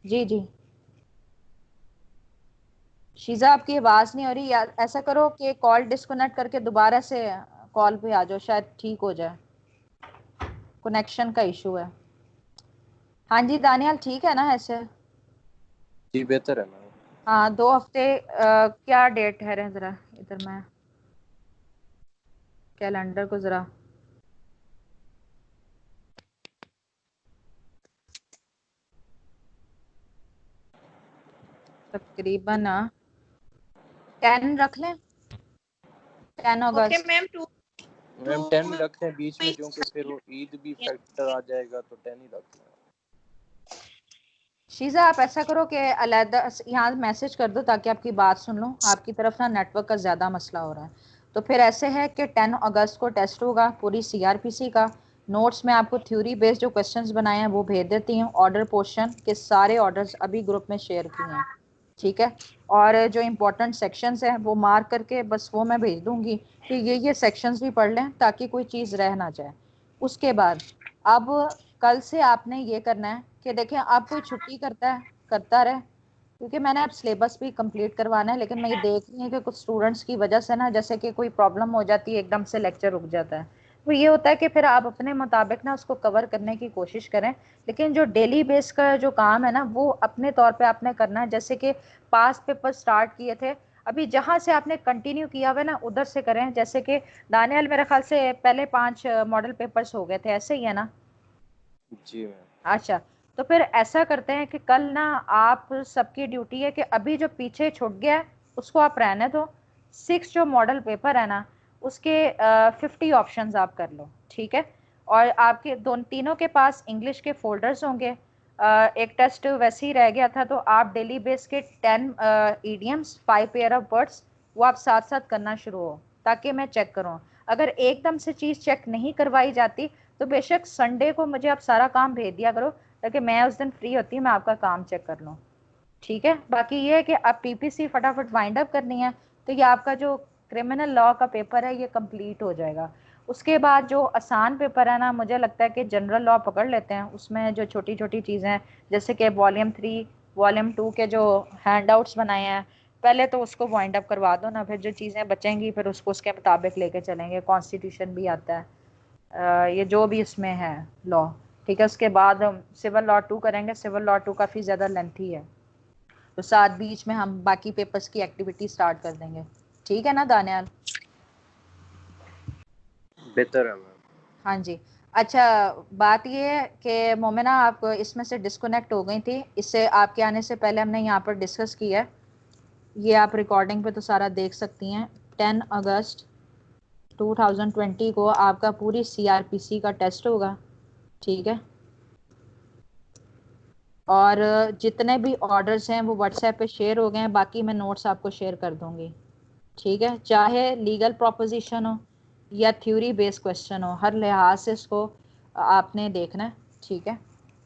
जी जी शीजा आपकी आवाज नहीं हो रही, या ऐसा करो कि कॉल डिस्कनेक्ट करके दोबारा से कॉल पे आ जाओ, शायद ठीक हो जाए। कनेक्शन का इशू है। हाँ जी दानियाल ठीक है ना ऐसे? जी बेहतर है मैम। हाँ 2 हफ्ते। क्या डेट है जरा इधर, मैं कैलेंडर को जरा, तकरीबन 10 रख लें, 10 अगस्त। ओके मैम, टू मैम 10 रखते हैं बीच में, क्योंकि वीक्स। फिर वो ईद भी फैक्टर आ जाएगा, तो 10 ही रखते हैं। शीजा आप ऐसा करो कि अलहदा यहाँ मैसेज कर दो ताकि आपकी बात सुन लो। आपकी तरफ ना नेटवर्क का ज़्यादा मसला हो रहा है। तो फिर ऐसे है कि 10 अगस्त को टेस्ट होगा पूरी सीआरपीसी का। नोट्स में आपको थ्योरी बेस्ड जो क्वेश्चंस बनाए हैं वो भेज देती हूँ। ऑर्डर पोर्शन के सारे ऑर्डर्स अभी ग्रुप में शेयर किए हैं, ठीक है? और जो इम्पोर्टेंट सेक्शंस हैं वो मार्क करके बस वो मैं भेज दूंगी कि ये सेक्शंस भी पढ़ लें ताकि कोई चीज़ रह ना जाए। उसके बाद अब कल से आपने ये करना है कि देखें, आप कोई छुट्टी करता है करता रहे, क्योंकि मैंने अब सिलेबस भी कंप्लीट करवाना है। लेकिन मैं ये देख रही हूँ कि कुछ स्टूडेंट्स की वजह से ना, जैसे कि कोई प्रॉब्लम हो जाती है, एकदम से लेक्चर रुक जाता है, तो ये होता है कि फिर आप अपने मुताबिक ना उसको कवर करने की कोशिश करें। लेकिन जो डेली बेस का जो काम है ना, वो अपने तौर पे आपने करना है। जैसे कि पास्ट पेपर स्टार्ट किए थे, अभी जहां से आपने कंटिन्यू किया हुआ है ना उधर से करें। जैसे कि दानियल मेरे ख्याल से पहले 5 मॉडल पेपर्स हो गए थे, ऐसे ही है ना? जी मैम। अच्छा, तो फिर ऐसा करते हैं कि कल ना आप सबकी ड्यूटी है कि अभी जो पीछे छूट गया है उसको आप रहने दो। 6 जो मॉडल पेपर है ना, उसके 50 ऑप्शंस आप कर लो, ठीक है? और आपके दोनों तीनों के पास इंग्लिश के फोल्डर्स होंगे। एक टेस्ट वैसे ही रह गया था, तो आप डेली बेस के 10 ईडियम्स, 5 पेयर ऑफ वर्ड्स, वो आप साथ साथ करना शुरू हो ताकि मैं चेक करूँ। अगर एकदम से चीज़ चेक नहीं करवाई जाती तो बेशक संडे को मुझे आप सारा काम भेज दिया करो ताकि मैं उस दिन फ्री होती हूँ, मैं आपका काम चेक कर लूँ, ठीक है? बाकी ये है कि आप पीपीसी फटाफट वाइंड अप करनी है, तो ये आपका जो क्रिमिनल लॉ का पेपर है ये कंप्लीट हो जाएगा। उसके बाद जो आसान पेपर है ना, मुझे लगता है कि जनरल लॉ पकड़ लेते हैं। उसमें जो छोटी छोटी चीज़ें हैं, जैसे कि वॉल्यूम 3 वॉल्यूम 2 के जो हैंडआउट्स बनाए हैं, पहले तो उसको वाइंड अप करवा दो ना, फिर जो चीज़ें बचेंगी फिर उसको उसके मुताबिक लेके चलेंगे। कॉन्स्टिट्यूशन भी आता है, ये जो भी इसमें है लॉ, ठीक है? उसके बाद हम सिविल लॉ 2 करेंगे। सिविल लॉ 2 काफ़ी ज़्यादा लेंथी है, तो साथ बीच में हम बाकी पेपर्स की एक्टिविटी स्टार्ट कर देंगे, ठीक है ना दानियाल? बेहतर है मैम। हाँ जी। अच्छा, बात ये है कि मोमिना आप इसमें से डिस्कनेक्ट हो गई थी, इससे आपके आने से पहले हमने यहाँ पर डिस्कस किया है। ये आप रिकॉर्डिंग पे तो सारा देख सकती हैं। 10 अगस्त 2020 को आपका पूरी सीआरपीसी का टेस्ट होगा, ठीक है? और जितने भी ऑर्डर्स हैं वो व्हाट्सएप पे शेयर हो गए हैं। बाकी मैं नोट्स आपको शेयर कर दूंगी, ठीक है? चाहे लीगल प्रोपोजिशन हो या थ्योरी बेस्ड क्वेश्चन हो, हर लिहाज से इसको आपने देखना है, ठीक है?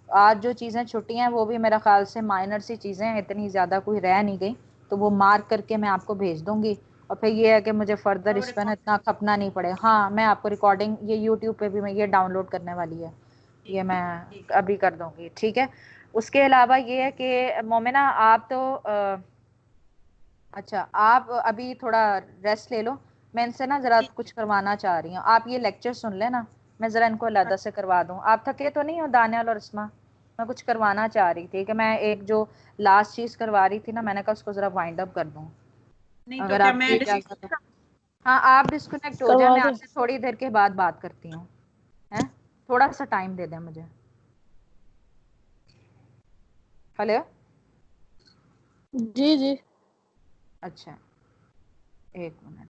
आज जो चीज़ें छुट्टी हैं वो भी मेरा ख्याल से माइनर सी चीज़ें हैं, इतनी ज़्यादा कोई रह नहीं गई, तो वो मार्क करके मैं आपको भेज दूंगी। और फिर ये है कि मुझे फर्दर इस पर ना इतना खपना नहीं पड़े। हाँ, मैं आपको रिकॉर्डिंग ये यूट्यूब पे भी मैं ये डाउनलोड करने वाली है, ये मैं अभी कर दूंगी, ठीक है? उसके अलावा ये है कि मोमिना आप तो अच्छा, आप अभी थोड़ा रेस्ट ले लो। मैं इनसे ना ज़रा कुछ करवाना चाह रही हूँ, आप ये लेक्चर सुन लेना, मैं ज़रा इनको अलहदा से करवा दूँ। आप थके तो नहीं हो दानियाल और इस्मा? मैं कुछ करवाना चाह रही थी कि मैं एक जो लास्ट चीज़ करवा रही थी ना, मैंने कहा उसको ज़रा वाइंड अप कर दूँ। नहीं तो अगर क्या आप मैं इजाज़त है। हाँ, आप डिस्कनेक्ट हो जाए, करवा मैं दो। आपसे थोड़ी देर के बाद बात करती हूँ। हैं, थोड़ा सा टाइम दे दें मुझे। हेलो। जी जी। अच्छा, एक मिनट।